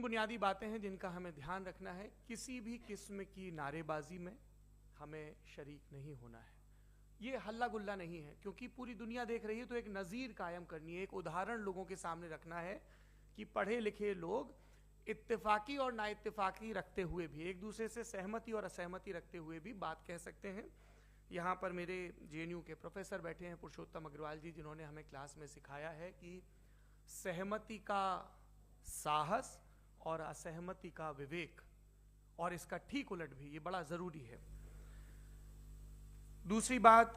बुनियादी बातें हैं जिनका हमें ध्यान रखना है। किसी भी किस्म की नारेबाजी में हमें शरीक नहीं होना है। ये हल्ला गुल्ला नहीं है, क्योंकि पूरी दुनिया देख रही है, तो एक नज़ीर कायम करनी है, एक उदाहरण लोगों के सामने रखना है कि पढ़े लिखे लोग इत्तेफाकी और नाइत्तेफाकी रखते हुए भी, एक दूसरे से सहमति और असहमति रखते हुए भी बात कह सकते हैं। यहाँ पर मेरे JNU के प्रोफेसर बैठे हैं, पुरुषोत्तम अग्रवाल जी, जिन्होंने हमें क्लास में सिखाया है कि सहमति का साहस और असहमति का विवेक, और इसका ठीक उलट भी, ये बड़ा जरूरी है। दूसरी बात,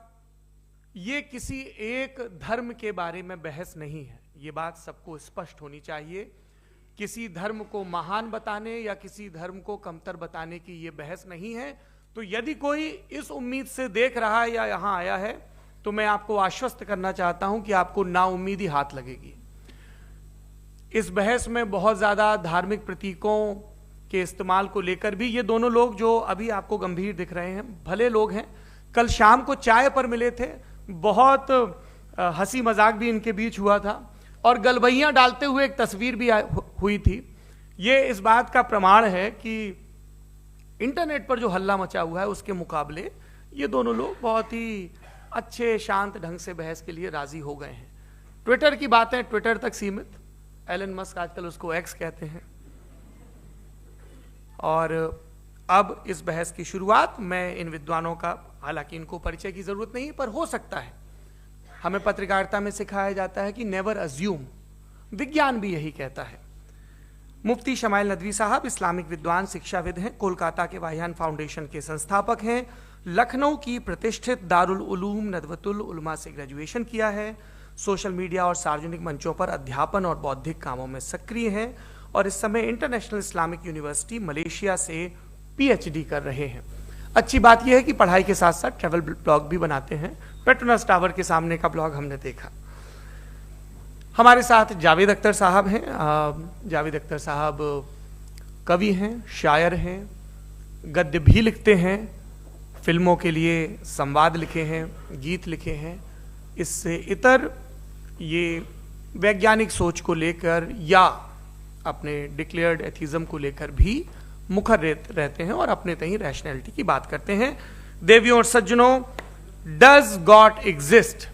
ये किसी एक धर्म के बारे में बहस नहीं है, ये बात सबको स्पष्ट होनी चाहिए। किसी धर्म को महान बताने या किसी धर्म को कमतर बताने की ये बहस नहीं है। तो यदि कोई इस उम्मीद से देख रहा है या यहां आया है, तो मैं आपको आश्वस्त करना चाहता हूं कि आपको नाउम्मीदी हाथ लगेगी। इस बहस में बहुत ज्यादा धार्मिक प्रतीकों के इस्तेमाल को लेकर भी ये दोनों लोग जो अभी आपको गंभीर दिख रहे हैं, भले लोग हैं, कल शाम को चाय पर मिले थे, बहुत हंसी मजाक भी इनके बीच हुआ था, और गलबैयां डालते हुए एक तस्वीर भी हुई थी। ये इस बात का प्रमाण है कि इंटरनेट पर जो हल्ला मचा हुआ है उसके मुकाबले ये दोनों लोग बहुत ही अच्छे शांत ढंग से बहस के लिए राजी हो गए हैं। ट्विटर की बातें ट्विटर तक सीमित, एलन मस्क आजकल उसको एक्स कहते हैं, और अब इस बहस की शुरुआत मैं इन विद्वानों का, हालांकि इनको परिचय की जरूरत नहीं, पर हो सकता है, हमें पत्रकारिता में सिखाया जाता है कि नेवर अज्यूम, विज्ञान भी यही कहता है। मुफ्ती शमाइल नदवी साहब इस्लामिक विद्वान, शिक्षाविद हैं, कोलकाता के वाहियान फाउंडेशन के संस्थापक हैं, लखनऊ की प्रतिष्ठित दारुल उलूम नदवतुल उलमा से ग्रेजुएशन किया है, सोशल मीडिया और सार्वजनिक मंचों पर अध्यापन और बौद्धिक कामों में सक्रिय हैं, और इस समय इंटरनेशनल इस्लामिक यूनिवर्सिटी मलेशिया से PhD कर रहे हैं। अच्छी बात यह है कि पढ़ाई के साथ साथ ट्रैवल ब्लॉग भी बनाते हैं। पेट्रोनस टावर के सामने का ब्लॉग हमने देखा। हमारे साथ जावेद अख्तर साहब हैं। जावेद अख्तर साहब कवि हैं, शायर हैं, गद्य भी लिखते हैं, फिल्मों के लिए संवाद लिखे हैं, गीत लिखे हैं। इससे इतर ये वैज्ञानिक सोच को लेकर या अपने डिक्लेयर्ड एथिज्म को लेकर भी मुखर रहते हैं और अपने तहीं रैशनैलिटी की बात करते हैं। देवियों और सज्जनों, डज गॉड एग्जिस्ट,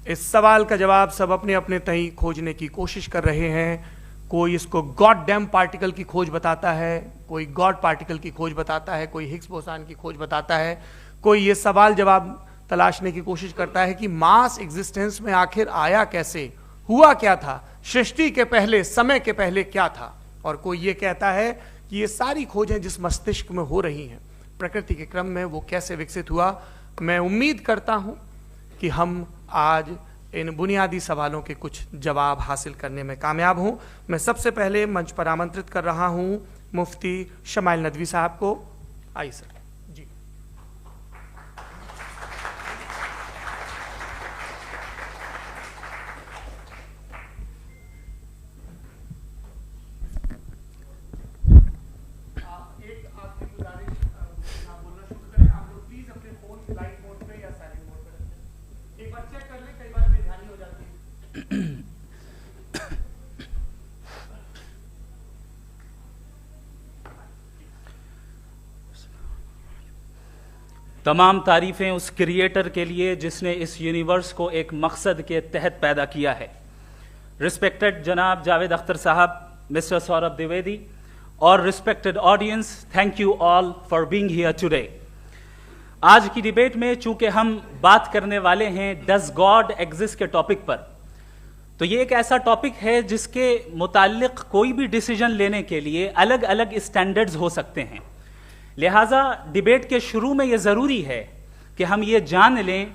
इस सवाल का जवाब सब अपने अपने तहीं खोजने की कोशिश कर रहे हैं। कोई इसको गॉड डैम पार्टिकल की खोज बताता है, कोई गॉड पार्टिकल की खोज बताता है, कोई हिग्स बोसान की खोज बताता है, कोई ये सवाल जवाब तलाशने की कोशिश करता है कि मास एग्जिस्टेंस में आखिर आया कैसे, हुआ क्या था, सृष्टि के पहले, समय के पहले क्या था, और कोई ये कहता है कि ये सारी खोजें जिस मस्तिष्क में हो रही हैं प्रकृति के क्रम में, वो कैसे विकसित हुआ। मैं उम्मीद करता हूं कि हम आज इन बुनियादी सवालों के कुछ जवाब हासिल करने में कामयाब हों। मैं सबसे पहले मंच पर आमंत्रित कर रहा हूं मुफ्ती शमाइल नदवी साहब को। आइए सर। जी, तमाम तारीफ़ें उस क्रिएटर के लिए जिसने इस यूनिवर्स को एक मकसद के तहत पैदा किया है। रिस्पेक्टेड जनाब जावेद अख्तर साहब, मिस्टर सौरभ द्विवेदी और respected audience, thank you all for being here today. आज की डिबेट में चूंकि हम बात करने वाले हैं डज गॉड एग्जिस्ट के टॉपिक पर, तो ये एक ऐसा टॉपिक है जिसके मुताल्लिक कोई भी डिसीजन लेने के लिए अलग अलग स्टैंडर्ड्स हो सकते हैं। लिहाजा डिबेट के शुरू में यह ज़रूरी है कि हम ये जान लें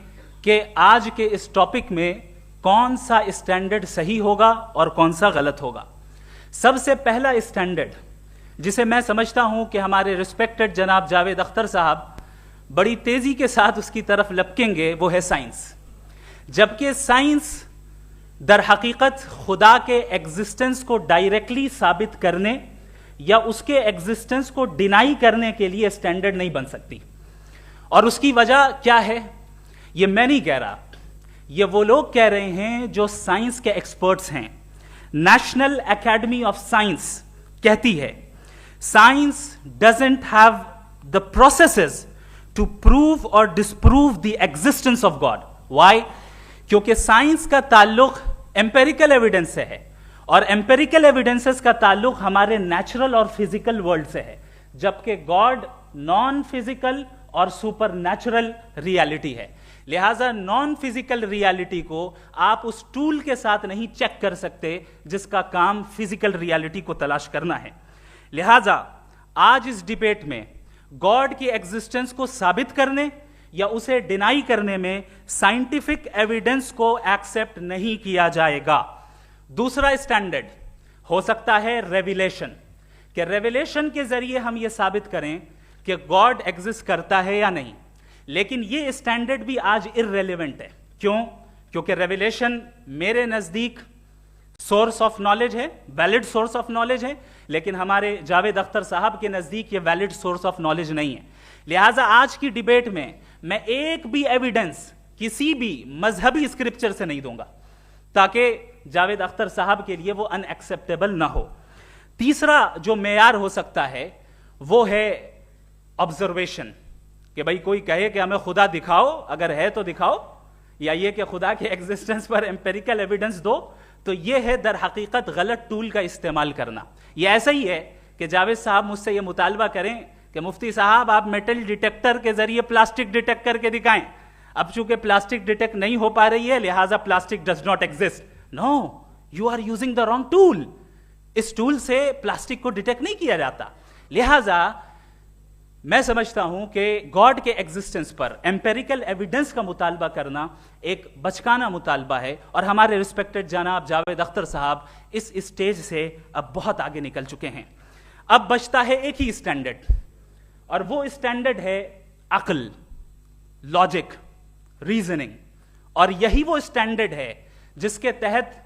कि आज के इस टॉपिक में कौन सा स्टैंडर्ड सही होगा और कौन सा गलत होगा। सबसे पहला स्टैंडर्ड जिसे मैं समझता हूं कि हमारे रिस्पेक्टेड जनाब जावेद अख्तर साहब बड़ी तेजी के साथ उसकी तरफ लपकेंगे, वो है साइंस। जबकि साइंस दर हकीकत खुदा के एग्जिस्टेंस को डायरेक्टली साबित करने या उसके एग्जिस्टेंस को डिनाई करने के लिए स्टैंडर्ड नहीं बन सकती। और उसकी वजह क्या है, ये मैं नहीं कह रहा, ये वो लोग कह रहे हैं जो साइंस के एक्सपर्ट्स हैं। नेशनल एकेडमी ऑफ साइंस कहती है science doesn't have the processes to prove और disprove the existence of God. Why? क्योंकि साइंस का ताल्लुक एम्पेरिकल एविडेंस से है और एम्पेरिकल एविडेंसेस का ताल्लुक हमारे नेचुरल और फिजिकल वर्ल्ड से है, जबकि गॉड नॉन फिजिकल और सुपर नेचुरल रियलिटी है। लिहाजा नॉन फिजिकल रियलिटी को आप उस टूल के साथ नहीं चेक कर सकते जिसका काम फिजिकल रियलिटी को तलाश करना है। लिहाजा आज इस डिबेट में गॉड की एग्जिस्टेंस को साबित करने या उसे डिनाई करने में साइंटिफिक एविडेंस को एक्सेप्ट नहीं किया जाएगा। दूसरा स्टैंडर्ड हो सकता है रेविलेशन, कि रेविलेशन के जरिए हम यह साबित करें कि गॉड एग्जिस्ट करता है या नहीं। लेकिन यह स्टैंडर्ड भी आज इररेलेवेंट है। क्यों? क्योंकि रेविलेशन मेरे नजदीक सोर्स ऑफ नॉलेज है, वैलिड सोर्स ऑफ नॉलेज है, लेकिन हमारे जावेद अख्तर साहब के नजदीक यह वैलिड सोर्स ऑफ नॉलेज नहीं है। लिहाजा आज की डिबेट में मैं एक भी एविडेंस किसी भी मजहबी स्क्रिप्चर से नहीं दूंगा ताकि जावेद अख्तर साहब के लिए वो अनएक्सेप्टेबल ना हो। तीसरा जो मेयार हो सकता है वो है ऑब्जर्वेशन, कि भाई कोई कहे कि हमें खुदा दिखाओ, अगर है तो दिखाओ, या ये कि खुदा के एग्जिस्टेंस पर एम्पेरिकल एविडेंस दो, तो ये है दर हकीकत गलत टूल का इस्तेमाल करना। ये ऐसा ही है कि जावेद साहब मुझसे ये मुतालबा करें कि मुफ्ती साहब आप मेटल डिटेक्टर के जरिए प्लास्टिक डिटेक्ट करके दिखाएं। अब चूंकि प्लास्टिक डिटेक्ट नहीं हो पा रही है लिहाजा plastic does not exist. No, you are using the wrong tool. इस टूल से प्लास्टिक को डिटेक्ट नहीं किया जाता। लिहाजा मैं समझता हूं कि गॉड के एग्जिस्टेंस पर एम्पेरिकल एविडेंस का मुतालबा करना एक बचकाना मुतालबा है और हमारे रिस्पेक्टेड जनाब जावेद अख्तर साहब इस स्टेज से अब बहुत आगे निकल चुके हैं। अब बचता है एक ही स्टैंडर्ड, और वो स्टैंडर्ड है अक्ल, लॉजिक, रीजनिंग। और यही वो स्टैंडर्ड है जिसके तहत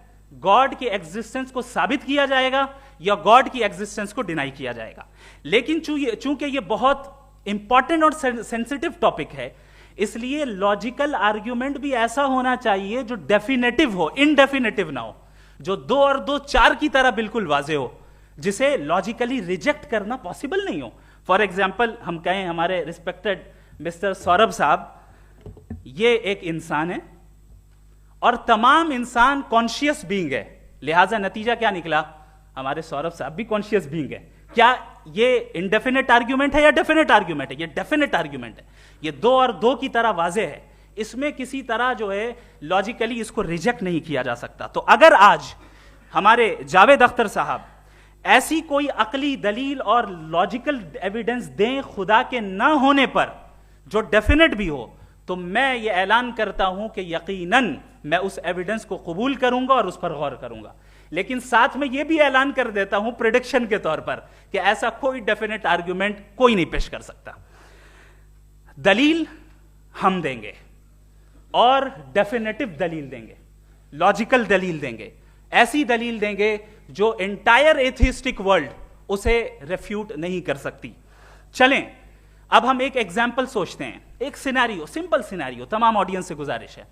गॉड की एग्जिस्टेंस को साबित किया जाएगा या गॉड की एग्जिस्टेंस को डिनाई किया जाएगा। लेकिन चूंकि ये बहुत इंपॉर्टेंट और सेंसिटिव टॉपिक है, इसलिए लॉजिकल आर्ग्यूमेंट भी ऐसा होना चाहिए जो डेफिनेटिव हो, इनडेफिनेटिव ना हो, जो 2 और 2 4 की तरह बिल्कुल वाजे हो, जिसे लॉजिकली रिजेक्ट करना पॉसिबल नहीं हो। फॉर एग्जाम्पल हम कहें हमारे रिस्पेक्टेड मिस्टर सौरभ साहब, ये एक इंसान है और तमाम इंसान कॉन्शियस बीइंग है, लिहाजा नतीजा क्या निकला? हमारे सौरभ साहब भी कॉन्शियस बीइंग है। क्या ये इनडेफिनेट आर्ग्यूमेंट है या डेफिनेट आर्ग्यूमेंट है? ये डेफिनेट आर्ग्यूमेंट है। ये 2 और 2 की तरह वाजे है, इसमें किसी तरह जो है लॉजिकली इसको रिजेक्ट नहीं किया जा सकता। तो अगर आज हमारे जावेद अख्तर साहब ऐसी कोई अकली दलील और लॉजिकल एविडेंस दें खुदा के ना होने पर जो डेफिनेट भी हो, तो मैं ये ऐलान करता हूं कि यकीनन मैं उस एविडेंस को कबूल करूंगा और उस पर गौर करूंगा। लेकिन साथ में यह भी ऐलान कर देता हूं प्रेडिक्शन के तौर पर कि ऐसा कोई डेफिनेट आर्ग्यूमेंट कोई नहीं पेश कर सकता। दलील हम देंगे और डेफिनेटिव दलील देंगे, लॉजिकल दलील देंगे, ऐसी दलील देंगे जो एंटायर एथिस्टिक वर्ल्ड उसे रेफ्यूट नहीं कर सकती। चलें अब हम एक एग्जाम्पल सोचते हैं, एक सिनेरियो, सिंपल सिनेरियो, तमाम ऑडियंस से गुजारिश है,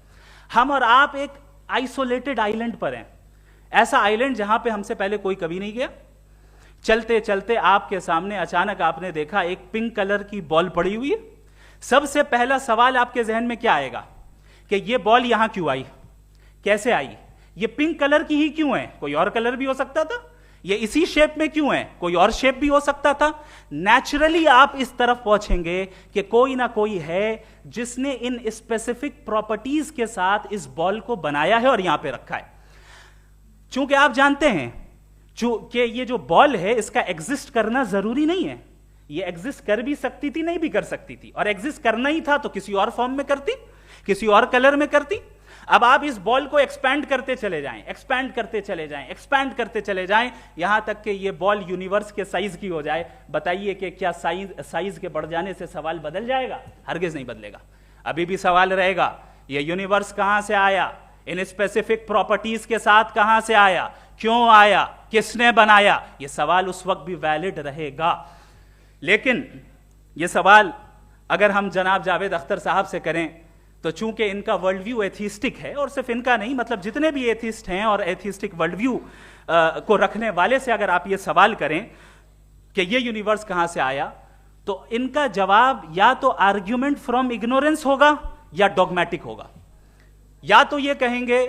हम और आप एक आइसोलेटेड आइलैंड पर हैं, ऐसा आइलैंड जहां पे हमसे पहले कोई कभी नहीं गया। चलते चलते आपके सामने अचानक आपने देखा एक पिंक कलर की बॉल पड़ी हुई है। सबसे पहला सवाल आपके जहन में क्या आएगा कि ये बॉल यहां क्यों आई, कैसे आई, ये पिंक कलर की ही क्यों है, कोई और कलर भी हो सकता था, ये इसी शेप में क्यों है, कोई और शेप भी हो सकता था। नेचुरली आप इस तरफ पहुंचेंगे कि कोई ना कोई है जिसने इन स्पेसिफिक प्रॉपर्टीज के साथ इस बॉल को बनाया है और यहां पे रखा है। चूंकि आप जानते हैं कि ये जो बॉल है इसका एग्जिस्ट करना जरूरी नहीं है, ये एग्जिस्ट कर भी सकती थी, नहीं भी कर सकती थी, और एग्जिस्ट करना ही था तो किसी और फॉर्म में करती, किसी और कलर में करती। अब आप इस बॉल को एक्सपैंड करते चले जाएं, एक्सपैंड करते चले जाएं, एक्सपैंड करते चले जाएं, यहां तक कि ये बॉल यूनिवर्स के साइज की हो जाए। बताइए कि क्या साइज के बढ़ जाने से सवाल बदल जाएगा? हरगिज नहीं बदलेगा। अभी भी सवाल रहेगा ये यूनिवर्स कहां से आया, इन स्पेसिफिक प्रॉपर्टीज के साथ कहां से आया, क्यों आया, किसने बनाया, यह सवाल उस वक्त भी वैलिड रहेगा। लेकिन यह सवाल अगर हम जनाब जावेद अख्तर साहब से करें तो चूंकि इनका वर्ल्ड व्यू एथिस्टिक है, और सिर्फ इनका नहीं, मतलब जितने भी एथिस्ट हैं और एथिस्टिक वर्ल्ड व्यू को रखने वाले से अगर आप ये सवाल करें कि ये यूनिवर्स कहां से आया, तो इनका जवाब या तो आर्ग्यूमेंट फ्रॉम इग्नोरेंस होगा या डॉगमेटिक होगा। या तो ये कहेंगे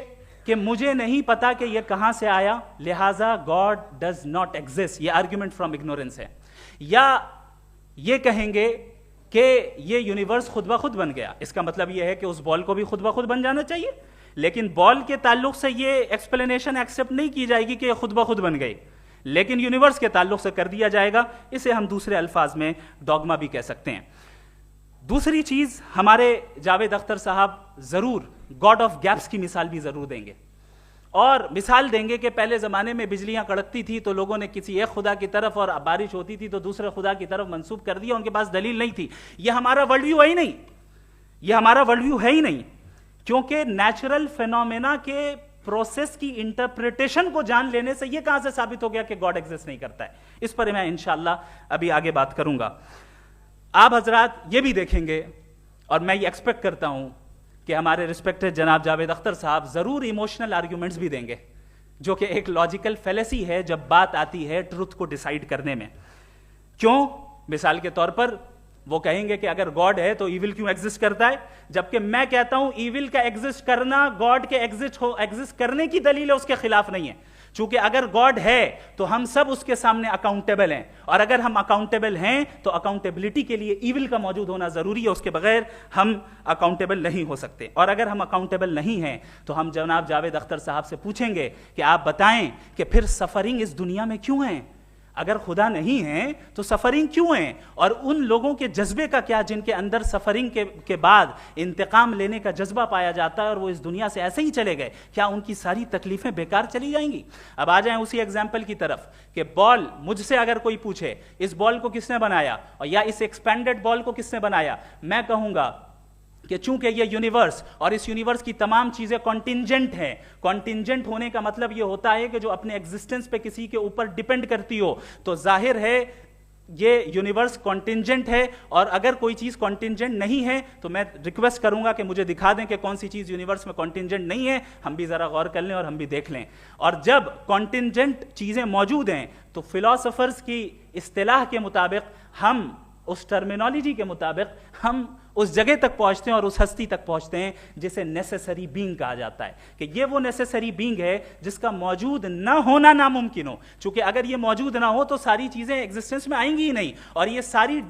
कि मुझे नहीं पता कि ये कहां से आया, लिहाजा गॉड डज नॉट एग्जिस्ट, ये आर्ग्यूमेंट फ्रॉम इग्नोरेंस है, या ये कहेंगे कि ये यूनिवर्स खुद ब खुद बन गया। इसका मतलब ये है कि उस बॉल को भी खुद ब खुद बन जाना चाहिए, लेकिन बॉल के ताल्लुक से ये एक्सप्लेनेशन एक्सेप्ट नहीं की जाएगी कि ये खुद ब खुद बन गई, लेकिन यूनिवर्स के ताल्लुक से कर दिया जाएगा। इसे हम दूसरे अल्फाज में डॉगमा भी कह सकते हैं। दूसरी चीज, हमारे जावेद अख्तर साहब जरूर गॉड ऑफ गैप्स की मिसाल भी जरूर देंगे, और मिसाल देंगे कि पहले जमाने में बिजलियां कड़कती थी तो लोगों ने किसी एक खुदा की तरफ, और बारिश होती थी तो दूसरे खुदा की तरफ मंसूब कर दिया, उनके पास दलील नहीं थी। यह हमारा वर्ल्ड व्यू है ही नहीं, यह हमारा वर्ल्ड व्यू है ही नहीं, क्योंकि नेचुरल फिनोमेना के प्रोसेस की इंटरप्रिटेशन को जान लेने से यह कहां से साबित हो गया कि गॉड एग्जिस्ट नहीं करता है। इस पर मैं इंशाअल्लाह अभी आगे बात करूंगा। आप हजरात ये भी देखेंगे, और मैं ये एक्सपेक्ट करता हूं कि हमारे रिस्पेक्टेड जनाब जावेद अख्तर साहब जरूर इमोशनल आर्ग्यूमेंट्स भी देंगे, जो कि एक लॉजिकल फेलेसी है जब बात आती है ट्रुथ को डिसाइड करने में। क्यों? मिसाल के तौर पर वो कहेंगे कि अगर गॉड है तो ईविल क्यों एग्जिस्ट करता है, जबकि मैं कहता हूं ईविल का एग्जिस्ट करना गॉड के एग्जिस्ट करने की दलील है, उसके खिलाफ नहीं है। चूंकि अगर गॉड है तो हम सब उसके सामने अकाउंटेबल हैं, और अगर हम अकाउंटेबल हैं तो अकाउंटेबिलिटी के लिए ईविल का मौजूद होना जरूरी है, उसके बगैर हम अकाउंटेबल नहीं हो सकते। और अगर हम अकाउंटेबल नहीं हैं तो हम जनाब जावेद अख्तर साहब से पूछेंगे कि आप बताएं कि फिर सफरिंग इस दुनिया में क्यों है? अगर खुदा नहीं है तो सफरिंग क्यों है? और उन लोगों के जज्बे का क्या जिनके अंदर सफरिंग के बाद इंतकाम लेने का जज्बा पाया जाता है और वो इस दुनिया से ऐसे ही चले गए, क्या उनकी सारी तकलीफें बेकार चली जाएंगी? अब आ जाएं उसी एग्जाम्पल की तरफ कि बॉल, मुझसे अगर कोई पूछे इस बॉल को किसने बनाया और या इस एक्सपेंडेड बॉल को किसने बनाया, मैं कहूंगा कि चूंकि ये यूनिवर्स और इस यूनिवर्स की तमाम चीजें कॉन्टिंजेंट हैं। कॉन्टिंजेंट होने का मतलब ये होता है कि जो अपने एग्जिस्टेंस पे किसी के ऊपर डिपेंड करती हो, तो जाहिर है ये यूनिवर्स कॉन्टिंजेंट है। और अगर कोई चीज कॉन्टिंजेंट नहीं है तो मैं रिक्वेस्ट करूंगा कि मुझे दिखा दें कि कौन सी चीज यूनिवर्स में कॉन्टिंजेंट नहीं है, हम भी जरा गौर कर लें और हम भी देख लें। और जब कॉन्टिंजेंट चीजें मौजूद हैं तो फिलोसोफर्स की इस्तिलाह के मुताबिक, हम उस टर्मिनोलॉजी के मुताबिक हम उस जगह तक पहुंचते हैं और उस हस्ती तक पहुंचते हैं जिसे नेसेसरी बीइंग कहा जाता है, कि ये वो नेसेसरी बीइंग है जिसका मौजूद ना होना नामुमकिन हो। क्योंकि अगर ये मौजूद ना हो तो सारी चीजें एग्जिस्टेंस में आएंगी ही नहीं, और ये सारी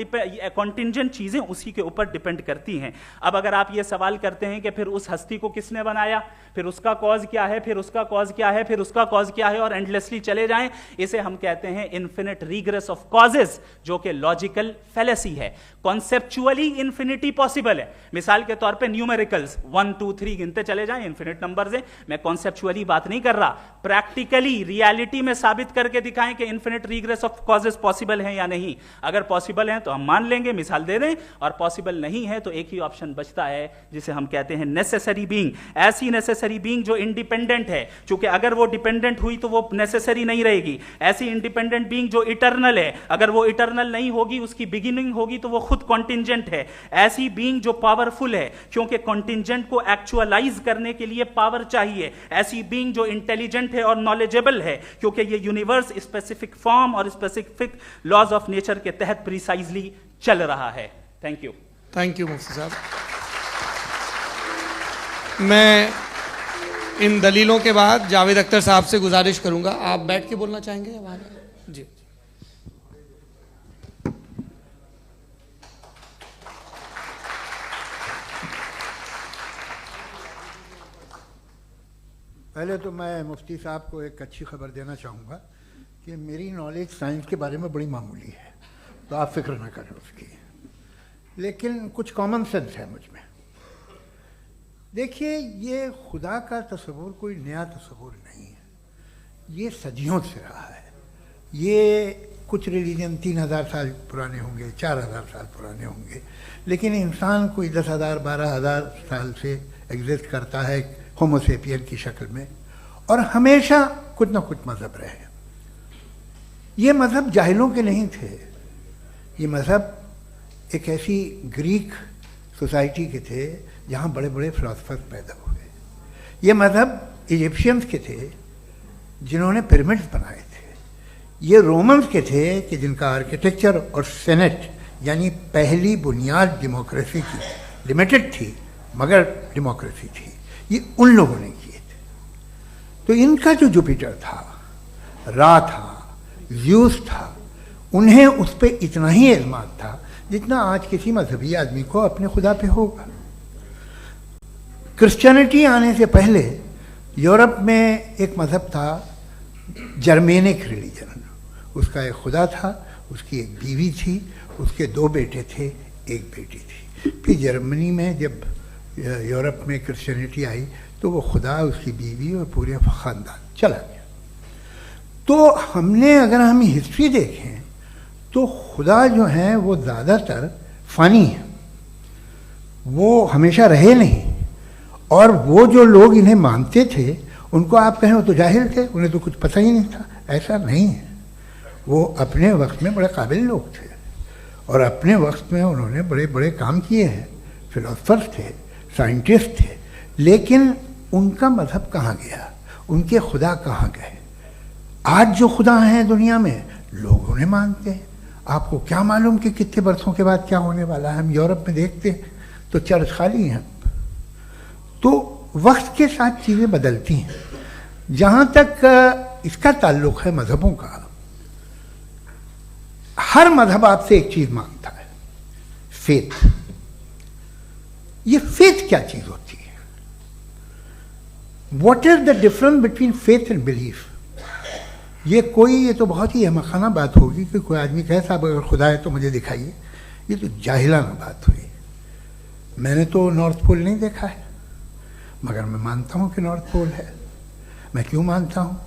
कॉन्टिंजेंट चीजें उसी के ऊपर डिपेंड करती हैं। अब अगर आप ये सवाल करते हैं कि फिर उस हस्ती को किसने बनाया, फिर उसका कॉज क्या है, फिर उसका कॉज क्या है, फिर उसका कॉज क्या है, और एंडलेसली चले जाएं, इसे हम कहते हैं इन्फिनिट रिग्रेस ऑफ कॉजेस, जो कि लॉजिकल फेलेसी है। कॉन्सेप्चुअली इन्फिनिटी पॉसिबल है। मिसाल के तौर पे न्यूमेरिकल्स 1 2 3 गिनते चले जाएं, इन्फिनिट नंबर्स हैं। मैं कॉन्सेप्चुअली बात नहीं कर रहा, प्रैक्टिकली रियलिटी में साबित करके दिखाएं कि infinite regress of causes possible हैं या नहीं। अगर पॉसिबल हैं तो हम मान लेंगे, मिसाल दे दें, और पॉसिबल नहीं है तो एक ही ऑप्शन बचता है जिसे हम कहते हैं नेसेसरी बीइंग। ऐसी नेसेसरी बीइंग जो इंडिपेंडेंट है, क्योंकि अगर वो डिपेंडेंट हुई तो वो नेसेसरी नहीं रहेगी। ऐसी इंडिपेंडेंट बीइंग जो इटर्नल है, अगर वो इटर्नल नहीं होगी, उसकी बिगिनिंग होगी तो वो खुद कॉन्टिंजेंट है। ऐसी बीइंग जो पावरफुल है, क्योंकि कॉन्टिंजेंट को एक्चुअलाइज करने के लिए पावर चाहिए। ऐसी बीइंग जो इंटेलिजेंट है और नॉलेजेबल है, क्योंकि ये यूनिवर्स स्पेसिफिक फॉर्म और स्पेसिफिक लॉज ऑफ नेचर के तहत प्रिसाइजली चल रहा है। थैंक यू मुफ्ती साहब। मैं इन दलीलों के बाद जावेद अख्तर साहब से गुजारिश करूंगा, आप बैठ के बोलना चाहेंगे या वहां? जी। पहले तो मैं मुफ्ती साहब को एक अच्छी खबर देना चाहूँगा कि मेरी नॉलेज साइंस के बारे में बड़ी मामूली है, तो आप फिक्र ना करें उसकी, लेकिन कुछ कॉमन सेंस है मुझ में। देखिए, ये खुदा का तस्वुर कोई नया तस्वुर नहीं है, ये सदियों से रहा है। ये कुछ रिलीजन 3000 साल पुराने होंगे, 4000 साल पुराने होंगे, लेकिन इंसान कोई 10,000 12,000 साल से एग्जिस्ट करता है होमोसेपियन की शक्ल में, और हमेशा कुछ ना कुछ मज़हब रहे। ये मज़हब जाहिलों के नहीं थे, ये मज़हब एक ऐसी ग्रीक सोसाइटी के थे जहाँ बड़े बड़े फिलोसफर पैदा हुए। ये मजहब इजिप्शियंस के थे जिन्होंने पिरामिड्स बनाए थे, ये रोमन्स के थे कि जिनका आर्किटेक्चर और सेनेट यानी पहली बुनियाद डेमोक्रेसी की लिमिटेड थी मगर डेमोक्रेसी थी, ये उन लोगों ने किए थे। तो इनका जो जुपिटर था, रा था, ज़्यूस था, उन्हें उस पर इतना ही एतमाद था जितना आज किसी मजहबी आदमी को अपने खुदा पे होगा। क्रिश्चियनिटी आने से पहले यूरोप में एक मजहब था जर्मेनिक रिलीजन, उसका एक खुदा था, उसकी एक बीवी थी, उसके 2 बेटे थे, एक बेटी थी। फिर जर्मनी में जब यूरोप में क्रिश्चियनिटी आई तो वो खुदा, उसकी बीवी और पूरे ख़ानदान चला गया। तो हमने अगर हम हिस्ट्री देखें तो खुदा जो हैं वो ज़्यादातर फ़ानी है, वो हमेशा रहे नहीं। और वो जो लोग इन्हें मानते थे उनको आप कहें वो तो जाहिल थे, उन्हें तो कुछ पता ही नहीं था, ऐसा नहीं है। वो अपने वक्त में बड़े काबिल लोग थे और अपने वक्त में उन्होंने बड़े बड़े काम किए हैं, फिलोसफर्स थे, साइंटिस्ट थे। लेकिन उनका मजहब कहाँ गया, उनके खुदा कहाँ गए? आज जो खुदा हैं दुनिया में लोग उन्हें मानते हैं। आपको क्या मालूम कि कितने बरसों के बाद क्या होने वाला है? हम यूरोप में देखते हैं तो चर्च खाली हैं। तो वक्त के साथ चीज़ें बदलती हैं। जहाँ तक इसका ताल्लुक है मजहबों का, हर मजहब आपसे एक चीज़ मांगता है, फेथ। ये फेथ क्या चीज़ होती है? What is the difference between faith and belief? ये तो बहुत ही अहमखाना बात होगी कि कोई आदमी कहे साहब अगर खुदा है तो मुझे दिखाइए। ये तो जाहिलाना बात हुई। मैंने तो नॉर्थ पोल नहीं देखा है मगर मैं मानता हूँ कि नॉर्थ पोल है। मैं क्यों मानता हूँ?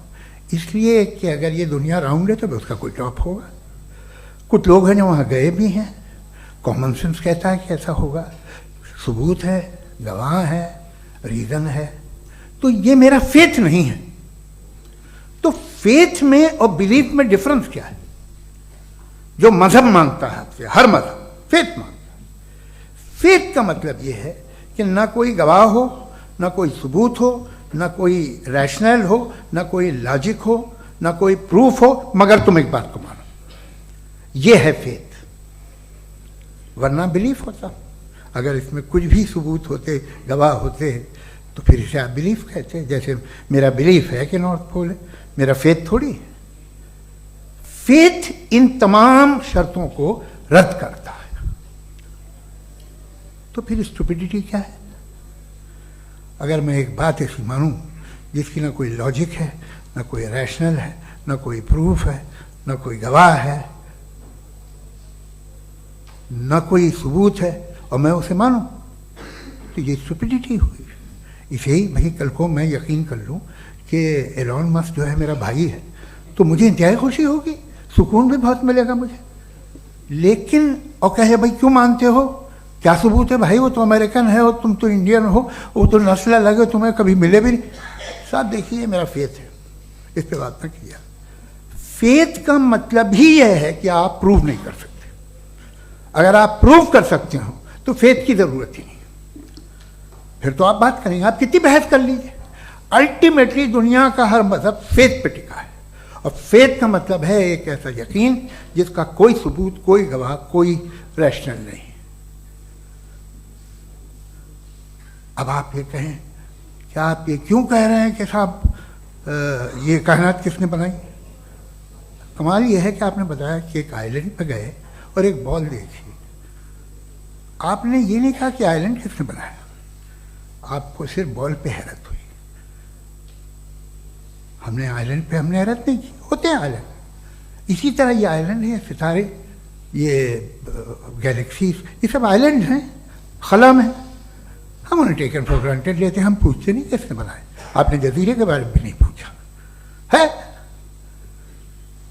इसलिए कि अगर ये दुनिया राउंड है तो उसका कोई टॉप होगा। कुछ लोग हैं जो वहाँ गए भी हैं, कॉमन सेंस कहता है कि ऐसा होगा, सबूत है, गवाह है, रीज़न है। तो ये मेरा फेथ नहीं है। तो फेथ में और बिलीफ में डिफरेंस क्या है? जो मजहब मांगता है आपसे, हर मजहब फेथ मांगता है। फेथ का मतलब ये है कि ना कोई गवाह हो, ना कोई सबूत हो, ना कोई रैशनल हो, ना कोई लॉजिक हो, ना कोई प्रूफ हो, मगर तुम एक बात को मानो। ये है फेथ। वरना बिलीफ होता। अगर इसमें कुछ भी सबूत होते, गवाह होते, तो फिर इसे आप बिलीफ कहते। जैसे मेरा बिलीफ है कि नॉर्थ पोल है, मेरा फेथ थोड़ी है। फेथ इन तमाम शर्तों को रद्द करता है। तो फिर स्टुपिडिटी क्या है? अगर मैं एक बात ऐसी मानूं जिसकी ना कोई लॉजिक है, ना कोई रैशनल है, ना कोई प्रूफ है, ना कोई गवाह है, ना कोई सबूत है, और मैं उसे मानूं, तो ये स्टुपिडिटी हुई। इसे ही भाई कल को मैं यकीन कर लूं कि एलॉन मस्क जो है मेरा भाई है, तो मुझे इंतहाई खुशी होगी, सुकून भी बहुत मिलेगा मुझे। लेकिन और कहे भाई क्यों मानते हो, क्या सबूत है? भाई वो तो अमेरिकन है और तुम तो इंडियन हो, वो तो नस्ल अलग है, तुम्हें कभी मिले भी नहीं। साहब देखिए मेरा फेथ है, इस पर बात ना किया। फेथ का मतलब ही यह है कि आप प्रूव नहीं कर सकते। अगर आप प्रूव कर सकते हो तो फेथ की जरूरत ही नहीं, फिर तो आप बात करेंगे, आप कितनी बहस कर लीजिए। अल्टीमेटली दुनिया का हर मजहब फेथ पे टिका है, और फेथ का मतलब है एक ऐसा यकीन जिसका कोई सबूत, कोई गवाह, कोई रैशनल नहीं। अब आप ये कहें, क्या आप ये क्यों कह रहे हैं कि साहब ये कायनात किसने बनाई? कमाल ये है कि आपने बताया कि एक आइलैंड पे गए और एक बॉल देखी। आपने ये नहीं कहा कि आइलैंड किसने बनाया, आपको सिर्फ बॉल पे हैरत हुई। हमने आइलैंड पे हमने हैरत नहीं की, होते हैं आइलैंड। इसी तरह ये आइलैंड है, सितारे, ये गैलेक्सीज, ये सब आइलैंड हैं खला में। हम उन्हें टेकन फॉर ग्रांटेड लेते हैं, हम पूछते नहीं किसने बनाए। आपने जजीरे के बारे में भी नहीं पूछा है।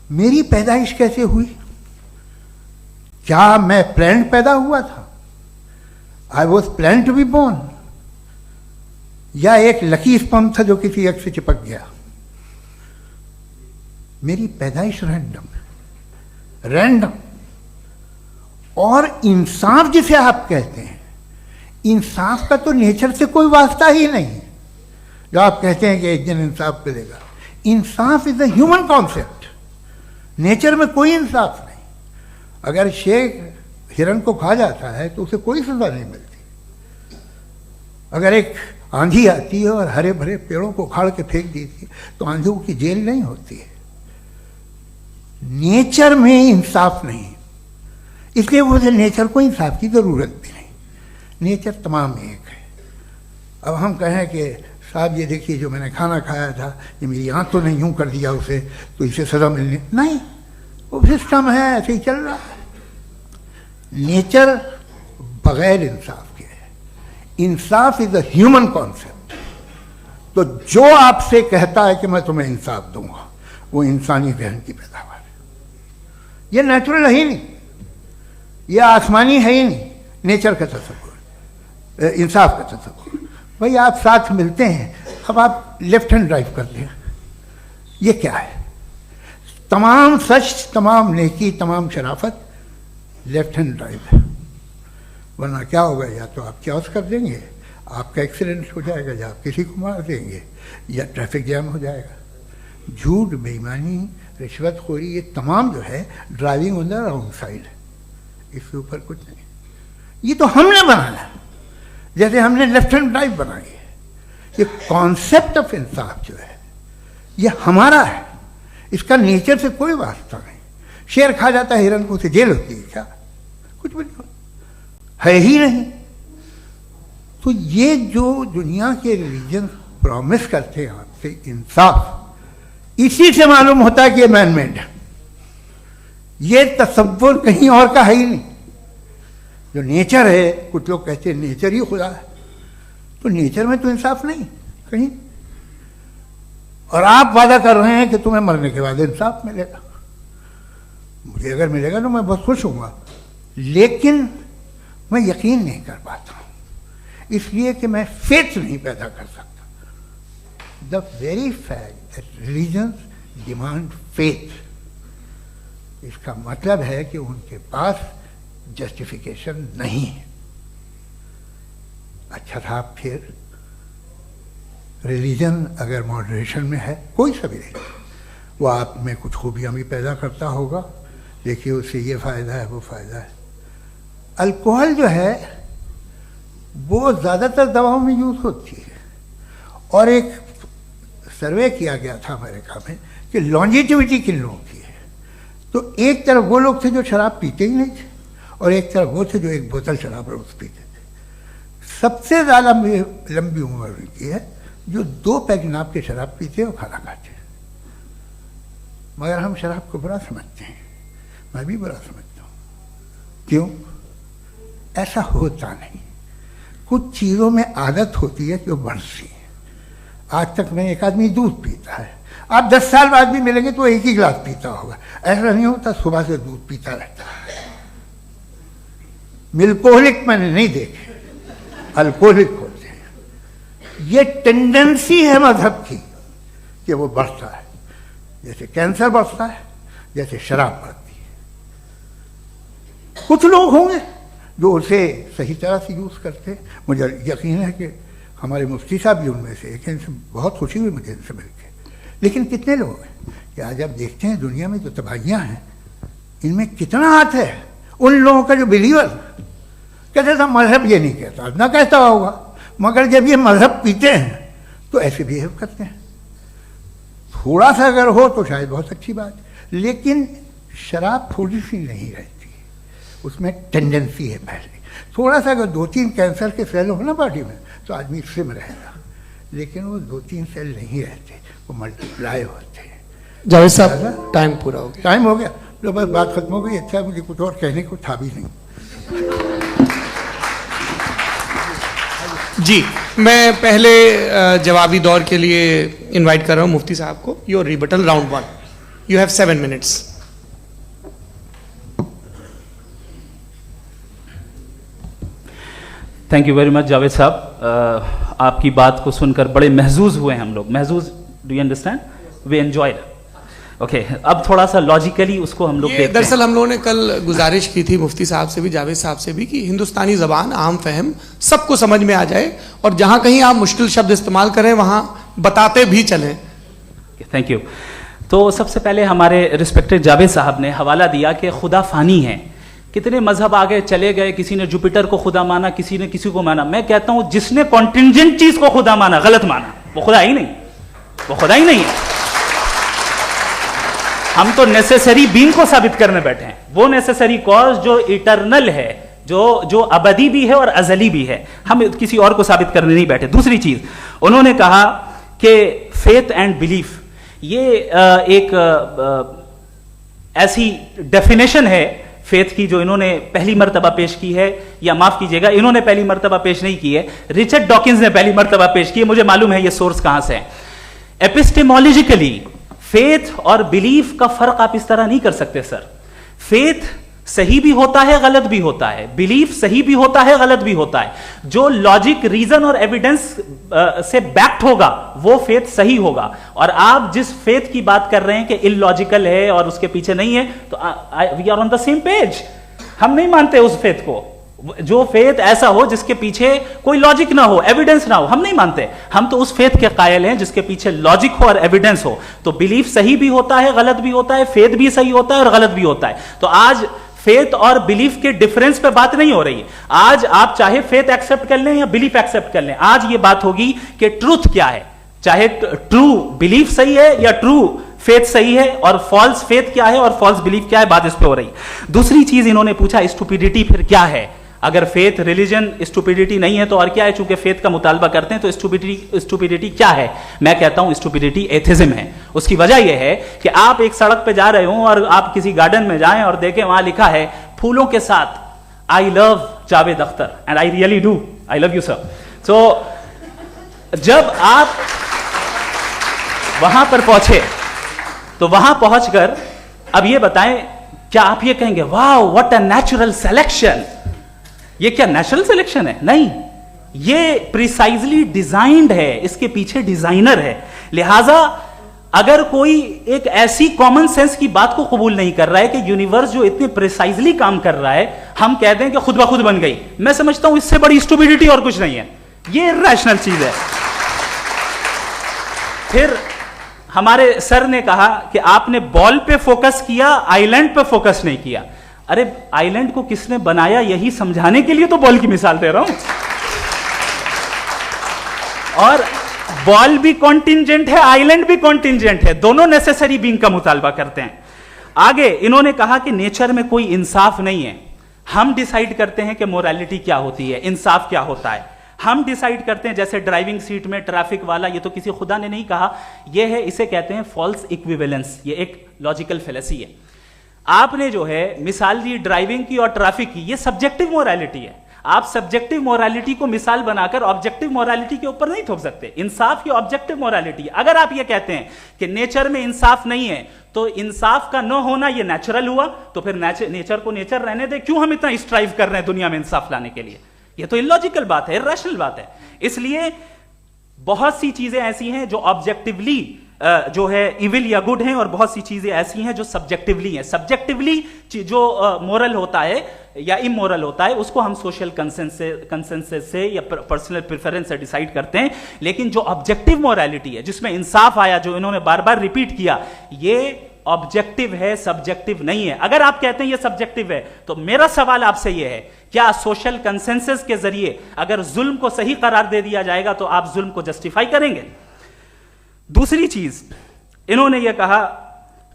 मेरी पैदाइश कैसे हुई? क्या मैं प्लान्ड पैदा हुआ था? I was plan to be born, या एक लकी स्पर्म था जो किसी एग से चिपक गया? मेरी पैदाइश रैंडम। और इंसाफ जिसे आप कहते हैं, इंसाफ का तो नेचर से कोई वास्ता ही नहीं। जो आप कहते हैं कि एक दिन इंसाफ मिलेगा, इंसाफ is a human concept, nature में कोई इंसाफ नहीं। अगर शेर हिरन को खा जाता है तो उसे कोई सजा नहीं मिलती। अगर एक आंधी आती है और हरे भरे पेड़ों को उखाड़ के फेंक देती है तो आंधियों की जेल नहीं होती है। नेचर में इंसाफ नहीं, इसलिए मुझे नेचर को इंसाफ की जरूरत भी नहीं। नेचर तमाम एक है। अब हम कहें कि साहब ये देखिए जो मैंने खाना खाया था ये मेरी आंख तो नहीं यूं कर दिया उसे तो इसे सजा मिलनी नहीं, वो सिस्टम है, ऐसे ही चल रहा है। नेचर बगैर इंसाफ के है। इंसाफ इज अ ह्यूमन कॉन्सेप्ट। तो जो आपसे कहता है कि मैं तुम्हें इंसाफ दूंगा वो इंसानी जहन की पैदावार है। ये नेचुरल है ही नहीं, ये आसमानी है ही नहीं। नेचर का तसव्वुर, इंसाफ का तसव्वुर। भाई आप साथ मिलते हैं, अब आप लेफ्ट हैंड ड्राइव करते हैं, ये क्या है? तमाम सच, तमाम नेकी, तमाम शराफत लेफ्ट हैंड ड्राइव है। वरना क्या होगा, या तो आप क्रॉस कर देंगे, आपका एक्सीडेंट हो जाएगा, या आप किसी को मार देंगे, या ट्रैफिक जैम हो जाएगा। झूठ, बेईमानी, रिश्वतखोरी, ये तमाम जो है driving on the wrong side है। इसके ऊपर कुछ नहीं। ये तो हमने बनाया, जैसे हमने लेफ्ट हैंड ड्राइव बनाई है। ये कॉन्सेप्ट ऑफ इंसाफ जो है ये हमारा है, इसका नेचर से कोई वास्ता नहीं। शेर खा जाता है हिरन को, उसे जेल होती है क्या? कुछ भी नहीं, है ही नहीं। तो ये जो दुनिया के रिलीजन प्रॉमिस करते हैं आपसे इंसाफ, इसी से मालूम होता है कि ये मैन मेड है। ये तसव्वुर कहीं और का है ही नहीं। जो नेचर है, कुछ लोग कहते हैं नेचर ही खुदा है, तो नेचर में तो इंसाफ नहीं कहीं। और आप वादा कर रहे हैं कि तुम्हें मरने के बाद इंसाफ मिलेगा। मुझे अगर मिलेगा तो मैं बहुत खुश होऊंगा, लेकिन मैं यकीन नहीं कर पाता हूं, इसलिए कि मैं फेथ नहीं पैदा कर सकता। The very fact that religions demand faith, इसका मतलब है कि उनके पास जस्टिफिकेशन नहीं है। अच्छा था फिर रिलीजन अगर मॉडरेशन में है, कोई सा भी नहीं, वो आप में कुछ खूबियां भी पैदा करता होगा, देखिए उससे ये फ़ायदा है, वो फ़ायदा है। अल्कोहल जो है वो ज़्यादातर दवाओं में यूज़ होती है, और एक सर्वे किया गया था अमेरिका में कि लॉन्जिटिविटी किन लोगों की है। तो एक तरफ वो लोग थे जो शराब पीते ही नहीं थे, और एक तरफ वो थे जो एक बोतल शराब रोज पीते थे। सबसे ज़्यादा लंबी उम्र की है जो 2 पैग नाप के शराब पीते हैं और खाना खाते हैं। मगर हम शराब को बुरा समझते हैं, मैं भी बुरा समझता हूँ। क्यों? ऐसा होता नहीं। कुछ चीज़ों में आदत होती है कि वो बढ़ती है। आज तक में एक आदमी दूध पीता है, आप 10 साल बाद भी मिलेंगे तो एक ही गिलास पीता होगा। ऐसा नहीं होता, सुबह से दूध पीता रहता है। मिल्कोहलिक मैंने नहीं देखे, अल्कोहलिक होते हैं। ये टेंडेंसी है मजहब की कि वो बढ़ता है, जैसे कैंसर बढ़ता है, जैसे शराब बढ़ती है। कुछ लोग होंगे जो उसे सही तरह से यूज़ करते हैं। मुझे यकीन है कि हमारे मुफ्ती साहब भी उनमें से एक हैं, इनसे बहुत खुशी हुई मुझे इनसे मिलकर। लेकिन कितने लोग हैं कि आज आप देखते हैं दुनिया में जो तबाहियाँ हैं, इनमें कितना हाथ है उन लोगों का जो बिलीवर कहते था मजहब ये नहीं कहता, ना कहता होगा, मगर जब ये मजहब पीते हैं तो ऐसे बिहेव करते हैं। थोड़ा सा अगर हो तो शायद बहुत अच्छी बात, लेकिन शराब थोड़ी सी नहीं रहती, उसमें टेंडेंसी है पहले। थोड़ा सा अगर 2-3 कैंसर के सेल हो ना बॉडी में तो आदमी सिम रहेगा, लेकिन वो 2-3 सेल नहीं रहते, वो मल्टीप्लाई होते हैं। जावेद साहब टाइम पूरा हो गया। टाइम हो गया, तो बस बात खत्म हो गई। अच्छा, मुझे कुछ और कहने को था भी नहीं। जी, मैं पहले जवाबी दौर के लिए इनवाइट कर रहा हूं मुफ्ती साहब को। Your rebuttal round 1, you have 7 minutes. Thank you very much Javed साहब। आपकी बात को सुनकर बड़े महजूज हुए हम लोग। महजूज, do you understand? We enjoyed. Okay, अब थोड़ा सा लॉजिकली उसको हम लोग देखते हैं। दरअसल हम लोगों ने कल गुजारिश की थी मुफ्ती साहब से भी, जावेद साहब से भी, कि हिंदुस्तानी जबान आम फहम सबको समझ में आ जाए और जहां कहीं आप मुश्किल शब्द इस्तेमाल करें वहां बताते भी चलें। Thank you. तो सबसे पहले हमारे रिस्पेक्टेड जावेद साहब ने हवाला दिया कि खुदा फानी है, कितने मजहब आगे चले गए, किसी ने जुपिटर को खुदा माना, किसी ने किसी को माना। मैं कहता हूं जिसने कॉन्टिंजेंट चीज को खुदा माना, गलत माना, वो खुदा ही नहीं, वो खुदा ही नहीं है। हम तो नेसेसरी बीइंग को साबित करने बैठे हैं, वो नेसेसरी कॉज जो इटरनल है, जो अबदी भी है और अजली भी है, हम किसी और को साबित करने नहीं बैठे। दूसरी चीज उन्होंने कहा कि फेथ एंड बिलीफ, ये एक ऐसी डेफिनेशन है फेथ की जो इन्होंने पहली मर्तबा पेश की है, या माफ कीजिएगा इन्होंने पहली मर्तबा पेश नहीं की है, रिचर्ड डॉकिंस ने पहली मर्तबा पेश की है। मुझे मालूम है ये सोर्स कहां से है। एपिस्टेमोलॉजिकली फेथ और बिलीफ का फर्क आप इस तरह नहीं कर सकते सर। फेथ सही भी होता है, गलत भी होता है, बिलीफ सही भी होता है, गलत भी होता है। जो लॉजिक, रीजन और एविडेंस से बैक्ड होगा वो फेथ सही होगा। और आप जिस फेथ की बात कर रहे हैं कि इलॉजिकल है और उसके पीछे नहीं है, तो we are on the same page. हम नहीं मानते उस फेथ को, जो फेथ ऐसा हो जिसके पीछे कोई लॉजिक ना हो, एविडेंस ना हो, हम नहीं मानते। हम तो उस फेथ के कायल हैं जिसके पीछे लॉजिक हो और एविडेंस हो। तो बिलीफ सही भी होता है, गलत भी होता है, फेथ भी सही होता है और गलत भी होता है। तो आज फेथ और बिलीफ के डिफरेंस पे बात नहीं हो रही है। आज आप चाहे फेथ एक्सेप्ट कर लें या बिलीफ एक्सेप्ट कर लें, आज ये बात होगी कि ट्रूथ क्या है, चाहे ट्रू बिलीफ सही है या ट्रू फेथ सही है, और फॉल्स फेथ क्या है और फॉल्स बिलीफ क्या है, बात इस पे हो रही। दूसरी चीज इन्होंने पूछा, स्टुपिडिटी फिर क्या है? अगर फेथ रिलीजन स्टुपिडिटी नहीं है तो और क्या है? चूंकि फेथ का मुतालबा करते हैं तो स्टुपिडिटी क्या है? मैं कहता हूं स्टुपिडिटी एथिज्म है। उसकी वजह यह है कि आप एक सड़क पे जा रहे हो और आप किसी गार्डन में जाएं और देखें वहां लिखा है फूलों के साथ I love Javed Akhtar, and I really do, I love you sir. So जब आप वहां पर पहुंचे तो वहां पहुंचकर अब ये बताएं, क्या आप ये कहेंगे वाह व्हाट अ नेचुरल सिलेक्शन? ये क्या नेचुरल सिलेक्शन है? नहीं, ये प्रिसाइजली डिजाइंड है, इसके पीछे डिजाइनर है। लिहाजा अगर कोई एक ऐसी कॉमन सेंस की बात को कबूल नहीं कर रहा है कि यूनिवर्स जो इतने प्रिसाइजली काम कर रहा है, हम कह दें कि खुद ब खुद बन गई, मैं समझता हूं इससे बड़ी स्टुपिडिटी और कुछ नहीं है। ये रैशनल चीज है। फिर हमारे सर ने कहा कि आपने बॉल पे फोकस किया, आइलैंड पे फोकस नहीं किया। अरे आइलैंड को किसने बनाया यही समझाने के लिए तो बॉल की मिसाल दे रहा हूं। और बॉल भी कॉन्टिंजेंट है, आइलैंड भी कॉन्टिंजेंट है, दोनों नेसेसरी बीइंग का मुतालबा करते हैं। आगे इन्होंने कहा कि नेचर में कोई इंसाफ नहीं है। हम डिसाइड करते हैं कि मोरालिटी क्या होती है, इंसाफ क्या होता है। हम डिसाइड करते हैं, जैसे ड्राइविंग सीट में ट्रैफिक वाला, ये तो किसी खुदा ने नहीं कहा, ये है, इसे कहते हैं फॉल्स इक्विवेलेंस। ये एक लॉजिकल फेलेसी है। आपने जो है मिसाल दी ड्राइविंग की और ट्रैफिक की, ये सब्जेक्टिव मोरालिटी है। आप सब्जेक्टिव मोरालिटी को मिसाल बनाकर ऑब्जेक्टिव मोरालिटी के ऊपर नहीं थोप सकते। इंसाफ की ऑब्जेक्टिव मोरालिटी। अगर आप ये कहते हैं कि नेचर में इंसाफ नहीं है, तो इंसाफ का न होना ये नेचुरल हुआ, तो फिर नेचर को नेचर रहने दे, क्यों हम इतना स्ट्राइव कर रहे हैं दुनिया में इंसाफ लाने के लिए? ये तो इलॉजिकल बात है, इरैशनल बात है। इसलिए बहुत सी चीजें ऐसी हैं जो ऑब्जेक्टिवली जो है इविल या गुड हैं, और बहुत सी चीजें ऐसी हैं जो सब्जेक्टिवली हैं। सब्जेक्टिवली जो मोरल होता है या इमोरल होता है, उसको हम सोशल कंसेंसस से या पर्सनल प्रेफरेंस से डिसाइड करते हैं। लेकिन जो ऑब्जेक्टिव मोरालिटी है, जिसमें इंसाफ आया, जो इन्होंने बार बार रिपीट किया, ये ऑब्जेक्टिव है, सब्जेक्टिव नहीं है। अगर आप कहते हैं ये सब्जेक्टिव है, तो मेरा सवाल आपसे ये है, क्या सोशल कंसेंसस के जरिए अगर जुल्म को सही करार दे दिया जाएगा तो आप जुल्म को जस्टिफाई करेंगे? दूसरी चीज इन्होंने यह कहा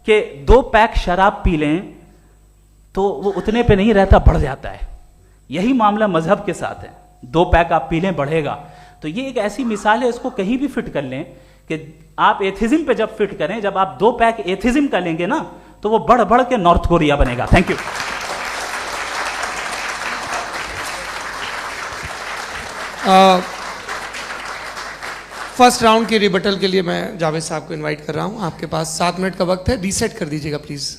कि 2 पैक शराब पी लें तो वो उतने पे नहीं रहता, बढ़ जाता है। यही मामला मजहब के साथ है। 2 पैक आप पी लें, बढ़ेगा। तो ये एक ऐसी मिसाल है, इसको कहीं भी फिट कर लें कि आप एथिज्म पे जब फिट करें, जब आप 2 पैक एथिज्म का लेंगे ना, तो वो बढ़ बढ़ के नॉर्थ कोरिया बनेगा। Thank you. फर्स्ट राउंड की रिबटल के लिए मैं जावेद साहब को इनवाइट कर रहा हूं। आपके पास 7 मिनट का वक्त है, रीसेट कर दीजिएगा प्लीज।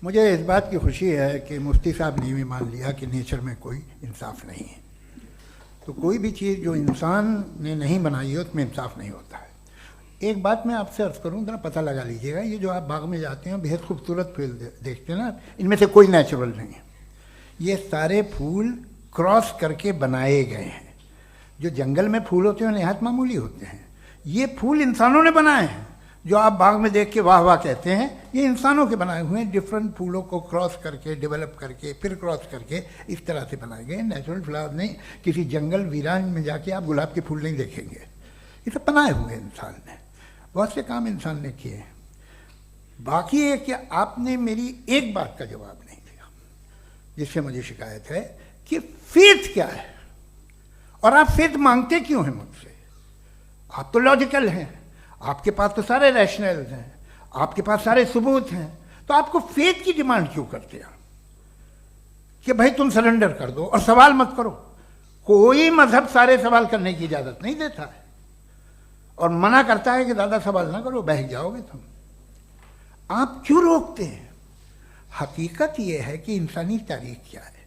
मुझे इस बात की खुशी है कि मुफ्ती साहब ने भी मान लिया कि नेचर में कोई इंसाफ नहीं है। तो कोई भी चीज़ जो इंसान ने नहीं बनाई है उसमें इंसाफ नहीं होता है। एक बात मैं आपसे अर्ज करूँ, जरा पता लगा लीजिएगा, ये जो आप बाग में जाते हैं बेहद खूबसूरत फूल देखते हैं ना, इनमें से कोई नेचुरल नहीं है। ये सारे फूल क्रॉस करके बनाए गए हैं। जो जंगल में फूल होते हैं निहायत मामूली होते हैं, ये फूल इंसानों ने बनाए हैं। जो आप बाग में देख के वाह वाह कहते हैं, ये इंसानों के बनाए हुए हैं। डिफरेंट फूलों को क्रॉस करके, डेवलप करके, फिर क्रॉस करके इस तरह से बनाए गए। नेचुरल फ्लावर नहीं। किसी जंगल वीरान में जाके आप गुलाब के फूल नहीं देखेंगे। ये सब बनाए हुए इंसान ने, बहुत से काम इंसान ने किए हैं। बाकी है कि आपने मेरी एक बात का जवाब नहीं दिया, जिससे मुझे शिकायत है कि फेथ क्या है और आप फेथ मांगते क्यों हैं मुझसे। आप तो लॉजिकल हैं, आपके पास तो सारे रैशनल्स हैं, आपके पास सारे सबूत हैं, तो आपको फेथ की डिमांड क्यों करते हैं कि भाई तुम सरेंडर कर दो और सवाल मत करो। कोई मजहब सारे सवाल करने की इजाजत नहीं देता है और मना करता है कि ज़्यादा सवाल ना करो, बह जाओगे तुम। आप क्यों रोकते हैं? हकीकत यह है कि इंसानी तारीख क्या है।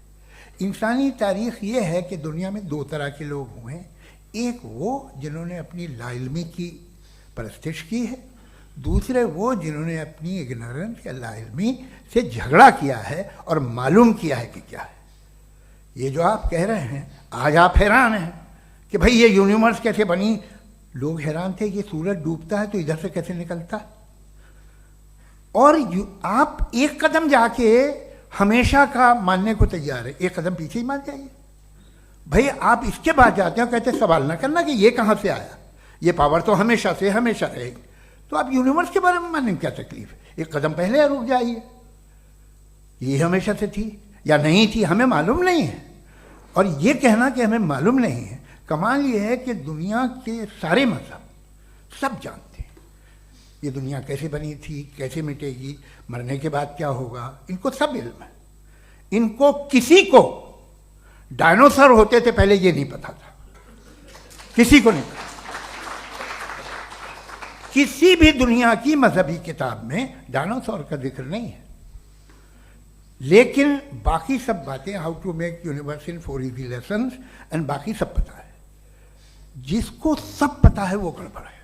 इंसानी तारीख ये है कि दुनिया में दो तरह के लोग हुए हैं। एक वो जिन्होंने अपनी लाइल्मी की परस्तिश की है, दूसरे वो जिन्होंने अपनी इग्नोरेंस या लाइल्मी से झगड़ा किया है और मालूम किया है कि क्या है। ये जो आप कह रहे हैं, आज आप हैरान हैं कि भाई ये यूनिवर्स कैसे बनी। लोग हैरान थे कि सूरज डूबता है तो इधर से कैसे निकलता। और आप एक कदम जाके हमेशा का मानने को तैयार है, एक कदम पीछे ही मान जाइए। भाई आप इसके बाद जाते हो, कहते सवाल ना करना कि ये कहाँ से आया, ये पावर तो हमेशा से हमेशा रहेगी। तो आप यूनिवर्स के बारे में मानने में क्या तकलीफ है? एक कदम पहले रुक जाइए, ये हमेशा से थी या नहीं थी हमें मालूम नहीं है। और ये कहना कि हमें मालूम नहीं है, कमाल ये है कि दुनिया के सारे मजहब सब जानते हैं ये दुनिया कैसे बनी थी, कैसे मिटेगी, मरने के बाद क्या होगा, इनको सब इल्म है। इनको किसी को डायनासोर होते थे पहले ये नहीं पता था, किसी को नहीं पता। किसी भी दुनिया की मजहबी किताब में डायनासोर का जिक्र नहीं है। लेकिन बाकी सब बातें, how to make universe in 4 easy lessons and बाकी सब पता है। जिसको सब पता है वो गड़बड़ है।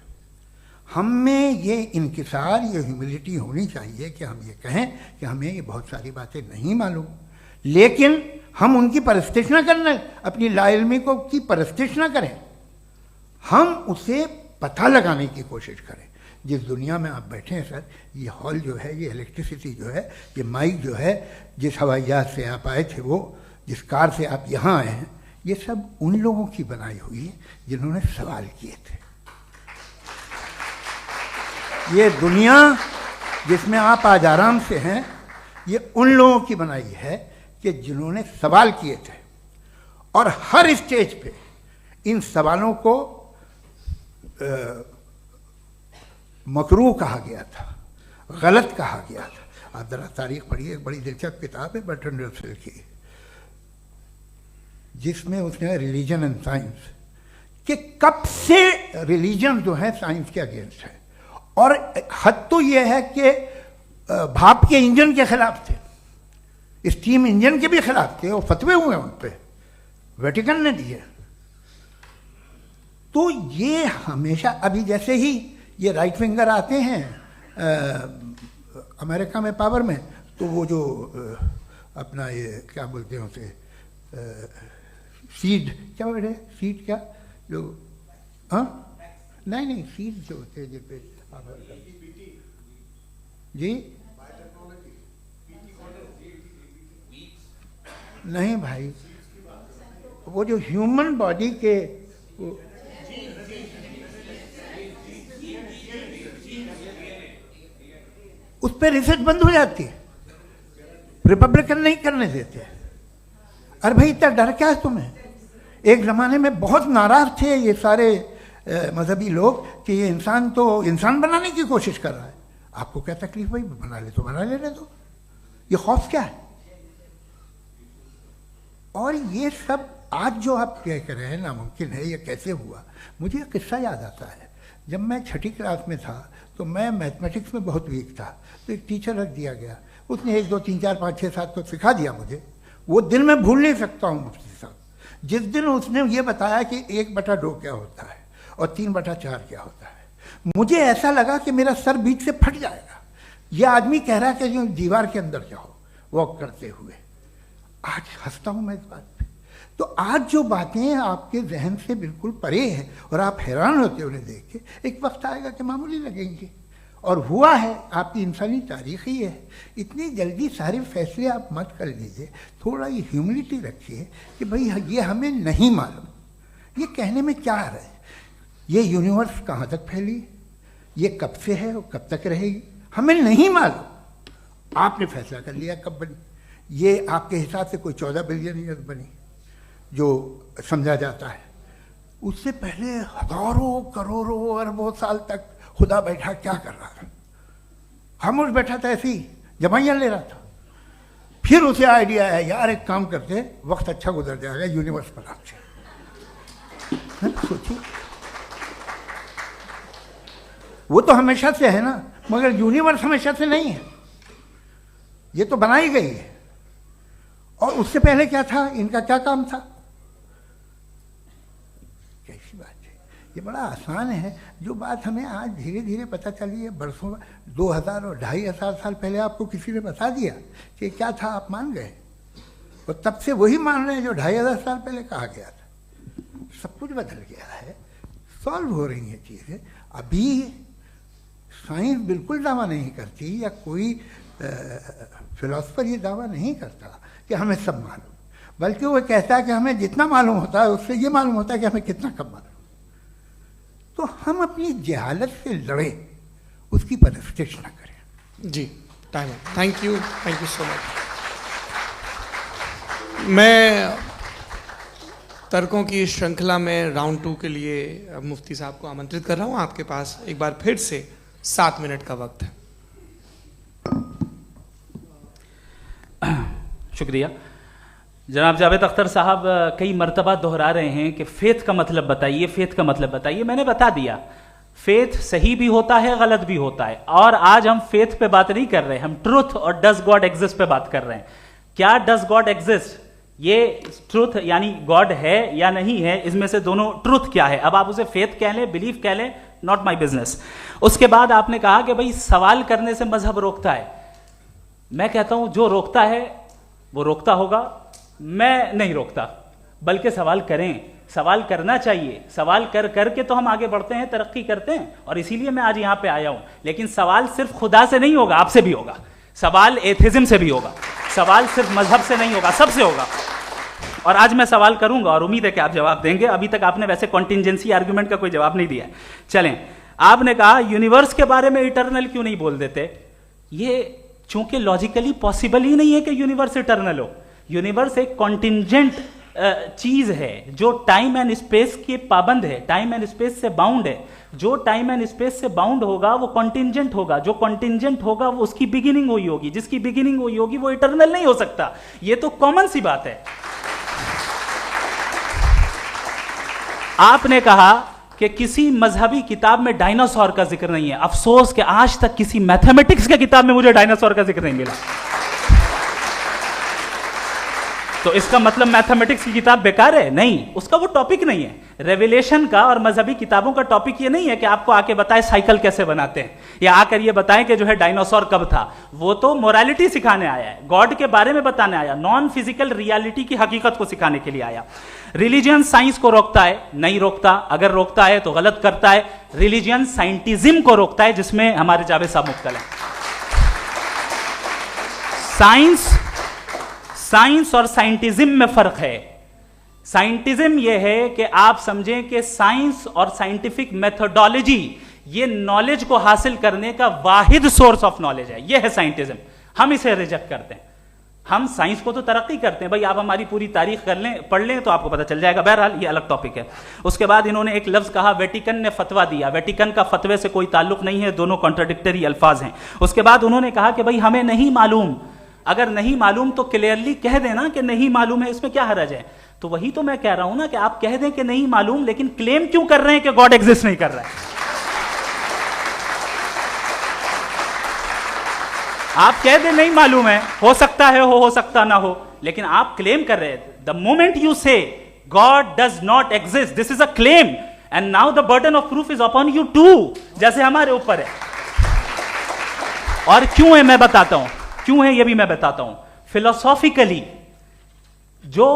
हम में ये इंकिसार, ये ह्यूमिलिटी होनी चाहिए कि हम ये कहें कि हमें ये बहुत सारी बातें नहीं मालूम, लेकिन हम उनकी परस्तिश ना करना, अपनी लाइल्मी को की परस्तिश ना करें, हम उसे पता लगाने की कोशिश करें। जिस दुनिया में आप बैठे हैं सर, ये हॉल जो है, ये इलेक्ट्रिसिटी जो है, ये माइक जो है, जिस हवाई जहाज से आप आए थे, वो जिस कार से आप यहाँ आए हैं, ये सब उन लोगों की बनाई हुई है जिन्होंने सवाल किए थे। ये दुनिया जिसमें आप आज आराम से हैं, ये उन लोगों की बनाई है कि जिन्होंने सवाल किए थे। और हर स्टेज पे इन सवालों को मकरूह कहा गया था, गलत कहा गया था। आप जरा तारीख पढ़िए, एक बड़ी दिलचस्प किताब है बर्ट्रैंड रसेल की, जिसमें उसने रिलीजन एंड साइंस कि कब से रिलीजन जो है साइंस के अगेंस्ट है। और हद तो यह है कि भाप के इंजन के खिलाफ थे, स्टीम इंजन के भी खिलाफ थे, और फतवे हुए उन पर, वेटिकन ने दिए। तो ये हमेशा, अभी जैसे ही ये राइट विंगर आते हैं अमेरिका में पावर में, तो वो जो अपना ये क्या बोलते हैं उसे, सीड क्या बोलते हैं, सीड क्या जो, हाँ नहीं सीड जो होते हैं जिस पे जी, नहीं भाई, वो जो ह्यूमन बॉडी के उस पर रिसर्च बंद हो जाती है, रिपब्लिकन नहीं करने देते। अरे भाई इतना डर क्या है तुम्हें? एक ज़माने में बहुत नाराज थे ये सारे मजहबी लोग कि ये इंसान तो इंसान बनाने की कोशिश कर रहा है। आपको क्या तकलीफ भाई, बना ले तो बना लेने दो, ये खौफ क्या है? और ये सब आज जो आप कह कर रहे हैं नामुमकिन है, ये कैसे हुआ? मुझे एक किस्सा याद आता है। जब मैं 6ठी क्लास में था तो मैं मैथमेटिक्स में बहुत वीक था, तो एक टीचर रख दिया गया, उसने 1 2 3 4 5 6 7 तो सिखा दिया मुझे। वो दिन मैं भूल नहीं सकता हूँ मुफ्ती साहब, जिस दिन उसने ये बताया कि 1/2 क्या होता है और 3/4 क्या होता है। मुझे ऐसा लगा कि मेरा सर बीच से फट जाएगा। यह आदमी कह रहा है कि जो दीवार के अंदर जाओ वॉक करते हुए। आज हंसता हूं मैं इस बात पे। तो आज जो बातें आपके जहन से बिल्कुल परे हैं और आप हैरान होते उन्हें देख के, एक वक्त आएगा कि मामूली लगेंगे। और हुआ है, आपकी इंसानी तारीख ही है। इतनी जल्दी सारे फैसले आप मत कर लीजिए, थोड़ा ये ह्यूमिलिटी रखिए कि भाई ये हमें नहीं मालूम। ये कहने में क्या है, ये यूनिवर्स कहाँ तक फैली, ये कब से है और कब तक रहेगी, हमें नहीं मालूम। आपने फैसला कर लिया कब बनी। ये आपके हिसाब से कोई 14 बिलियन ईयर बनी जो समझा जाता है। उससे पहले हजारों करोड़ों अरबों साल तक खुदा बैठा क्या कर रहा था? खामोश बैठा था, ऐसे ही जमाइयाँ ले रहा था। फिर उसे आइडिया आया, यार एक काम करते, वक्त अच्छा गुजर जाएगा, यूनिवर्स बनाते। सोचिए, वो तो हमेशा से है ना, मगर यूनिवर्स हमेशा से नहीं है, ये तो बनाई गई है। और उससे पहले क्या था, इनका क्या काम था? कैसी बात है, ये बड़ा आसान है। जो बात हमें आज धीरे धीरे पता चली है, बरसों 2000 और 2500 साल पहले आपको किसी ने बता दिया कि क्या था, आप मान गए, और तब से वही मान रहे हैं जो 2500 साल पहले कहा गया था। सब कुछ बदल गया है, सॉल्व हो रही हैं चीज़ें। अभी साइंस बिल्कुल दावा नहीं करती, या कोई फिलोसफर ये दावा नहीं करता कि हमें सब मालूम, बल्कि वो कहता है कि हमें जितना मालूम होता है उससे ये मालूम होता है कि हमें कितना कम मालूम। तो हम अपनी जहालत से लड़े, उसकी परस्तिश न करें। जी, time. Thank you so much. मैं तर्कों की श्रृंखला में राउंड 2 के लिए मुफ्ती साहब को आमंत्रित कर रहा हूं। आपके पास एक बार फिर से 7 मिनट का वक्त है। शुक्रिया। जनाब जावेद अख्तर साहब कई मर्तबा दोहरा रहे हैं कि फेथ का मतलब बताइए, फेथ का मतलब बताइए। मैंने बता दिया, फेथ सही भी होता है, गलत भी होता है। और आज हम फेथ पे बात नहीं कर रहे, हम ट्रुथ और डज गॉड एग्जिस्ट पे बात कर रहे हैं। क्या डज गॉड एग्जिस्ट, ये ट्रुथ यानी गॉड है या नहीं है, इसमें से दोनों ट्रुथ क्या है। अब आप उसे फेथ कह लें, बिलीफ कह लें, नॉट माई बिजनेस। उसके बाद आपने कहा कि भाई सवाल करने से मजहब रोकता है। मैं कहता हूं जो रोकता है वो रोकता होगा, मैं नहीं रोकता, बल्कि सवाल करें, सवाल करना चाहिए। सवाल कर करके तो हम आगे बढ़ते हैं, तरक्की करते हैं, और इसीलिए मैं आज यहां पे आया हूं। लेकिन सवाल सिर्फ खुदा से नहीं होगा, आपसे भी होगा। सवाल एथिज्म से भी होगा, सवाल सिर्फ मजहब से नहीं होगा, सबसे होगा। और आज मैं सवाल करूंगा और उम्मीद है कि आप जवाब देंगे। अभी तक आपने वैसे कॉन्टिंजेंसी आर्गुमेंट का कोई जवाब नहीं दिया। चलें, आपने कहा यूनिवर्स के बारे में इटर्नल क्यों नहीं बोल देते। ये चूंकि लॉजिकली पॉसिबल ही नहीं है कि यूनिवर्स इटर्नल हो। यूनिवर्स एक कॉन्टिंजेंट चीज है जो टाइम एंड स्पेस के पाबंद है, टाइम एंड स्पेस से बाउंड है। जो टाइम एंड स्पेस से बाउंड होगा वो कॉन्टिंजेंट होगा, जो कॉन्टिंजेंट होगा वो उसकी बिगिनिंग हुई होगी, जिसकी बिगिनिंग हुई होगी वो इटर्नल नहीं हो सकता। ये तो कॉमन सी बात है। आपने कहा कि किसी मजहबी किताब में डायनासोर का जिक्र नहीं है। अफसोस कि आज तक किसी मैथमेटिक्स के किताब में मुझे डायनासोर का जिक्र नहीं मिला। तो इसका मतलब मैथमेटिक्स की किताब बेकार है? नहीं, उसका वो टॉपिक नहीं है। रेवलेशन का और मजहबी किताबों का टॉपिक ये नहीं है कि आपको आके बताए साइकिल कैसे बनाते हैं, या आकर ये बताएं कि जो है डायनासोर कब था। वो तो मोरालिटी सिखाने आया है, गॉड के बारे में बताने आया, नॉन फिजिकल रियलिटी की हकीकत को सिखाने के लिए आया। रिलीजियन साइंस को रोकता है? नहीं रोकता। अगर रोकता है तो गलत करता है। रिलीजियन साइंटिज्म को रोकता है, जिसमें हमारे जावेद साहब मुब्तला हैं। साइंस और साइंटिज्म में फर्क है। साइंटिज्म यह है कि आप समझें कि साइंस और साइंटिफिक मेथोडोलॉजी ये नॉलेज को हासिल करने का वाहिद सोर्स ऑफ नॉलेज है। यह है साइंटिज्म। हम इसे रिजेक्ट करते हैं। हम साइंस को तो तरक्की करते हैं, भाई आप हमारी पूरी तारीख कर लें, पढ़ लें तो आपको पता चल जाएगा। बहरहाल ये अलग टॉपिक है। उसके बाद इन्होंने एक लफ्ज कहा, वेटिकन ने फतवा दिया। वेटिकन का फतवे से कोई ताल्लुक नहीं है, दोनों कॉन्ट्राडिक्टरी अल्फाज हैं। उसके बाद उन्होंने कहा कि भाई हमें नहीं मालूम। अगर नहीं मालूम तो क्लियरली कह देना कि नहीं मालूम है, इसमें क्या हरज है। तो वही तो मैं कह रहा हूं ना कि आप कह दें कि नहीं मालूम, लेकिन क्लेम क्यों कर रहे हैं कि गॉड एग्जिस्ट नहीं कर रहा है। आप कह दें नहीं मालूम है, हो सकता है हो सकता ना हो, लेकिन आप क्लेम कर रहे हैं। The moment you say God does not exist, this is a claim, and now the burden of proof is upon you too, जैसे हमारे ऊपर है। और क्यों है मैं बताता हूं, क्यों है ये भी मैं बताता हूं। फिलोसॉफिकली जो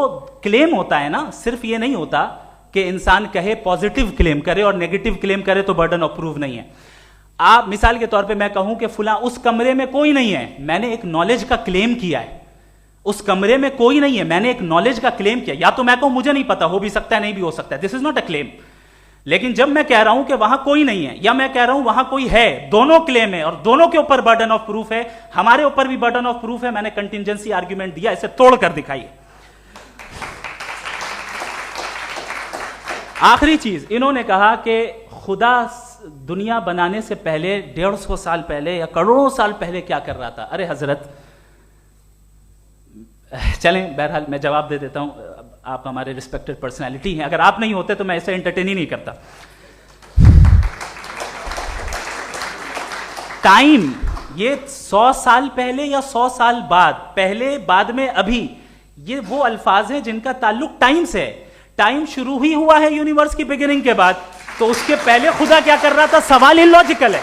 क्लेम होता है ना, सिर्फ ये नहीं होता कि इंसान कहे पॉजिटिव क्लेम करे और नेगेटिव क्लेम करे तो बर्डन ऑफ प्रूफ नहीं है। आप मिसाल के तौर पे मैं कहूं कि फुला उस कमरे में कोई नहीं है, मैंने एक नॉलेज का क्लेम किया है। उस कमरे में कोई नहीं है, मैंने एक नॉलेज का क्लेम किया। या तो मैं कहूं मुझे नहीं पता, हो भी सकता है नहीं भी हो सकता है, this is not a claim. लेकिन जब मैं कह रहा हूं कि वहां कोई नहीं है या मैं कह रहा हूं वहां कोई है, दोनों क्लेम है और दोनों के ऊपर बर्डन ऑफ प्रूफ है। हमारे ऊपर भी बर्डन ऑफ प्रूफ है, मैंने कंटिजेंसी आर्ग्यूमेंट दिया, इसे तोड़कर दिखाइए। आखिरी चीज, इन्होंने कहा कि खुदा दुनिया बनाने से पहले 150 साल पहले या करोड़ों साल पहले क्या कर रहा था। अरे हजरत, चलें बहरहाल मैं जवाब दे देता हूं, आप हमारे रिस्पेक्टेड पर्सनालिटी हैं, अगर आप नहीं होते तो मैं इसे एंटरटेन ही नहीं करता। टाइम, ये 100 साल पहले या 100 साल बाद, पहले बाद में अभी, ये वो अल्फाज हैं जिनका ताल्लुक टाइम से है। टाइम शुरू ही हुआ है यूनिवर्स की बिगिनिंग के बाद, तो उसके पहले खुदा क्या कर रहा था, सवाल इलॉजिकल है,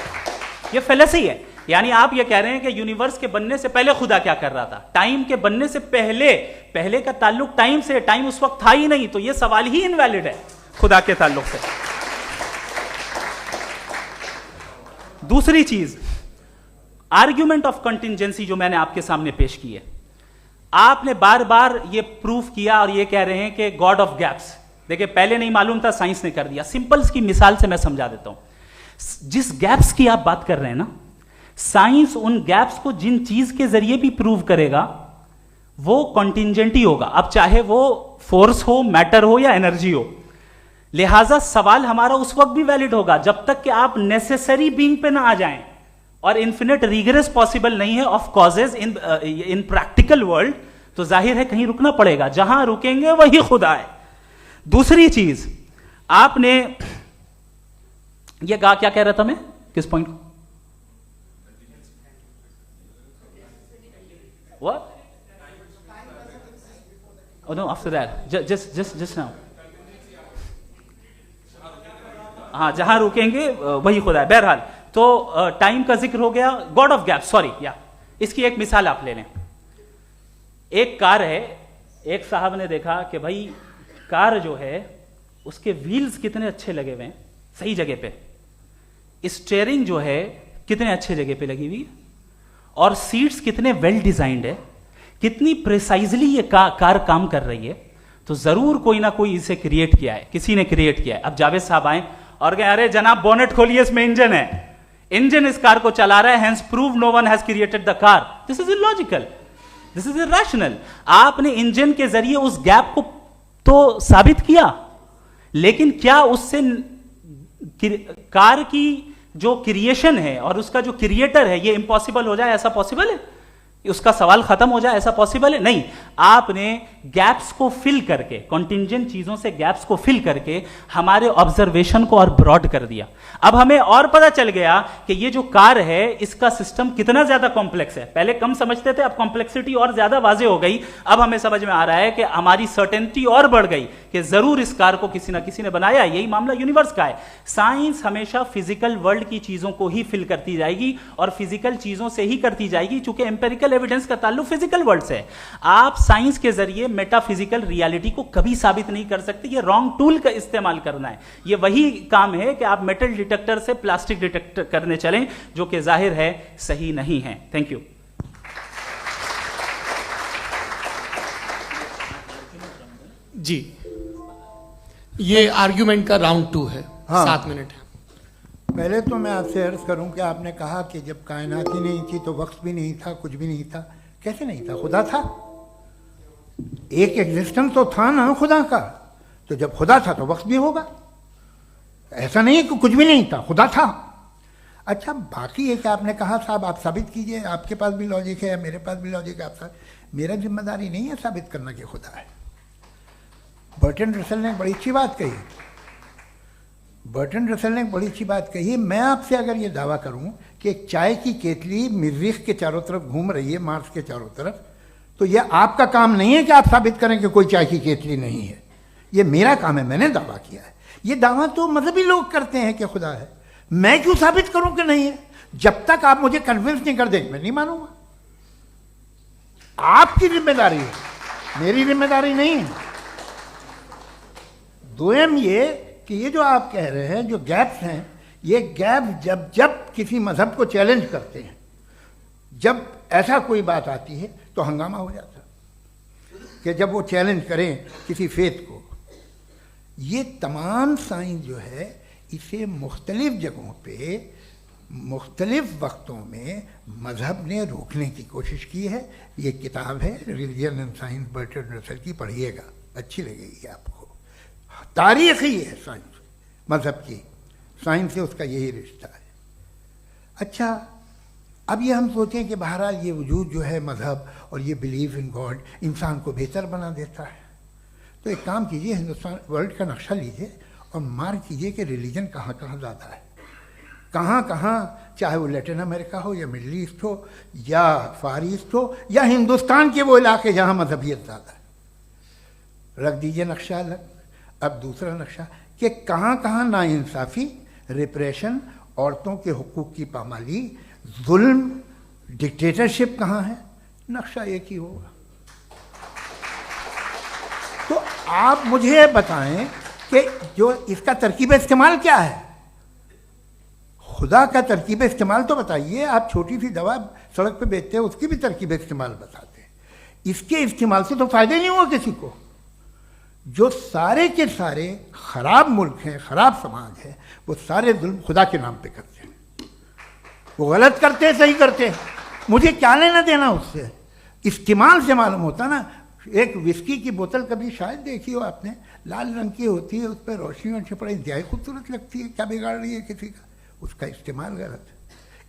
ये फेलेसी है। यानी आप ये कह रहे हैं कि यूनिवर्स के बनने से पहले खुदा क्या कर रहा था, टाइम के बनने से पहले, पहले का ताल्लुक टाइम से, टाइम उस वक्त था ही नहीं, तो ये सवाल ही इनवैलिड है खुदा के ताल्लुक से। दूसरी चीज, आर्ग्यूमेंट ऑफ कंटिजेंसी जो मैंने आपके सामने पेश की है, आपने बार बार ये प्रूफ किया और ये कह रहे हैं कि गॉड ऑफ गैप्स। देखिए पहले नहीं मालूम था, साइंस ने कर दिया। सिंपल की मिसाल से मैं समझा देता हूं। जिस गैप्स की आप बात कर रहे हैं ना, साइंस उन गैप्स को जिन चीज के जरिए भी प्रूव करेगा वो कॉन्टिजेंट ही होगा, अब चाहे वो फोर्स हो, मैटर हो या एनर्जी हो। लिहाजा सवाल हमारा उस वक्त भी वैलिड होगा जब तक कि आप नेसेसरी बीइंग पे ना आ जाएं, और इन्फिनिट रिग्रेस पॉसिबल नहीं है of causes in practical world, तो जाहिर है कहीं रुकना पड़ेगा, जहां रुकेंगे वही खुदा है। दूसरी चीज, आपने ये कहा, क्या कह रहा था मैं, किस पॉइंट को? What? Oh no, after that. Just now. हाँ, जहां रुकेंगे वही खुदा है। बहरहाल, तो टाइम का जिक्र हो गया, गॉड ऑफ गैप, सॉरी, या इसकी एक मिसाल आप ले लें। एक कार है, एक साहब ने देखा कि भाई कार जो है उसके व्हील्स कितने अच्छे लगे हुए हैं सही जगह पे, स्टीयरिंग जो है कितने अच्छे जगह पे लगी हुई है, और सीट्स कितने वेल डिजाइंड है, कितनी प्रिसाइजली ये कार काम कर रही है, तो जरूर कोई ना कोई इसे क्रिएट किया है, किसी ने क्रिएट किया है। अब जावेद साहब आए और कहे अरे जनाब बोनेट खोलिए, इसमें इंजन है, इंजन इस कार को चला रहा है, hence prove no one has created the car. This is illogical, this is irrational. आपने इंजन के जरिए उस गैप को तो साबित किया, लेकिन क्या उससे कार की जो क्रिएशन है और उसका जो क्रिएटर है ये इम्पॉसिबल हो जाए, ऐसा पॉसिबल है? उसका सवाल खत्म हो जाए, ऐसा पॉसिबल है? नहीं। आपने गैप्स को फिल करके, कॉन्टिंजेंट चीजों से गैप्स को फिल करके हमारे ऑब्जर्वेशन को और ब्रॉड कर दिया। अब हमें और पता चल गया कि ये जो कार है इसका सिस्टम कितना ज्यादा कॉम्प्लेक्स है। पहले कम समझते थे, अब कॉम्प्लेक्सिटी और ज्यादा वाजे हो गई। अब हमें समझ में आ रहा है कि हमारी सर्टेनिटी और बढ़ गई कि जरूर इस कार को किसी ना किसी ने बनाया। यही मामला यूनिवर्स का है। साइंस हमेशा फिजिकल वर्ल्ड की चीजों को ही फिल करती जाएगी और फिजिकल चीजों से ही करती जाएगी, चूंकि एम्पेरिकल एविडेंस का ताल्लुक फिजिकल वर्ल्ड से है। आप साइंस के जरिए मेटाफिजिकल रियलिटी को कभी साबित नहीं कर सकते। ये रॉन्ग टूल का इस्तेमाल करना है। ये वही काम है कि आप मेटल डिटेक्टर से प्लास्टिक डिटेक्टर करने चलें, जो कि जाहिर है सही नहीं है। Thank you. जी, ये आर्ग्यूमेंट का राउंड 2 है। हाँ। 7 मिनट है। पहले तो मैं आपसे अर्ज करूं कि आपने कहा कि जब कायनात ही नहीं थी तो वक्त भी नहीं था, कुछ भी नहीं था। कैसे नहीं था? खुदा था। एक एग्जिस्टेंस तो था ना खुदा का। तो जब खुदा था तो वक्त भी होगा। ऐसा नहीं है कि कुछ भी नहीं था, खुदा था। अच्छा, बाकी एक आपने कहा साहब आप साबित कीजिए, आपके पास भी लॉजिक है, मेरे पास भी लॉजिक है। आप मेरा जिम्मेदारी नहीं है साबित करना कि खुदा है। बर्टन रसल ने बड़ी अच्छी बात कही। बर्टन रसल ने बड़ी अच्छी बात कही। मैं आपसे अगर ये दावा करूं कि एक चाय की केतली मरीख के चारों तरफ घूम रही है, मार्स के चारों तरफ, तो ये आपका काम नहीं है कि आप साबित करें कि कोई चाय की केतली नहीं है। ये मेरा काम है, मैंने दावा किया है। ये दावा तो मजहबी लोग करते हैं कि खुदा है, मैं क्यों साबित करूं कि नहीं है? जब तक आप मुझे कन्विंस नहीं कर देंगे मैं नहीं मानूंगा। आपकी जिम्मेदारी है, मेरी जिम्मेदारी नहीं है। दोयम ये कि ये जो आप कह रहे हैं जो गैप्स हैं, ये गैप जब जब किसी मजहब को चैलेंज करते हैं, जब ऐसा कोई बात आती है तो हंगामा हो जाता है कि जब वो चैलेंज करें किसी फेथ को। ये तमाम साइंस जो है इसे मुख्तलिफ जगहों पे मुख्तलिफ वक्तों में मजहब ने रोकने की कोशिश की है। ये किताब है religion and science Bertrand Russell की, पढ़िएगा, अच्छी लगेगी आपको। तारीख ही है साइंस, मजहब की साइंस से उसका यही रिश्ता है। अच्छा, अब ये हम सोचें कि बहरहाल ये वजूद जो है मजहब और ये बिलीव इन गॉड इंसान को बेहतर बना देता है, तो एक काम कीजिए, हिंदुस्तान वर्ल्ड का नक्शा लीजिए और मार्क कीजिए कि रिलीजन कहाँ कहाँ ज़्यादा है, कहाँ कहाँ, चाहे वो लैटिन अमेरिका हो या मिडल ईस्ट हो या फार ईस्ट हो या हिंदुस्तान के वो इलाके जहाँ मजहबियत ज़्यादा है। रख दीजिए नक्शा अलग। अब दूसरा नक्शा कि कहाँ कहाँ नाइंसाफ़ी, रिप्रेशन, औरतों के हुकूक की पामाली, जुल्म, डिक्टेटरशिप कहाँ है, नक्शा एक ही होगा। तो आप मुझे बताएं कि जो इसका तरकीब इस्तेमाल क्या है, खुदा का तरकीब इस्तेमाल तो बताइए। आप छोटी सी दवा सड़क पे बेचते हैं उसकी भी तरकीब इस्तेमाल बताते हैं, इसके इस्तेमाल से तो फायदे नहीं हुआ किसी को। जो सारे के सारे खराब मुल्क हैं, खराब समाज है, वो सारे जुल्म खुदा के नाम पे करते हैं। वो गलत करते हैं, सही करते हैं, मुझे क्या लेना देना उससे। इस्तेमाल से मालूम होता ना। एक विस्की की बोतल कभी शायद देखी हो आपने, लाल रंग की होती है, उस पर रोशनी और छिपड़ा इंतहाई खूबसूरत लगती है, क्या बिगाड़ रही है किसी का? उसका इस्तेमाल गलत है,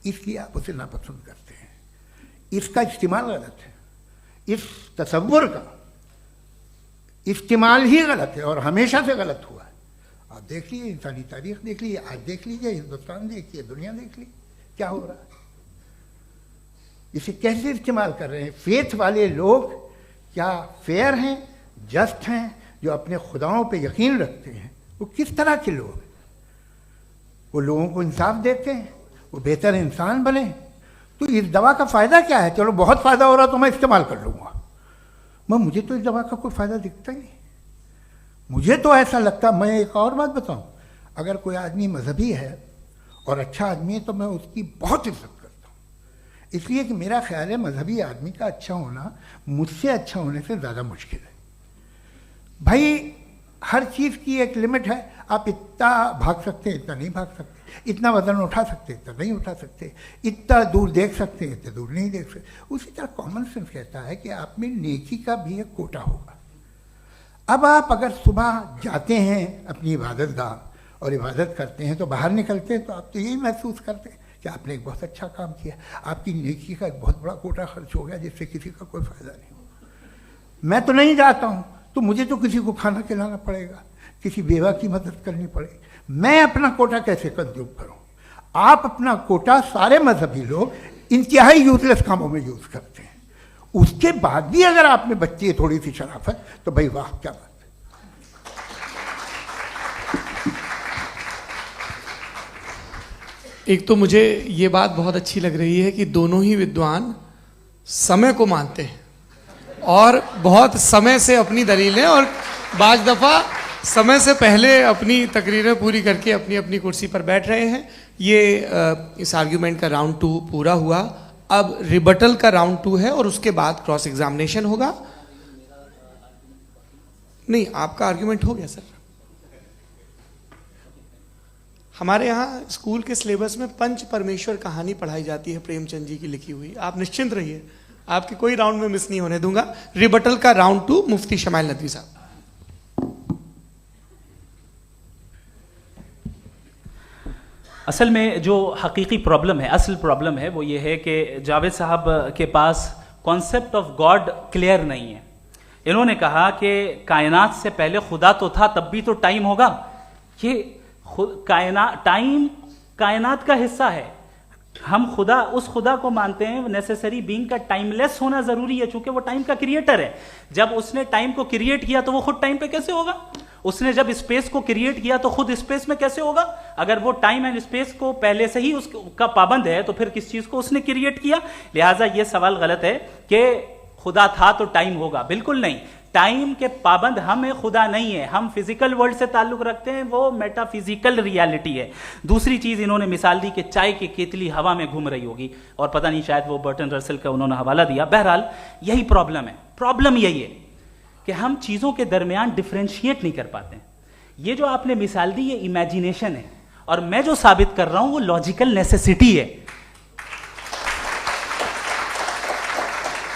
इसलिए आप उसे नापसंद करते हैं। इसका इस्तेमाल गलत है, इस तसव्वुर का इस्तेमाल ही गलत है और हमेशा से गलत हुआ है। आप देख लीजिए, इंसानी तारीख देख लीजिए, आज देख लीजिए, हिंदुस्तान देखिए, दुनिया देख लीजिए क्या हो रहा है। इसे कैसे इस्तेमाल कर रहे हैं फेथ वाले लोग? क्या फेयर हैं, जस्ट हैं, जो अपने खुदाओं पे यकीन रखते हैं? वो किस तरह के लोग हैं? वो लोगों को इंसाफ देते हैं, वो बेहतर इंसान बने। तो इस दवा का फ़ायदा क्या है? चलो बहुत फ़ायदा हो रहा तो मैं इस्तेमाल कर लूँगा, मैं मुझे तो इस दवा का कोई फ़ायदा दिखता ही नहीं। मुझे तो ऐसा लगता, मैं एक और बात बताऊं, अगर कोई आदमी मजहबी है और अच्छा आदमी है तो मैं उसकी बहुत इज्जत करता हूँ, इसलिए कि मेरा ख्याल है मजहबी आदमी का अच्छा होना मुझसे अच्छा होने से ज़्यादा मुश्किल है। भाई हर चीज़ की एक लिमिट है, आप इतना भाग सकते हैं, इतना नहीं भाग सकते, इतना वजन उठा सकते, इतना नहीं उठा सकते, इतना दूर देख सकते हैं, इतना दूर नहीं देख सकते। उसी तरह कॉमन सेंस कहता है कि आप में नेकी का भी एक कोटा होगा। अब आप अगर सुबह जाते हैं अपनी इबादत गाह और इबादत करते हैं तो बाहर निकलते हैं तो आप तो यही महसूस करते हैं कि आपने एक बहुत अच्छा काम किया, आपकी नेकी का एक बहुत बड़ा कोटा खर्च हो गया जिससे किसी का कोई फ़ायदा नहीं हो। मैं तो नहीं जाता हूँ तो मुझे तो किसी को खाना खिलाना पड़ेगा, किसी बेवा की मदद करनी पड़ेगी, मैं अपना कोटा कैसे कंज्यूम करूं? आप अपना कोटा सारे मजहबी लोग इंतहाई यूजलेस कामों में यूज करते हैं। उसके बाद भी अगर आप में बच्ची है थोड़ी सी शराफत तो भाई वाह क्या बात है। एक तो मुझे ये बात बहुत अच्छी लग रही है कि दोनों ही विद्वान समय को मानते हैं और बहुत समय से अपनी दलीलें और बाज़ दफ़ा समय से पहले अपनी तकरीरें पूरी करके अपनी अपनी कुर्सी पर बैठ रहे हैं। ये इस आर्ग्यूमेंट का राउंड 2 पूरा हुआ। अब रिबटल का राउंड 2 है और उसके बाद क्रॉस एग्जामिनेशन होगा। नहीं, आपका आर्ग्यूमेंट हो गया सर। हमारे यहाँ स्कूल के सिलेबस में पंच परमेश्वर कहानी पढ़ाई जाती है, प्रेमचंद जी की लिखी हुई। आप निश्चिंत रहिए, आपके कोई राउंड में मिस नहीं होने दूंगा। रिबटल का राउंड 2, मुफ्ती शमाइल नदवी साहब। असल में जो हकीकी प्रॉब्लम है, असल प्रॉब्लम है वो ये है कि जावेद साहब के पास कॉन्सेप्ट ऑफ गॉड क्लियर नहीं है। इन्होंने कहा कि कायनात से पहले खुदा तो था, तब भी तो टाइम होगा। ये टाइम कायनात का हिस्सा है। हम खुदा, उस खुदा को मानते हैं नेसेसरी बीइंग का टाइमलेस होना जरूरी है, चूंकि वो टाइम का क्रिएटर है। जब उसने टाइम को क्रिएट किया तो वो खुद टाइम पे कैसे होगा? उसने जब स्पेस को क्रिएट किया तो खुद स्पेस में कैसे होगा? अगर वो टाइम एंड स्पेस को पहले से ही उसका पाबंद है तो फिर किस चीज को उसने क्रिएट किया? लिहाजा ये सवाल गलत है कि खुदा था तो टाइम होगा, बिल्कुल नहीं। टाइम के पाबंद हम है, खुदा नहीं है। हम फिजिकल वर्ल्ड से ताल्लुक रखते हैं, वो मेटाफिजिकल रियलिटी है। दूसरी चीज इन्होंने मिसाल दी कि चाय की केतली हवा में घूम रही होगी, और पता नहीं शायद वो बर्टन रसेल का उन्होंने हवाला दिया। बहरहाल यही प्रॉब्लम है। प्रॉब्लम यही है कि हम चीजों के दरमियान डिफरेंशिएट नहीं कर पाते। ये जो आपने मिसाल दी ये इमेजिनेशन है, और मैं जो साबित कर रहा हूं वो लॉजिकल नेसेसिटी है।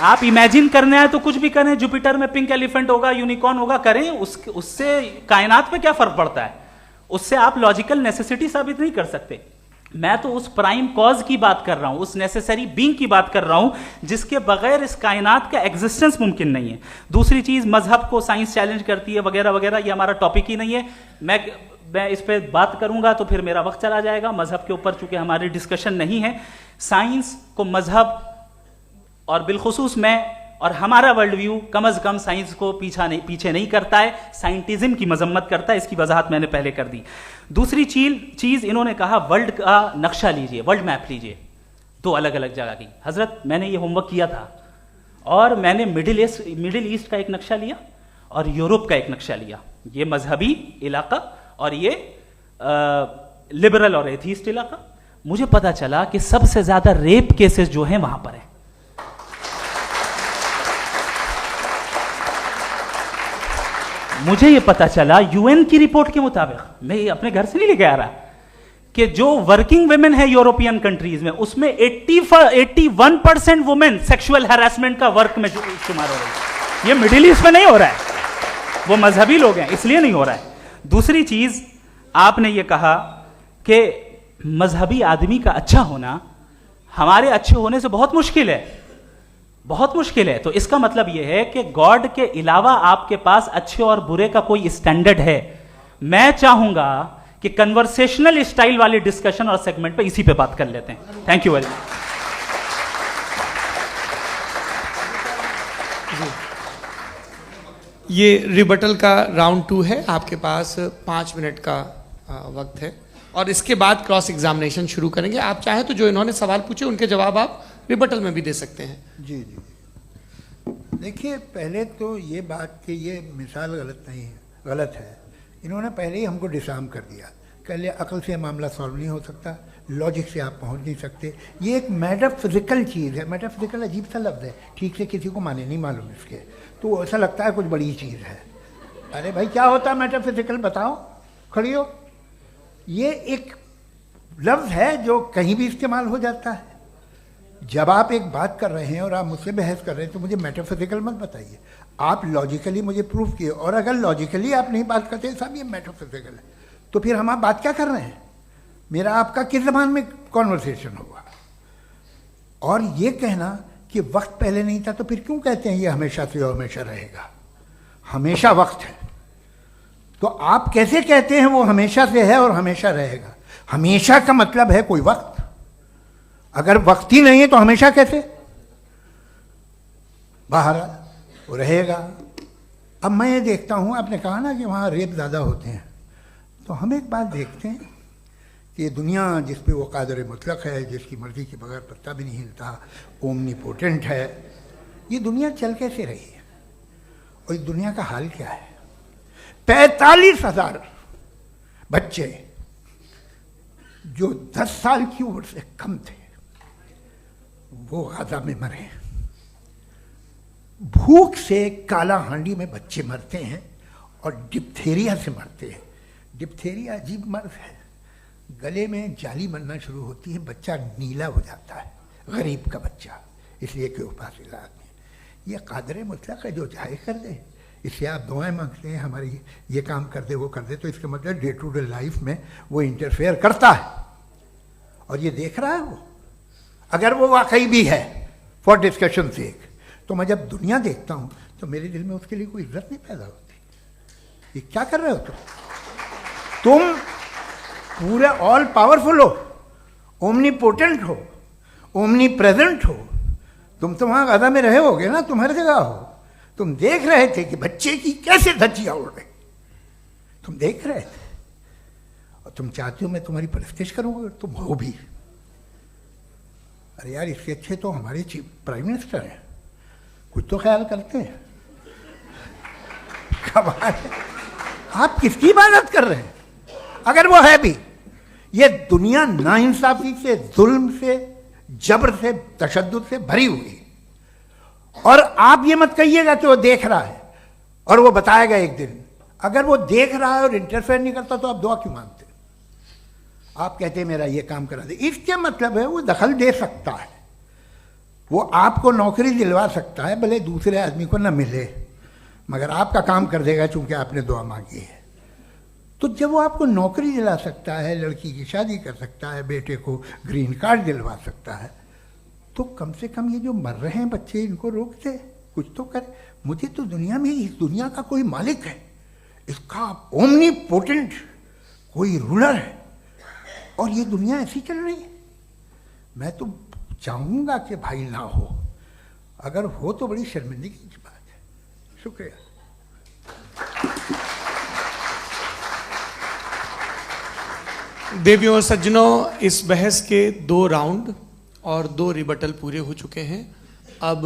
आप इमेजिन करने आए तो कुछ भी करें, जुपिटर में पिंक एलिफेंट होगा, यूनिकॉर्न होगा, करें, उससे कायनात पे क्या फर्क पड़ता है? उससे आप लॉजिकल नेसेसिटी साबित नहीं कर सकते। मैं तो उस प्राइम कॉज की बात कर रहा हूं, उस नेसेसरी बीइंग की बात कर रहा हूं जिसके बगैर इस कायनात का एग्जिस्टेंस मुमकिन नहीं है। दूसरी चीज, मजहब को साइंस चैलेंज करती है वगैरह वगैरह, ये हमारा टॉपिक ही नहीं है। मैं इस पे बात करूंगा तो फिर मेरा वक्त चला जाएगा। मजहब के ऊपर चूंकि हमारी डिस्कशन नहीं है, साइंस को मजहब और बिलखुसूस मैं और हमारा वर्ल्ड व्यू कम से कम साइंस को पीछे नहीं करता है, साइंटिज्म की मजम्मत करता है। इसकी वजाहत मैंने पहले कर दी। दूसरी चीज इन्होंने कहा वर्ल्ड का नक्शा लीजिए, वर्ल्ड मैप लीजिए, दो अलग अलग जगह की। हजरत मैंने ये होमवर्क किया था, और मैंने मिडिल ईस्ट का एक नक्शा लिया और यूरोप का एक नक्शा लिया। ये मजहबी इलाका और ये लिबरल और एथीस्ट इलाका। मुझे पता चला कि सबसे ज्यादा रेप केसेस जो हैं वहां पर है। मुझे ये पता चला यूएन की रिपोर्ट के मुताबिक, मैं ये अपने घर से नहीं लेके आ रहा, कि जो वर्किंग वुमेन है यूरोपियन कंट्रीज में, उसमें 81% वुमेन सेक्सुअल हैरेसमेंट का वर्क में शुमार हो रही है। ये मिडिल ईस्ट में नहीं हो रहा है, वो मजहबी लोग हैं इसलिए नहीं हो रहा है। दूसरी चीज, आपने ये कहा कि मजहबी आदमी का अच्छा होना हमारे अच्छे होने से बहुत मुश्किल है, बहुत मुश्किल है। तो इसका मतलब यह है कि गॉड के अलावा आपके पास अच्छे और बुरे का कोई स्टैंडर्ड है। मैं चाहूंगा कि कन्वर्सेशनल स्टाइल वाली डिस्कशन और सेगमेंट पे इसी पे बात कर लेते हैं। Thank you very much. ये रिबटल का राउंड 2 है। आपके पास 5 मिनट का वक्त है, और इसके बाद क्रॉस एग्जामिनेशन शुरू करेंगे। आप चाहें तो जो इन्होंने सवाल पूछे उनके जवाब आप रिबटल में भी दे सकते हैं। जी जी, देखिए, पहले तो ये बात कि ये मिसाल गलत नहीं है, गलत है। इन्होंने पहले ही हमको डिसार्म कर दिया। कह लिया अकल से मामला सॉल्व नहीं हो सकता, लॉजिक से आप पहुंच नहीं सकते। ये एक मेटाफिजिकल चीज़ है। मेटाफिजिकल अजीब सा लफ्ज़ है, ठीक से किसी को माने नहीं मालूम इसके, तो ऐसा लगता है कुछ बड़ी चीज़ है। अरे भाई, क्या होता है मेटाफिजिकल, बताओ, खड़ी हो। ये एक लफ्ज़ है जो कहीं भी इस्तेमाल हो जाता है। जब आप एक बात कर रहे हैं और आप मुझसे बहस कर रहे हैं तो मुझे मेटाफिजिकल मत बताइए, आप लॉजिकली मुझे प्रूफ किए। और अगर लॉजिकली आप नहीं बात करते साहब ये मेटाफिजिकल है, तो फिर हम आप बात क्या कर रहे हैं? मेरा आपका किस ज़बान में कॉन्वर्सेशन होगा? और ये कहना कि वक्त पहले नहीं था, तो फिर क्यों कहते हैं ये हमेशा से और हमेशा रहेगा? हमेशा वक्त है, तो आप कैसे कहते हैं वो हमेशा से है और हमेशा रहेगा? हमेशा का मतलब है कोई वक्त, अगर वक्त ही नहीं है तो हमेशा कैसे? बाहर वो रहेगा। अब मैं ये देखता हूँ, आपने कहा ना कि वहाँ रेप ज़्यादा होते हैं, तो हम एक बात देखते हैं कि ये दुनिया जिस पे वो कादर मुतलक है, जिसकी मर्ज़ी के बगैर पत्ता भी नहीं हिलता, ओमनीपोटेंट है, ये दुनिया चल कैसे रही है? और इस दुनिया का हाल क्या है? 45,000 बच्चे जो 10 साल की उम्र से कम थे वो गाजा में मरे। भूख से काला हांडी में बच्चे मरते हैं और डिप्थेरिया से मरते हैं। डिप्थेरिया अजीब मर्ज है, गले में जाली बनना शुरू होती है, बच्चा नीला हो जाता है, गरीब का बच्चा, इसलिए कि उपास इलाज में। ये कादर मुतलक है जो चाहे कर दे, इससे आप दुआएं मांगते हैं हमारी ये काम कर दे वो कर दे, तो इसका मतलब डे टू डे लाइफ में वो इंटरफेयर करता है और ये देख रहा है वो। अगर वो वाकई भी है फॉर डिस्कशन सेक, तो मैं जब दुनिया देखता हूँ तो मेरे दिल में उसके लिए कोई इज्जत नहीं पैदा होती। ये क्या कर रहे हो तुम पूरे ऑल पावरफुल हो, ओमनीपोटेंट हो, ओमनी प्रेजेंट हो। तुम तो वहाँ गाजा में रहे होगे ना, तुम हर जगह हो। तुम देख रहे थे कि बच्चे की कैसे धज्जियाँ उड़ रही, तुम देख रहे थे और तुम चाहते हो मैं तुम्हारी परस्तिश करूँगा, तुम हो भी। अरे यार, इसके अच्छे तो हमारे चीफ प्राइम मिनिस्टर हैं, कुछ तो ख्याल करते हैं। कमाल है, आप किसकी इबादत कर रहे हैं? अगर वो है भी, ये दुनिया नाइंसाफी से, जुल्म से, जबर से, तशद्दुद से भरी हुई है। और आप ये मत कहिएगा कि वो देख रहा है और वो बताएगा एक दिन। अगर वो देख रहा है और इंटरफेयर नहीं करता तो आप दुआ क्यों मांगते? आप कहते हैं मेरा ये काम करा दे, इसके मतलब है वो दखल दे सकता है, वो आपको नौकरी दिलवा सकता है, भले दूसरे आदमी को न मिले, मगर आपका काम कर देगा चूंकि आपने दुआ मांगी है। तो जब वो आपको नौकरी दिला सकता है, लड़की की शादी कर सकता है, बेटे को ग्रीन कार्ड दिलवा सकता है, तो कम से कम ये जो मर रहे हैं बच्चे, इनको रोक दे, कुछ तो करे। मुझे तो दुनिया में, इस दुनिया का कोई मालिक है, इसका ओमनीपोटेंट कोई रूलर है, और ये दुनिया ऐसी चल रही है। मैं तो चाहूँगा कि भाई ना हो, अगर हो तो बड़ी शर्मिंदगी की बात है। शुक्रिया। देवियों और सज्जनों, इस बहस के 2 राउंड और 2 रिबटल पूरे हो चुके हैं। अब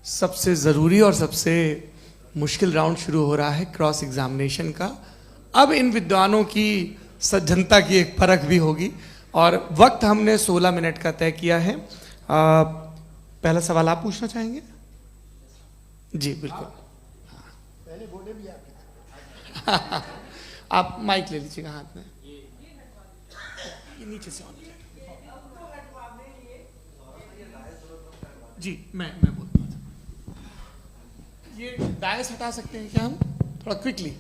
सबसे ज़रूरी और सबसे मुश्किल राउंड शुरू हो रहा है, क्रॉस एग्जामिनेशन का। अब इन विद्वानों की सज्जनता की एक परख भी होगी, और वक्त हमने 16 मिनट का तय किया है। पहला सवाल आप पूछना चाहेंगे? जी बिल्कुल। पहले बोले भी आप आप माइक ले लीजिएगा हाथ में, ये नीचे से ऑन जी। मैं बोलता हूँ, ये डायस हटा सकते हैं क्या हम थोड़ा क्विकली?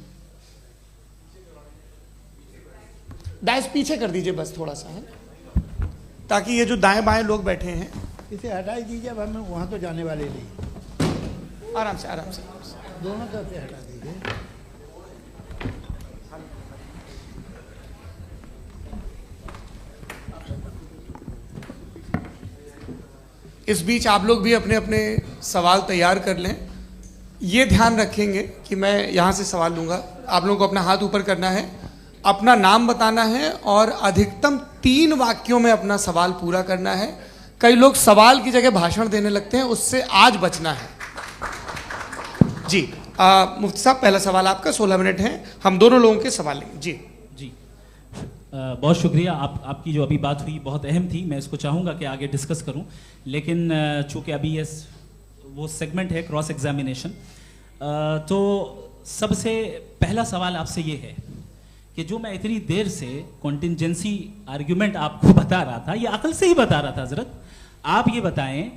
डायस पीछे कर दीजिए बस थोड़ा सा, है, ताकि ये जो दाएं बाएं लोग बैठे हैं, इसे हटा दीजिए। अब हम वहाँ तो जाने वाले नहीं, आराम से आराम से आराम से। दोनों तरफ से हटा दीजिए। इस बीच आप लोग भी अपने अपने सवाल तैयार कर लें। ये ध्यान रखेंगे कि मैं यहाँ से सवाल लूँगा, आप लोगों को अपना हाथ ऊपर करना है, अपना नाम बताना है और अधिकतम 3 वाक्यों में अपना सवाल पूरा करना है। कई लोग सवाल की जगह भाषण देने लगते हैं, उससे आज बचना है। जी मुफ्ती साहब, पहला सवाल आपका, 16 मिनट हैं, हम दोनों लोगों के सवाल लेंगे। जी जी बहुत शुक्रिया। आपकी जो अभी बात हुई बहुत अहम थी, मैं इसको चाहूँगा कि आगे डिस्कस करूँ, लेकिन चूँकि अभी ये वो सेगमेंट है क्रॉस एग्जामिनेशन, तो सबसे पहला सवाल आपसे ये है कि जो मैं इतनी देर से कॉन्टिंजेंसी आर्ग्यूमेंट आपको बता रहा था, ये अकल से ही बता रहा था हजरत, आप ये बताएं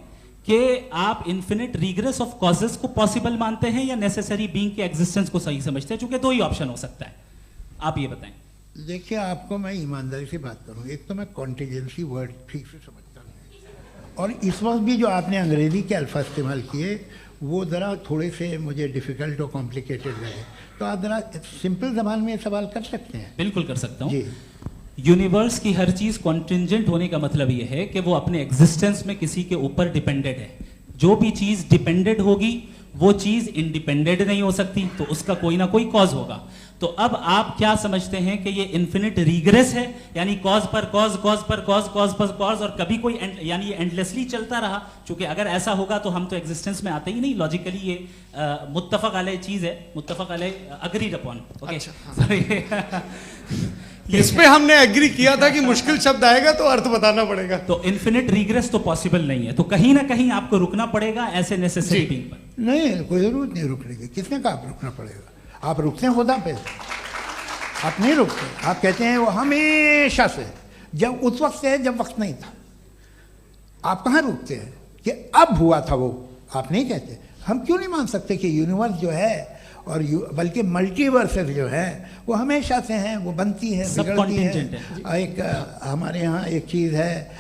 कि आप इन्फिनिट रिग्रेस ऑफ कॉजेस को पॉसिबल मानते हैं या नेसेसरी बीइंग के एग्जिस्टेंस को सही समझते हैं? चूंकि 2 ही ऑप्शन हो सकता है, आप ये बताएं। देखिए, आपको मैं ईमानदारी से बात करूँ, एक तो मैं कॉन्टिजेंसी वर्ड ठीक से समझता हूँ, और इस वक्त भी जो आपने अंग्रेजी के अल्फाज इस्तेमाल किए वो ज़रा थोड़े से मुझे डिफ़िकल्ट और कॉम्प्लिकेटेड लगे, तो आप ज़रा सिंपल ज़बान में सवाल कर सकते हैं? बिल्कुल कर सकता हूँ जी। यूनिवर्स की हर चीज़ कॉन्टिंजेंट होने का मतलब ये है कि वो अपने एग्जिस्टेंस में किसी के ऊपर डिपेंडेड है। जो भी चीज़ डिपेंडेड होगी वो चीज़ इंडिपेंडेंट नहीं हो सकती, तो उसका कोई ना कोई कॉज होगा। तो अब आप क्या समझते हैं कि ये इन्फिनिट रिग्रेस है, यानी कॉज पर कॉज, कॉज पर कॉज, कॉज पर कॉज, और कभी कोई यानी ये एंडलेसली चलता रहा? क्योंकि अगर ऐसा होगा तो हम तो एग्जिस्टेंस में आते ही नहीं, लॉजिकली ये मुत्तफक अलैह चीज़ है, मुत्तफक अलैह अग्रीड अपॉन। इस पे हमने एग्री किया था कि मुश्किल शब्द आएगा तो अर्थ बताना पड़ेगा। तो इन्फिनिट रिग्रेस तो पॉसिबल नहीं है, तो कहीं ना कहीं आपको रुकना पड़ेगा ऐसे नेसेसरी बीइंग पर। नहीं, कोई जरूरत नहीं रुकने की। किसने कहा आप रुकना पड़ेगा? आप रुकते हैं खुदा पे, आप नहीं रुकते। आप कहते हैं वो हमेशा से, जब उस वक्त से जब वक्त नहीं था। आप कहाँ रुकते हैं कि अब हुआ था वो? आप नहीं कहते। हम क्यों नहीं मान सकते कि यूनिवर्स जो है और बल्कि मल्टीवर्सेस जो है वो हमेशा से हैं, वो बनती है, बिगड़ती है। एक हमारे यहाँ एक चीज़ है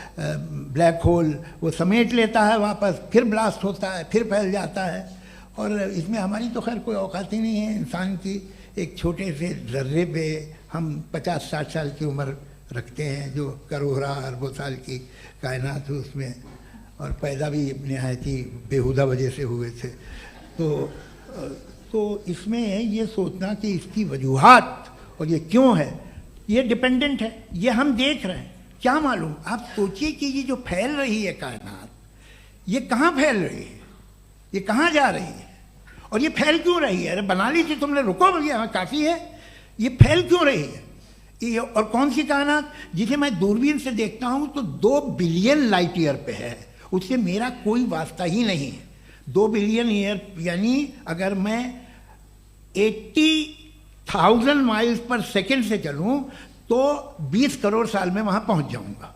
ब्लैक होल, वो समेट लेता है वापस, फिर ब्लास्ट होता है, फिर फैल जाता है। और इसमें हमारी तो खैर कोई औकात ही नहीं है इंसान की। एक छोटे से ज़र्रे पे हम 50-60 साल की उम्र रखते हैं, जो करोड़ों अरबों साल की कायनात है उसमें, और पैदा भी नहायत ही बेहुदा वजह से हुए थे। तो इसमें ये सोचना कि इसकी वजूहात और ये क्यों है, ये डिपेंडेंट है, ये हम देख रहे हैं। क्या मालूम, आप सोचिए कि ये जो फैल रही है कायनात, ये कहाँ फैल रही है, ये कहाँ जा रही है, और ये फैल क्यों रही है? अरे बना ली थी तुमने, रुको भैया, काफ़ी है। ये फैल क्यों रही है? ये और कौन सी कायनात जिसे मैं दूरबीन से देखता हूँ तो 2 बिलियन लाइट ईयर पे है, उससे मेरा कोई वास्ता ही नहीं है। 2 बिलियन ईयर यानी अगर मैं 80,000 माइल्स पर सेकेंड से चलूँ तो 20 करोड़ साल में वहाँ पहुँच जाऊँगा।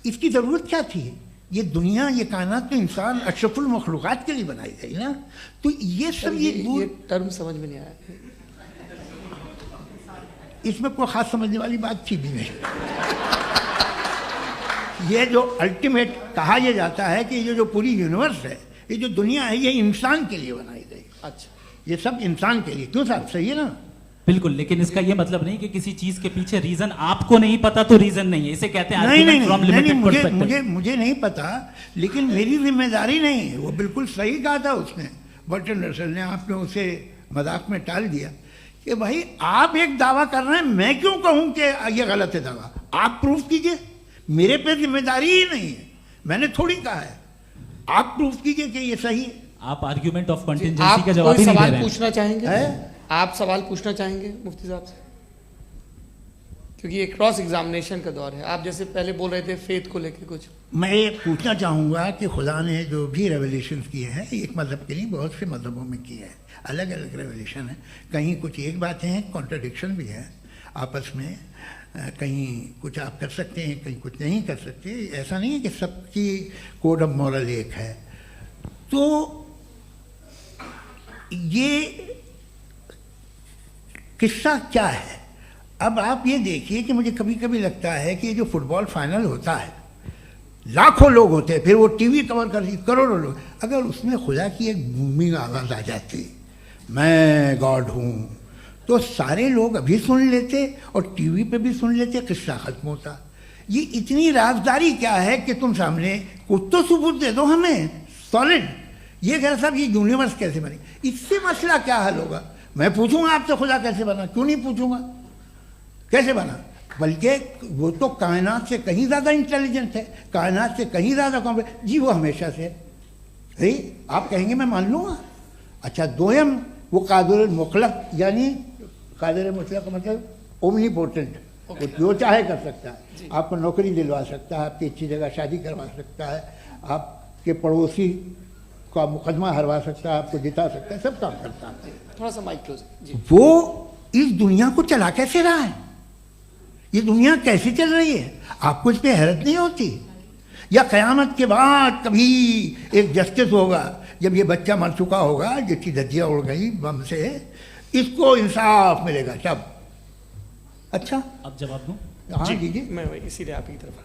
इसकी ज़रूरत क्या थी? ये दुनिया, ये कायनात तो इंसान अशरफुल मखलूक़ात के लिए बनाई गई ना। तो ये सब ये टर्म समझ में नहीं आया, इसमें कोई खास समझने वाली बात थी भी नहीं। ये जो अल्टीमेट कहा यह जाता है कि ये जो पूरी यूनिवर्स है, ये जो दुनिया है, ये इंसान के लिए बनाई गई। अच्छा, ये सब इंसान के लिए। क्यों साहब, सही है ना? बिल्कुल, लेकिन इसका ये मतलब नहीं कि किसी चीज के पीछे रीजन आपको नहीं पता तो रीजन नहीं है, इसे कहते हैं नहीं, मुझे नहीं पता, लेकिन मेरी जिम्मेदारी नहीं है। वो बिल्कुल सही कहा था उसने, बर्टन रसल ने। आपने उसे मजाक में टाल दिया कि भाई आप एक दावा कर रहे हैं, मैं क्यों कहूं कि ये गलत है दावा? आप प्रूफ कीजिए, मेरे पे जिम्मेदारी ही नहीं है, मैंने थोड़ी कहा है। आप प्रूफ कीजिए कि ये सही है। आप आर्ग्यूमेंट ऑफ कंटिंजेंसी का जवाब ही नहीं दे रहे हैं। पूछना चाहेंगे? आप सवाल पूछना चाहेंगे मुफ्ती साहब से? क्योंकि ये क्रॉस एग्जामिनेशन का दौर है। आप जैसे पहले बोल रहे थे फेथ को लेकर कुछ, मैं ये पूछना चाहूँगा कि खुदा ने जो भी रेवलेशन किए हैं, एक मज़हब के नहीं बहुत से मज़हबों में किए हैं, अलग अलग रेवलेशन है। कहीं कुछ एक बातें हैं, कॉन्ट्रडिक्शन भी है आपस में, कहीं कुछ आप कर सकते हैं, कहीं कुछ नहीं कर सकते। ऐसा नहीं है कि सबकी कोड ऑफ मॉरल एक है। तो ये किस्सा क्या है? अब आप ये देखिए कि मुझे कभी कभी लगता है कि ये जो फुटबॉल फाइनल होता है, लाखों लोग होते हैं, फिर वो टीवी कवर करती, करोड़ों लोग, अगर उसमें खुदा की एक बूमिंग आवाज़ आ जाती, मैं गॉड हूँ, तो सारे लोग अभी सुन लेते और टीवी पे भी सुन लेते, किस्सा खत्म होता। ये इतनी राजदारी क्या है कि तुम सामने कुछ तो सबूत दे दो हमें सॉलिड। ये कह साहब ये यूनिवर्स कैसे बनी, इससे मसला क्या हल होगा? मैं पूछूंगा आपसे खुदा कैसे बना? क्यों नहीं पूछूंगा कैसे बना? बल्कि वो तो कायनात से कहीं ज़्यादा इंटेलिजेंट है, कायनात से कहीं ज़्यादा कॉम्प्लेक्स। जी वो हमेशा से है, आप कहेंगे मैं मान लूँगा। अच्छा, दोयम वो कादिर मुतलक, यानी कादिर मुतलक का मतलब ओमनीपोटेंट, वो जो चाहे कर सकता है। आपको नौकरी दिलवा सकता है, आपकी अच्छी जगह शादी करवा सकता है, आपके पड़ोसी का मुकदमा हरवा सकता है, आपको जिता सकता है, सब काम करता है। थोड़ा सा माइक क्लोज जी। वो इस दुनिया को चला कैसे रहा है? ये दुनिया कैसे चल रही है? आपको इस पर हैरत नहीं होती? या क़यामत के बाद कभी एक जस्टिस होगा, जब ये बच्चा मर चुका होगा जिसकी धज्जियाँ उड़ गई बम से, इसको इंसाफ मिलेगा तब? अच्छा, अब जवाब दूं? हाँ दीजिए। मैं इसीलिए आप की तरफ।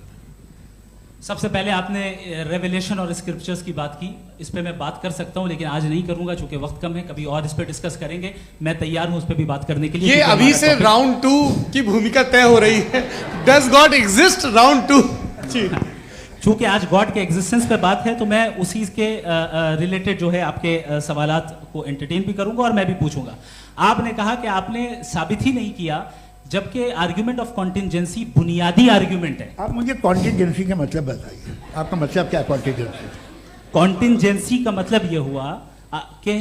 सबसे पहले आपने रेवलेशन और स्क्रिप्चर्स की बात की, इस पे मैं बात कर सकता हूं लेकिन आज नहीं करूंगा चूंकि वक्त कम है, कभी और इस पे डिस्कस करेंगे। मैं तैयार हूं उस पे भी बात करने के लिए। ये अभी से राउंड 2 की भूमिका तय हो रही है। Does God exist round 2? चूंकि आज गॉड के एग्जिस्टेंस पे बात है तो मैं उसी के रिलेटेड जो है आपके सवालात को एंटरटेन भी करूंगा और मैं भी पूछूंगा। आपने कहा कि आपने साबित ही नहीं किया, जबकि आर्ग्यूमेंट ऑफ कॉन्टिंजेंसी बुनियादी आर्ग्यूमेंट है। आप मुझे कॉन्टिंजेंसी का मतलब बताइए, आपका मतलब क्या? कॉन्टिंजेंसी कॉन्टिंजेंसी का मतलब यह हुआ कि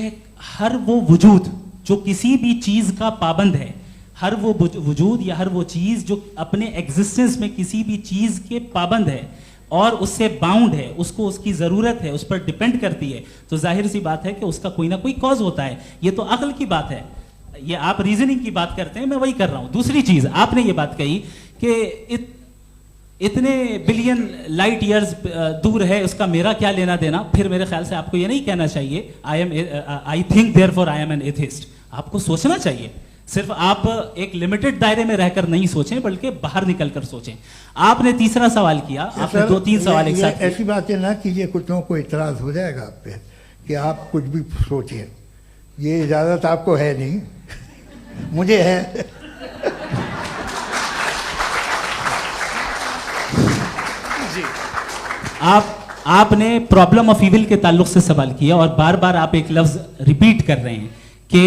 हर वो वजूद जो किसी भी चीज का पाबंद है, हर वो वजूद या हर वो चीज जो अपने एग्जिस्टेंस में किसी भी चीज के पाबंद है और उससे बाउंड है, उसको उसकी जरूरत है, उस पर डिपेंड करती है, तो जाहिर सी बात है कि उसका कोई ना कोई कॉज होता है। ये तो अक्ल की बात है। ये आप रीजनिंग की बात करते हैं, मैं वही कर रहा हूं। दूसरी चीज आपने ये बात कही कि इतने बिलियन लाइट ईयर्स दूर है, उसका मेरा क्या लेना देना। फिर मेरे ख्याल से आपको ये नहीं कहना चाहिए I think therefore I am an atheist. आपको सोचना चाहिए, सिर्फ आप एक लिमिटेड दायरे में रहकर नहीं सोचें बल्कि बाहर निकलकर सोचें। आपने तीसरा सवाल किया, आपने 2-3 सवाल एक साथ। ऐसी बातें ना कीजिए, कुछ लोगों को इतराज हो जाएगा आप पे कि आप कुछ भी सोचिए। ये इजाजत आपको है नहीं, मुझे है। जी, आपने प्रॉब्लम ऑफ इविल के ताल्लुक से सवाल किया और बार बार आप एक लफ्ज रिपीट कर रहे हैं कि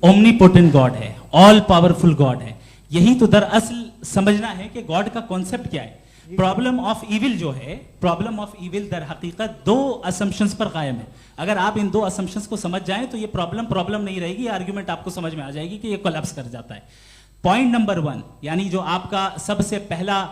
ओमनीपोटेंट गॉड है। ऑल पावरफुल गॉड है। यही तो दरअसल समझना है कि गॉड का कॉन्सेप्ट क्या है। प्रॉब्लम ऑफ इविल जो है, प्रॉब्लम ऑफ इविल दर हकीकत दो असम्पशंस पर कायम है। अगर आप इन दो असम्पशंस को समझ जाएं तो ये प्रॉब्लम नहीं रहेगी, आर्ग्यूमेंट आपको समझ में आ जाएगी कि ये कोलैप्स कर जाता है। पॉइंट नंबर 1, यानी जो आपका सबसे पहला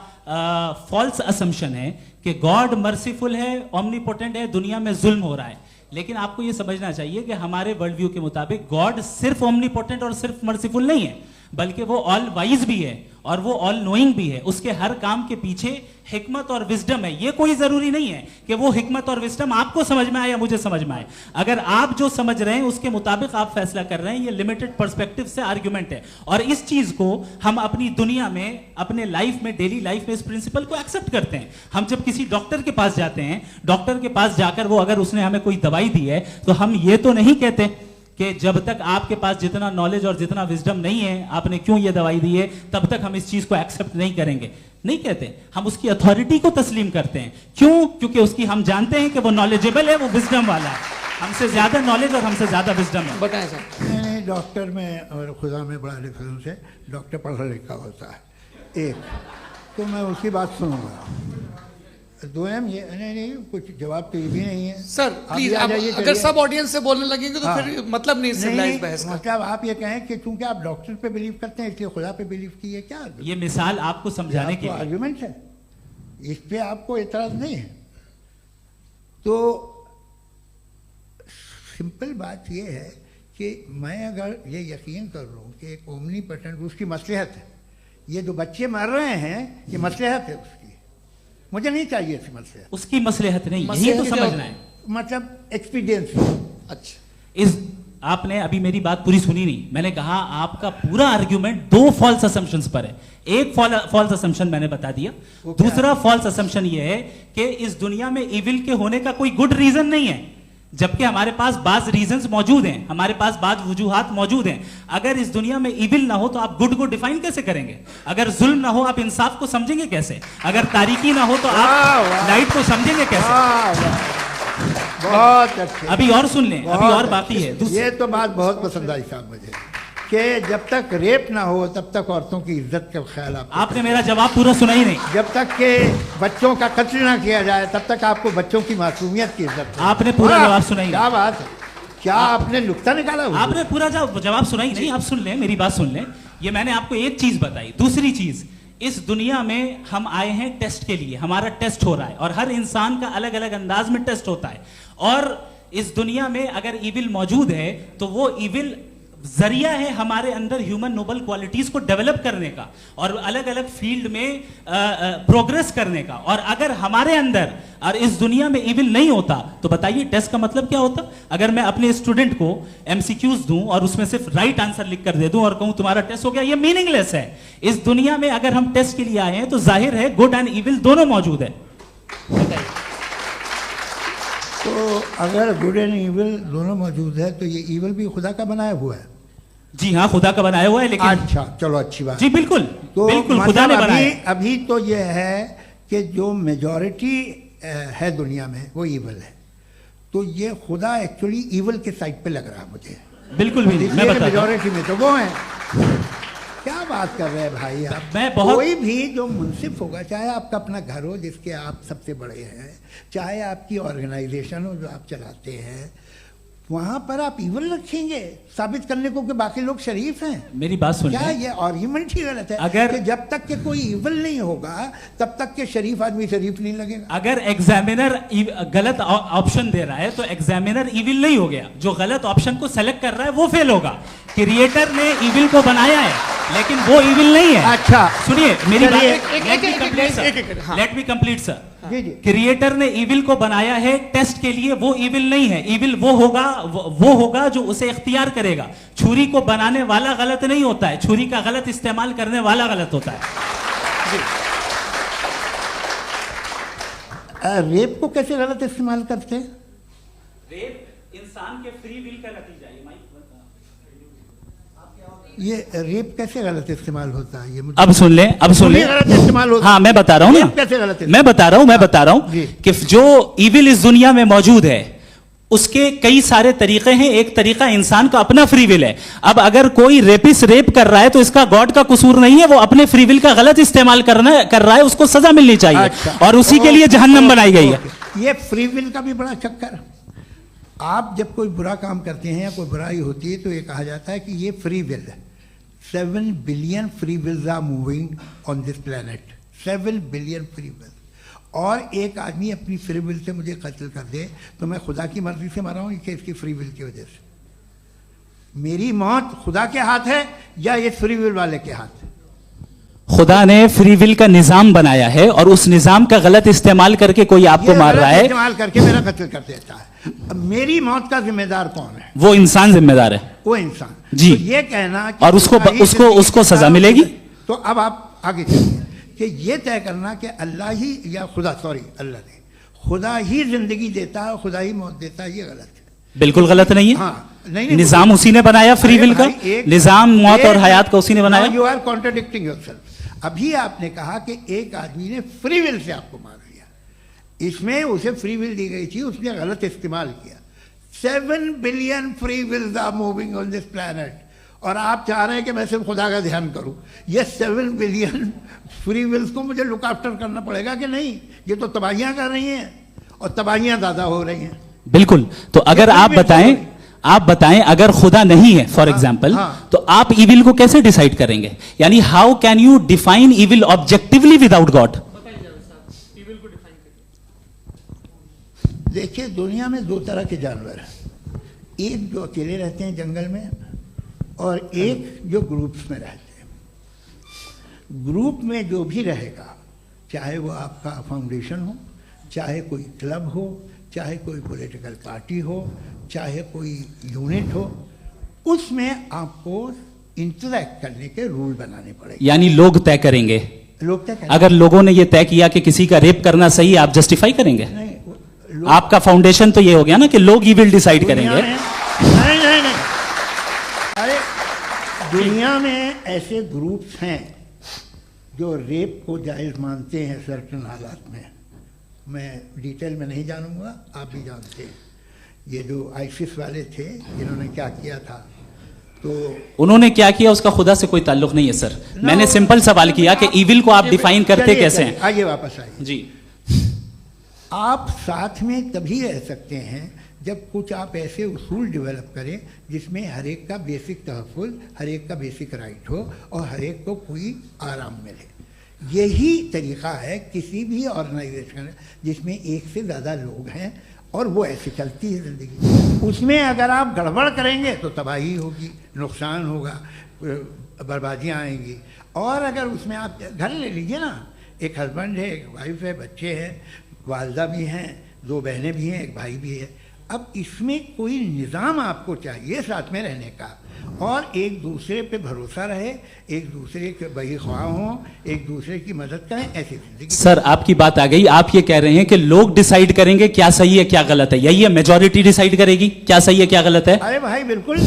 फॉल्स असम्पशन है कि गॉड मर्सीफुल है, ओमनीपोटेंट है, दुनिया में जुल्म हो रहा है। लेकिन आपको यह समझना चाहिए कि हमारे वर्ल्ड व्यू के मुताबिक गॉड सिर्फ ओमनीपोटेंट और सिर्फ मर्सीफुल नहीं है, बल्कि वो ऑल वाइज भी है और वो ऑल नोइंग भी है। उसके हर काम के पीछे हिकमत और विजडम है। ये कोई जरूरी नहीं है कि वो हिकमत और विजडम आपको समझ में आए या मुझे समझ में आए। अगर आप जो समझ रहे हैं उसके मुताबिक आप फैसला कर रहे हैं, ये लिमिटेड पर्सपेक्टिव से आर्गुमेंट है। और इस चीज को हम अपनी दुनिया में, अपने लाइफ में, डेली लाइफ में इस प्रिंसिपल को एक्सेप्ट करते हैं। हम जब किसी डॉक्टर के पास जाते हैं, डॉक्टर के पास जाकर वो अगर उसने हमें कोई दवाई दी है तो हम ये तो नहीं कहते कि जब तक आपके पास जितना नॉलेज और जितना विजडम नहीं है, आपने क्यों ये दवाई दी है, तब तक हम इस चीज को एक्सेप्ट नहीं करेंगे। नहीं कहते, हम उसकी अथॉरिटी को तस्लीम करते हैं। क्यों? क्योंकि उसकी हम जानते हैं कि वो नॉलेजेबल है, वो विजडम वाला है, हमसे ज्यादा नॉलेज और हमसे ज्यादा विजडम है। बताएं सर। नहीं, डॉक्टर में और खुदा में बड़ा डिफरेंस है। डॉक्टर पढ़ा लिखा होता है एक, तो मैं उसकी बात सुनूंगा। दोयम ये नहीं, कुछ जवाब तो ये भी नहीं है सर। प्लीज, अगर सब ऑडियंस से बोलने लगेंगे तो फिर मतलब नहीं सिविलाइज्ड बहस का। मतलब आप ये कहें कि चूंकि आप डॉक्टर पे बिलीव करते हैं इसलिए खुदा पे बिलीव किए, क्या ये मिसाल आपको समझाने के लिए आर्गुमेंट है, इस पे आपको एतराज नहीं है। तो सिंपल बात ये है कि मैं अगर ये यकीन कर लूँ कि एक ओमनीपोटेंट, उसकी मसलहत है, ये जो बच्चे मर रहे हैं ये मसलहत है उसकी, मुझे नहीं चाहिए थी मसलहत। उसकी मसलहत नहीं, यही तो समझना है, मतलब एक्सपीरियंस। अच्छा, इस आपने अभी मेरी बात पूरी सुनी नहीं। मैंने कहा आपका पूरा आर्ग्यूमेंट दो फॉल्स असम्पशंस पर है। एक फॉल्स असम्पशन मैंने बता दिया, दूसरा फॉल्स असम्पशन ये है कि इस दुनिया में इविल के होने का कोई गुड रीजन नहीं है, जबकि हमारे पास बाज रीजंस मौजूद हैं, हमारे पास बाज वजूहात मौजूद हैं। अगर इस दुनिया में इविल ना हो तो आप गुड को डिफाइन कैसे करेंगे? अगर जुल्म ना हो आप इंसाफ को समझेंगे कैसे? अगर तारीकी ना हो तो आप लाइट को समझेंगे कैसे? बहुत अच्छे। अभी और सुन लें, अभी और बाकी है। ये तो बात बहुत पसंद आई साहब मुझे, कि जब तक रेप ना हो तब तक औरतों की इज्जत का ख्याल आपने मेरा जवाब पूरा सुना ही नहीं। जब तक के बच्चों का कत्ल ना किया जाए तब तक आपको बच्चों की मासूमियत की इज्जत। आपने पूरा जवाब सुना ही नहीं। क्या बात है, क्या आपने नुक्ता निकाला? आपने पूरा जवाब सुना ही नहीं। आप सुन लें, मेरी बात सुन लें। ये मैंने आपको एक चीज बताई। दूसरी चीज, इस दुनिया में हम आए हैं टेस्ट के लिए, हमारा टेस्ट हो रहा है और हर इंसान का अलग अलग अंदाज में टेस्ट होता है। और इस दुनिया में अगर इविल मौजूद है तो वो इविल जरिया है हमारे अंदर ह्यूमन नोबल क्वालिटीज को डेवलप करने का और अलग अलग फील्ड में प्रोग्रेस करने का। और अगर हमारे अंदर और इस दुनिया में इविल नहीं होता तो बताइए टेस्ट का मतलब क्या होता? अगर मैं अपने स्टूडेंट को एमसीक्यूज दूं और उसमें सिर्फ राइट आंसर लिख कर दे दूं और कहूं तुम्हारा टेस्ट हो गया, ये मीनिंगलेस है। इस दुनिया में अगर हम टेस्ट के लिए आए हैं तो जाहिर है गुड एंड इविल दोनों मौजूद है। तो अगर गुड एंड इविल दोनों मौजूद है तो ये इविल भी खुदा का बनाया हुआ है? जी हाँ, खुदा का बनाया हुआ है। लेकिन अच्छा, चलो अच्छी बात। जी बिल्कुल, तो बिल्कुल खुदा ने बनाया। अभी तो ये है कि जो मेजॉरिटी है दुनिया में वो इविल है, तो ये खुदा एक्चुअली इविल के साइड पे लग रहा है मुझे। बिल्कुल भी नहीं, मैं बताता हूं। मेजॉरिटी में तो वो है। क्या बात कर रहे हैं भाई आप? कोई भी जो मुंसिफ होगा, चाहे आपका अपना घर हो जिसके आप सबसे बड़े हैं, चाहे आपकी ऑर्गेनाइजेशन हो जो आप चलाते हैं, वहां पर आप इविल रखेंगे साबित करने को कि बाकी लोग शरीफ हैं। मेरी बात सुनिए, क्या ये आर्ग्यूमेंट ही गलत है? अगर कि जब तक के कोई इविल नहीं होगा तब तक के शरीफ आदमी शरीफ नहीं लगेगा। अगर एग्जामिनर गलत ऑप्शन दे रहा है तो एग्जामिनर इविल नहीं हो गया, जो गलत ऑप्शन को सेलेक्ट कर रहा है वो फेल होगा। क्रिएटर ने इविल को बनाया है लेकिन वो इविल नहीं है। अच्छा सुनिए मेरी बात, लेट मी कंप्लीट सर। जी जी। क्रिएटर ने इविल को बनाया है टेस्ट के लिए, वो इविल नहीं है। इविल वो होगा जो उसे इख्तियार करेगा। छुरी को बनाने वाला गलत नहीं होता है, छुरी का गलत इस्तेमाल करने वाला गलत होता है। रेप को कैसे गलत इस्तेमाल करते हैं? रेप इंसान के फ्री विल का नतीजा है। ये रेप कैसे गलत इस्तेमाल होता है? ये मुझे अब सुन लें, अब सुन लें। गलत इस्तेमाल होता है। हाँ मैं बता रहा हूँ ना, कैसे गलत? मैं बता रहा हूँ कि जो इविल इस दुनिया में मौजूद है उसके कई सारे तरीके हैं। एक तरीका इंसान का अपना फ्री विल है। अब अगर कोई रेपिस्ट रेप कर रहा है तो इसका गॉड का कसूर नहीं है, वो अपने फ्री विल का गलत इस्तेमाल कर रहा है, उसको सजा मिलनी चाहिए। अच्छा। और उसी के लिए जहन्नम बनाई गई है। ये फ्री विल का भी बड़ा चक्कर। आप जब कोई बुरा काम करते हैं या कोई बुराई होती है तो ये कहा जाता है कि ये फ्री विल है। 7 billion free wills are moving on this planet. 7 billion free will. और एक आदमी अपनी फ्री विल से मुझे कत्ल कर दे तो मैं खुदा की मर्जी से मरा हूं कि इसकी फ्री विल की वजह से? मेरी मौत खुदा के हाथ है या ये फ्री विल वाले के हाथ है? खुदा ने फ्री विल का निजाम बनाया है और उस निजाम का गलत इस्तेमाल करके कोई आपको मार रहा है, इस्तेमाल करके मेरा कत्ल कर देता है। अब मेरी मौत का जिम्मेदार कौन है? वो इंसान जिम्मेदार है। वो इंसान। जी। तो ये कहना कि और उसको सजा मिलेगी। तो अब आप आगे चलिए कि ये तय करना कि अल्लाह ही या अल्लाह ने खुदा ही जिंदगी देता है, खुदा ही मौत देता है, ये गलत है। बिल्कुल गलत नहीं है। हाँ, नहीं, निजाम उसी ने बनाया फ्री विल का। निजाम मौत और हयात का उसी ने बनाया। You are contradicting yourself. अभी आपने कहा कि एक आदमी ने फ्री विल से आपको मार दिया, इसमें उसे फ्री विल दी गई थी, उसने गलत इस्तेमाल किया। 7 billion free wills are moving on this planet और आप चाह रहे हैं कि मैं सिर्फ खुदा का ध्यान करूं। ये 7 बिलियन फ्री विल्स को मुझे लुक आफ्टर करना पड़ेगा कि नहीं? ये तो तबाहियां कर रही हैं और तबाहियां ज़्यादा हो रही हैं। बिल्कुल। तो अगर आप बताएं अगर खुदा नहीं है फॉर एग्जाम्पल, तो आप इविल को कैसे डिसाइड करेंगे? यानी how can you define evil objectively without God? देखिए, दुनिया में 2 तरह के जानवर हैं। एक जो अकेले रहते हैं जंगल में और एक जो ग्रुप्स में रहते हैं। ग्रुप में जो भी रहेगा, चाहे वो आपका फाउंडेशन हो, चाहे कोई क्लब हो, चाहे कोई पॉलिटिकल पार्टी हो, चाहे कोई यूनिट हो, उसमें आपको इंटरैक्ट करने के रूल बनाने पड़ेंगे। यानी लोग तय करेंगे। लोग तय करेंगे। अगर लोगों ने ये तय किया कि किसी का रेप करना सही है, आप जस्टिफाई करेंगे? नहीं, आपका फाउंडेशन तो ये हो गया ना कि लोग ही विल डिसाइड करेंगे। नहीं। अरे दुनिया में ऐसे ग्रुप्स हैं जो रेप को जायज़ मानते हैं सर्टेन हालात में। मैं डिटेल में नहीं जानूंगा, आप भी जानते हैं। ये जो आईसिस वाले थे, इन्होंने क्या किया था, तो उन्होंने क्या किया उसका खुदा से कोई ताल्लुक नहीं है सर। मैंने सिंपल सवाल किया कि इविल को आप डिफाइन करते कैसे हैं? आइए वापस आइए जी। आप साथ में तभी रह सकते हैं जब कुछ आप ऐसे उसूल डेवलप करें जिसमें हर एक का बेसिक तहफ़्फ़ुज़, हर एक का बेसिक राइट हो और हर एक को कोई आराम मिले। यही तरीक़ा है किसी भी ऑर्गेनाइजेशन जिसमें एक से ज़्यादा लोग हैं और वो ऐसे चलती है ज़िंदगी। उसमें अगर आप गड़बड़ करेंगे तो तबाही होगी, नुकसान होगा, बर्बादियाँ आएंगी। और अगर उसमें आप घर ले लीजिए ना, एक हस्बैंड है, एक वाइफ है, बच्चे हैं, वालदा भी हैं, 2 बहनें भी हैं, एक भाई भी है। अब इसमें कोई निज़ाम आपको चाहिए साथ में रहने का और एक दूसरे पे भरोसा रहे, एक दूसरे के बहीख्वाह हों, एक दूसरे की मदद करें, ऐसी जिंदगी। सर आपकी बात आ गई। आप ये कह रहे हैं कि लोग डिसाइड करेंगे क्या सही है क्या गलत है, यही है? मेजॉरिटी डिसाइड करेगी क्या सही है क्या गलत है? अरे भाई बिल्कुल।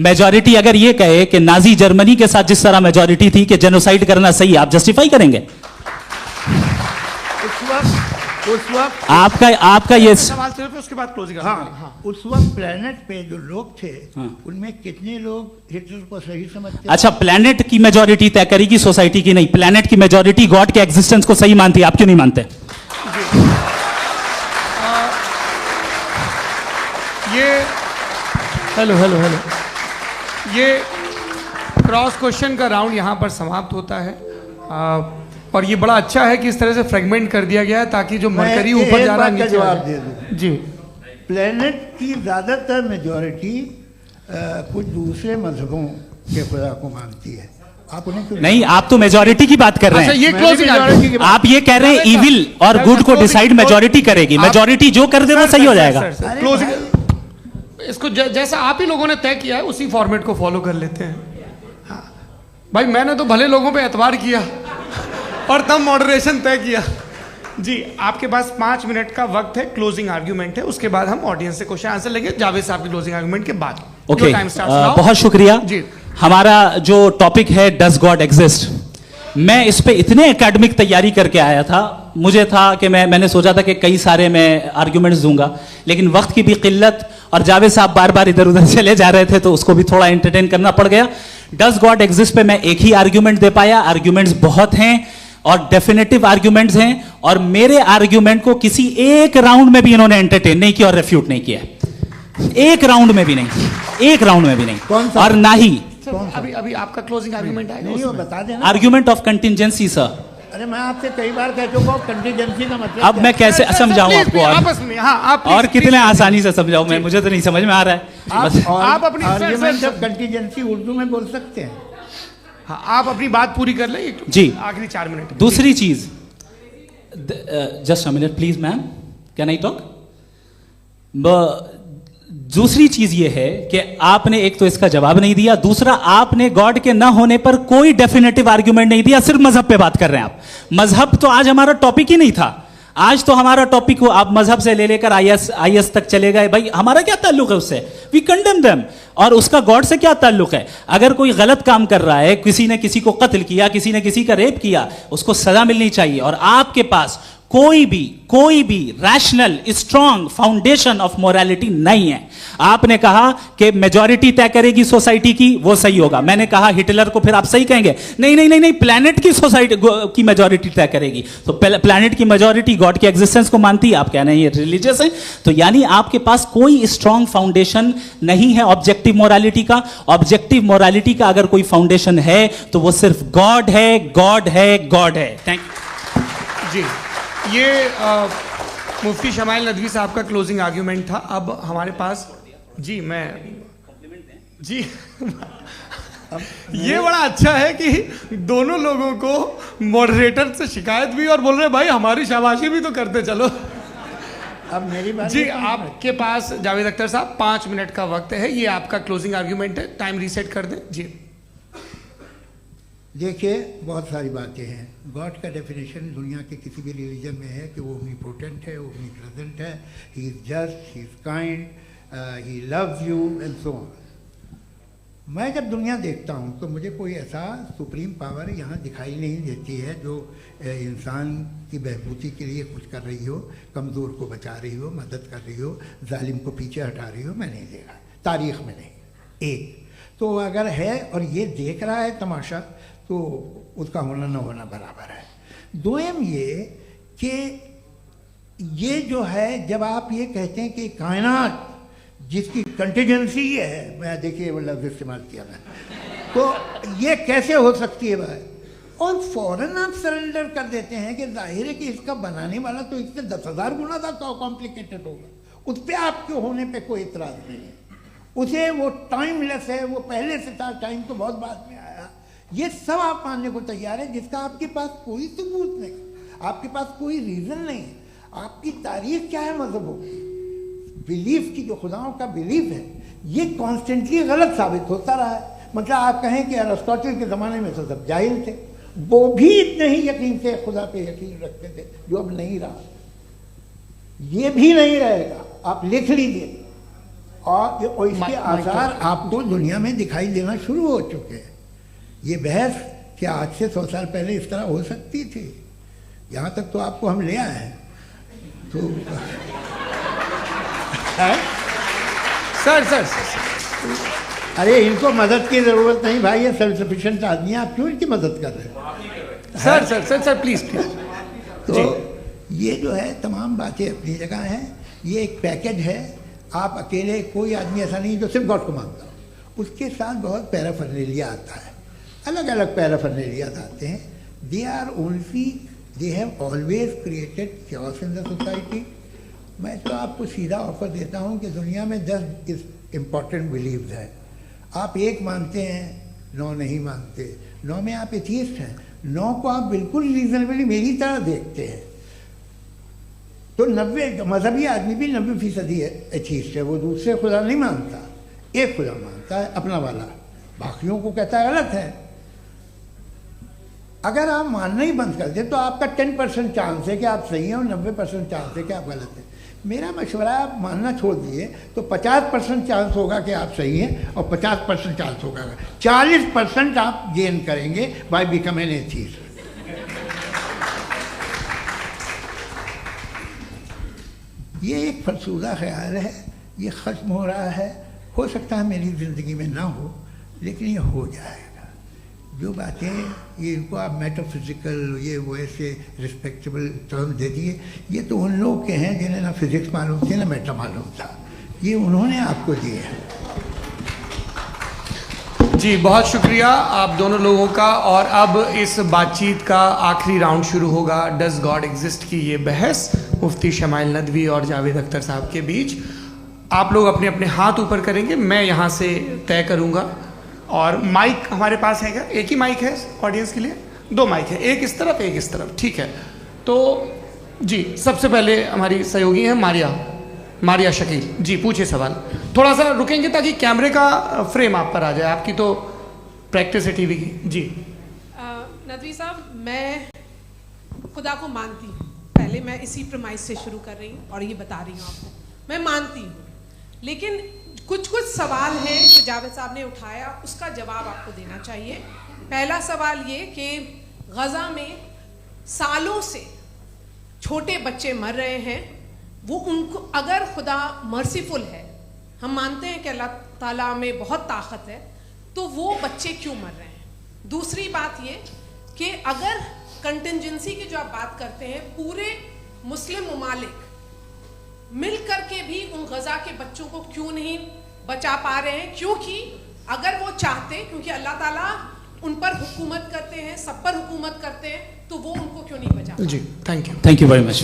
मेजॉरिटी अगर ये कहे कि नाजी जर्मनी के साथ जिस तरह मेजॉरिटी थी कि जेनोसाइड करना सही है, आप जस्टिफाई करेंगे? उस वक्त आपका ये सवाल सिर्फ उसके बाद क्लोजिंग। हाँ, उस वक्त प्लेनेट पे जो लोग थे उनमें कितने लोग हिटलर को सही समझते? अच्छा, प्लेनेट की मेजॉरिटी तय करेगी सोसाइटी की नहीं। प्लेनेट की मेजॉरिटी गॉड के एग्जिस्टेंस को सही मानती है, आप क्यों नहीं मानते? हेलो ये क्रॉस क्वेश्चन का राउंड यहाँ पर समाप्त होता है। और ये बड़ा अच्छा है कि इस तरह से फ्रेगमेंट कर दिया गया है ताकि जो मरकरी ऊपर जा रहा है नीचे जवाब दे दूं। जी। प्लेनेट की ज़्यादातर मेजॉरिटी कुछ दूसरे मजहबों के खुदा को मानती है। आप उन्हें क्यों नहीं? आप तो मेजॉरिटी की बात कर रहे हैं। अच्छा, ये क्लोजिंग आप ये कह रहे हैं इविल और गुड को डिसाइड मेजॉरिटी करेगी। मेजॉरिटी जो कर दे वो सही हो जाएगा। क्लोजिंग इसको जैसा आप ही लोगों ने तय किया है उसी फॉर्मेट को फॉलो कर लेते हैं। भाई मैंने तो भले लोगों पे एतबार किया और तब मॉडरेशन तय किया। जी, आपके पास 5 मिनट का वक्त है, क्लोजिंग आर्ग्यूमेंट है, उसके बाद हम ऑडियंस से क्वेश्चन आंसर लेंगे जावेद साहब की क्लोजिंग आर्ग्यूमेंट के बाद। ओके, बहुत शुक्रिया जी। हमारा जो टॉपिक है डज गॉड एग्जिस्ट, मैं इस पे इतने एकेडमिक तैयारी करके आया था मुझे था कि मैंने सोचा था कि कई सारे मैं आर्ग्यूमेंट्स दूंगा, लेकिन वक्त की भी किल्लत और जावेद साहब बार बार इधर उधर चले जा रहे थे तो उसको भी थोड़ा एंटरटेन करना पड़ गया। डज गॉड एग्जिस्ट पे मैं एक ही आर्ग्यूमेंट दे पाया। आर्ग्यूमेंट्स बहुत हैं और डेफिनेटिव आर्ग्यूमेंट्स हैं, और मेरे आर्ग्यूमेंट को किसी एक राउंड में भी इन्होंने एंटरटेन नहीं किया और रेफ्यूट नहीं किया, एक राउंड में भी नहीं, एक राउंड में भी नहीं। और ना ही अभी आपका क्लोजिंग आर्गुमेंट आएगा, नहीं, वो बता देना। Argument of contingency sir. अरे मैं आपसे कई बार कह चुका हूं कंटीजेंसी का मतलब अब मैं कैसे समझाऊं आपको, आपस में, हाँ, आप और कितने आसानी से समझाऊं मैं, मुझे तो नहीं समझ में आ रहा है। आप अपनी आर्ग्यूमेंट ऑफ कंटीजेंसी उर्दू में बोल सकते हैं। हाँ, आप अपनी बात पूरी कर लें जी, आखिरी 4 मिनट। दूसरी चीज, just a minute please ma'am, can I talk? दूसरी चीज ये है कि आपने एक तो इसका जवाब नहीं दिया, दूसरा आपने गॉड के ना होने पर कोई डेफिनेटिव आर्ग्यूमेंट नहीं दिया, सिर्फ मजहब पे बात कर रहे हैं आप। मजहब तो आज हमारा टॉपिक ही नहीं था, आज तो हमारा टॉपिक हो, आप मजहब से ले लेकर आईएस तक चले गए। भाई हमारा क्या ताल्लुक है उससे? We condemn them. और उसका गॉड से क्या ताल्लुक है? अगर कोई गलत काम कर रहा है, किसी ने किसी को कत्ल किया, किसी ने किसी का रेप किया, उसको सजा मिलनी चाहिए। और आपके पास कोई भी rational strong foundation of morality नहीं है। आपने कहा कि मेजॉरिटी तय करेगी सोसाइटी की, वो सही होगा। मैंने कहा हिटलर को फिर आप सही कहेंगे, नहीं नहीं नहीं नहीं, प्लैनेट की सोसाइटी की मेजॉरिटी तय करेगी। तो प्लैनेट की मेजॉरिटी गॉड के एग्जिस्टेंस को मानती है, आप कह रहे हैं ये रिलीजियस है। तो यानी आपके पास कोई स्ट्रॉन्ग फाउंडेशन नहीं है ऑब्जेक्टिव मोरालिटी का। ऑब्जेक्टिव मोरालिटी का अगर कोई फाउंडेशन है तो वो सिर्फ गॉड है, गॉड है, गॉड है। थैंक यू जी। ये मुफ्ती शमाइल नदवी साहब का क्लोजिंग आर्ग्यूमेंट था। अब हमारे पास जी, मैं जी ये बड़ा अच्छा है कि दोनों लोगों को मॉडरेटर से शिकायत भी और बोल रहे भाई हमारी शाबाशी भी तो करते चलो। अब मेरी बात जी, आपके पास जावेद अख्तर साहब 5 मिनट का वक्त है, ये आपका क्लोजिंग आर्ग्यूमेंट है, टाइम रीसेट कर दें जी। देखिए, बहुत सारी बातें हैं। गॉड का डेफिनेशन दुनिया के किसी भी रिलीजन में है कि वो ओमनीपोटेंट है, ओमनीप्रेजेंट है, he is just, he is kind, he loves you and so on. मैं जब दुनिया देखता हूँ तो मुझे कोई ऐसा सुप्रीम पावर यहाँ दिखाई नहीं देती है जो इंसान की बहबूदी के लिए कुछ कर रही हो, कमज़ोर को बचा रही हो, मदद कर रही हो, जालिम को पीछे हटा रही हो। मैं नहीं देखा, तारीख़ में नहीं। एक तो अगर है और ये देख रहा है तमाशा, तो उसका होना न होना बराबर है। दोयम ये कि ये जो है, जब आप ये कहते हैं कि कायनात जिसकी कंटीजेंसी है, मैं देखिए वो लफ्ज़ इस्तेमाल किया मैं, तो ये कैसे हो सकती है भाई? और फ़ौरन आप सरेंडर कर देते हैं कि जाहिर है कि इसका बनाने वाला तो इससे 10,000 गुना था कॉम्प्लिकेटेड होगा। उस पर आपके होने पे कोई इतराज़ नहीं है। उसे वो टाइमलेस है, वो पहले से था, टाइम तो बहुत बाद में आया। ये सब आप मानने को तैयार है जिसका आपके पास कोई सबूत नहीं, आपके पास कोई रीज़न नहीं है। आपकी तारीख क्या है मजहबों की? बिलीफ की, जो खुदाओं का बिलीफ है, ये कॉन्स्टेंटली गलत साबित होता रहा है। मतलब आप कहें कि अरिस्टोटल के ज़माने में तो सब जाहिल थे, वो भी इतने ही यकीन से खुदा पे यकीन रखते थे, जो अब नहीं रहा। ये भी नहीं रहेगा, आप लिख लीजिए। और इसके आसार आपको दुनिया में दिखाई देना शुरू हो चुके हैं। ये बहस क्या आज से 100 साल पहले इस तरह हो सकती थी? यहाँ तक तो आपको हम ले आए हैं। तो सर अरे इनको मदद की ज़रूरत नहीं भाई, ये सेल्फ सफिशिएंट आदमी है, आप क्यों इनकी मदद कर रहे हैं? Sir please. तो ये जो है तमाम बातें अपनी जगह हैं। ये एक पैकेज है। आप अकेले, कोई आदमी ऐसा नहीं जो सिर्फ गॉड को मानता हो, उसके साथ बहुत पैराफर्नेलिया आता है, अलग अलग पैराफर्नेलिया आते हैं। They have always created chaos in the society. मैं तो आपको सीधा ऑफर देता हूँ कि दुनिया में 10 इम्पॉर्टेंट बिलीव्स हैं। आप एक मानते हैं, 9 नहीं मानते, 9 में आप एथीस्ट हैं, 9 को आप बिल्कुल रीजनेबली मेरी तरह देखते हैं। तो 90 मजहबी आदमी भी 90% एथीस्ट है, वो दूसरे खुदा नहीं मानता, एक खुदा मानता है अपना वाला, बाकियों को कहता है गलत है। अगर आप मानना ही बंद कर दें तो आपका 10% चांस है कि आप सही हैं और 90% चांस है कि आप गलत हैं। मेरा मशवरा है आप मानना छोड़ दिए तो 50% चांस होगा कि आप सही हैं और 50% चांस होगा, 40% आप गेन करेंगे बाय बिकमिंग एन एथीस्ट। ये एक फरसूदा ख्याल है, ये ख़त्म हो रहा है। हो सकता है मेरी ज़िंदगी में ना हो, लेकिन ये हो जाएगा। जो बातें ये इनको आप मेटाफिज़िकल ये वो ऐसे रिस्पेक्टेबल टर्म दे दिए, ये तो उन लोग के हैं जिन्हें ना फिज़िक्स मालूम थी ना मेटा मालूम था, ये उन्होंने आपको दिए हैं। जी बहुत शुक्रिया आप दोनों लोगों का। और अब इस बातचीत का आखिरी राउंड शुरू होगा, डज गॉड एग्जिस्ट की ये बहस मुफ्ती शमाइल नदवी और जावेद अख्तर साहब के बीच। आप लोग अपने अपने हाथ ऊपर करेंगे, मैं यहाँ से तय करूँगा। और माइक हमारे पास है क्या? एक ही माइक है ऑडियंस के लिए? 2 माइक है, एक इस तरफ एक इस तरफ, ठीक है। तो जी सबसे पहले हमारी सहयोगी है मारिया शकील जी, पूछे सवाल। थोड़ा सा रुकेंगे ताकि कैमरे का फ्रेम आप पर आ जाए, आपकी तो प्रैक्टिस है टीवी की। जी नदवी साहब, मैं खुदा को मानती हूँ, पहले मैं इसी प्रमाइस से शुरू कर रही हूँ और ये बता रही हूँ आपको, मैं मानती हूँ। लेकिन कुछ सवाल हैं जो जावेद साहब ने उठाया, उसका जवाब आपको देना चाहिए। पहला सवाल ये कि गज़ा में सालों से छोटे बच्चे मर रहे हैं, वो उनको अगर खुदा मर्सीफुल है, हम मानते हैं कि अल्लाह ताला में बहुत ताकत है, तो वो बच्चे क्यों मर रहे हैं? दूसरी बात ये कि अगर कंटिजेंसी की जो आप बात करते हैं, पूरे मुस्लिम ममालिक मिल करके भी उन गज़ा के बच्चों को क्यों नहीं बचा पा रहे हैं? क्योंकि अगर वो चाहते, क्योंकि अल्लाह ताला उन पर हुकूमत करते हैं, सब पर हुकूमत करते हैं, तो वो उनको क्यों नहीं बचा? जी थैंक यू वेरी मच।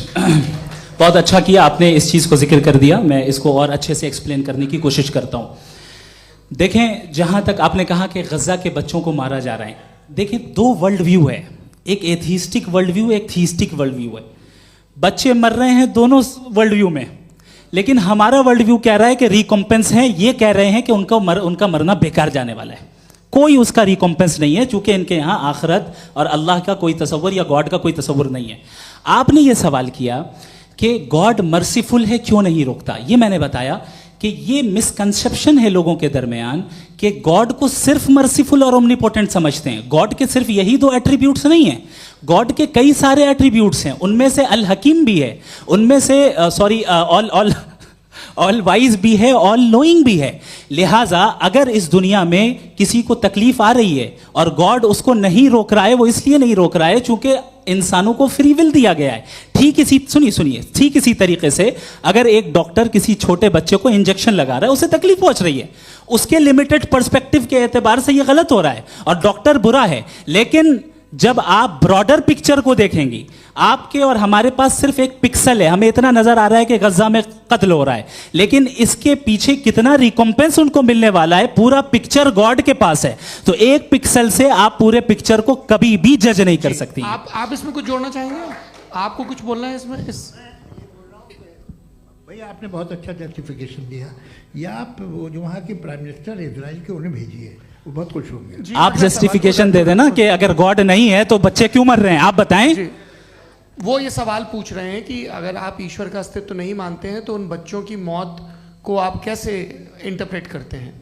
बहुत अच्छा किया आपने इस चीज़ को जिक्र कर दिया, मैं इसको और अच्छे से एक्सप्लेन करने की कोशिश करता हूँ। देखें, जहाँ तक आपने कहा कि गज़ा के बच्चों को मारा जा रहा है, देखें 2 वर्ल्ड व्यू है, एक एथीस्टिक वर्ल्ड व्यू, एक थीस्टिक वर्ल्ड व्यू है। बच्चे मर रहे हैं दोनों वर्ल्ड व्यू में, लेकिन हमारा वर्ल्ड व्यू कह रहा है कि रिकॉम्पेंस है, ये कह रहे हैं कि उनका मरना बेकार जाने वाला है, कोई उसका रिकॉम्पेंस नहीं है, चूंकि इनके यहाँ आखिरत और अल्लाह का कोई तसव्वुर या गॉड का कोई तसव्वुर नहीं है। आपने ये सवाल किया कि गॉड मर्सीफुल है, क्यों नहीं रोकता? ये मैंने बताया कि ये मिसकंसेप्शन है लोगों के दरमियान कि गॉड को सिर्फ मर्सीफुल और ओमनीपोटेंट समझते हैं। गॉड के सिर्फ यही 2 एट्रीब्यूट्स नहीं हैं, गॉड के कई सारे एट्रीब्यूट्स हैं, उनमें से अल हकीम भी है, उनमें से ऑल वाइज भी है, ऑल नोइंग भी है। लिहाजा अगर इस दुनिया में किसी को तकलीफ आ रही है और गॉड उसको नहीं रोक रहा है, वो इसलिए नहीं रोक रहा है चूंकि इंसानों को फ्री विल दिया गया है। ठीक इसी तरीके से अगर एक डॉक्टर किसी छोटे बच्चे को इंजेक्शन लगा रहा है, उसे तकलीफ पहुंच रही है, उसके लिमिटेड पर्सपेक्टिव के एतबार से यह गलत हो रहा है और डॉक्टर बुरा है। लेकिन जब आप ब्रॉडर पिक्चर को देखेंगी, आपके और हमारे पास सिर्फ एक पिक्सल है, हमें इतना नजर आ रहा है कि गजा में कत्ल हो रहा है, लेकिन इसके पीछे कितना रिकॉम्पेंस उनको मिलने वाला है, पूरा पिक्चर गॉड के पास है। तो एक पिक्सल से आप पूरे पिक्चर को कभी भी जज नहीं कर सकती। आप इसमें कुछ जोड़ना चाहेंगे? आपको कुछ बोलना है इसमें? भैया आपने बहुत अच्छा जस्टिफिकेशन दिया। या आप वो जो वहाँ के प्राइम मिनिस्टर इजराइल के उन्हें भेजिए, वो बहुत खुश होंगे। आप जस्टिफिकेशन दे देना कि अगर गॉड नहीं है तो बच्चे क्यों मर रहे हैं, आप बताएं। वो ये सवाल पूछ रहे हैं कि अगर आप ईश्वर का अस्तित्व नहीं मानते हैं तो उन बच्चों की मौत को आप कैसे इंटरप्रेट करते हैं?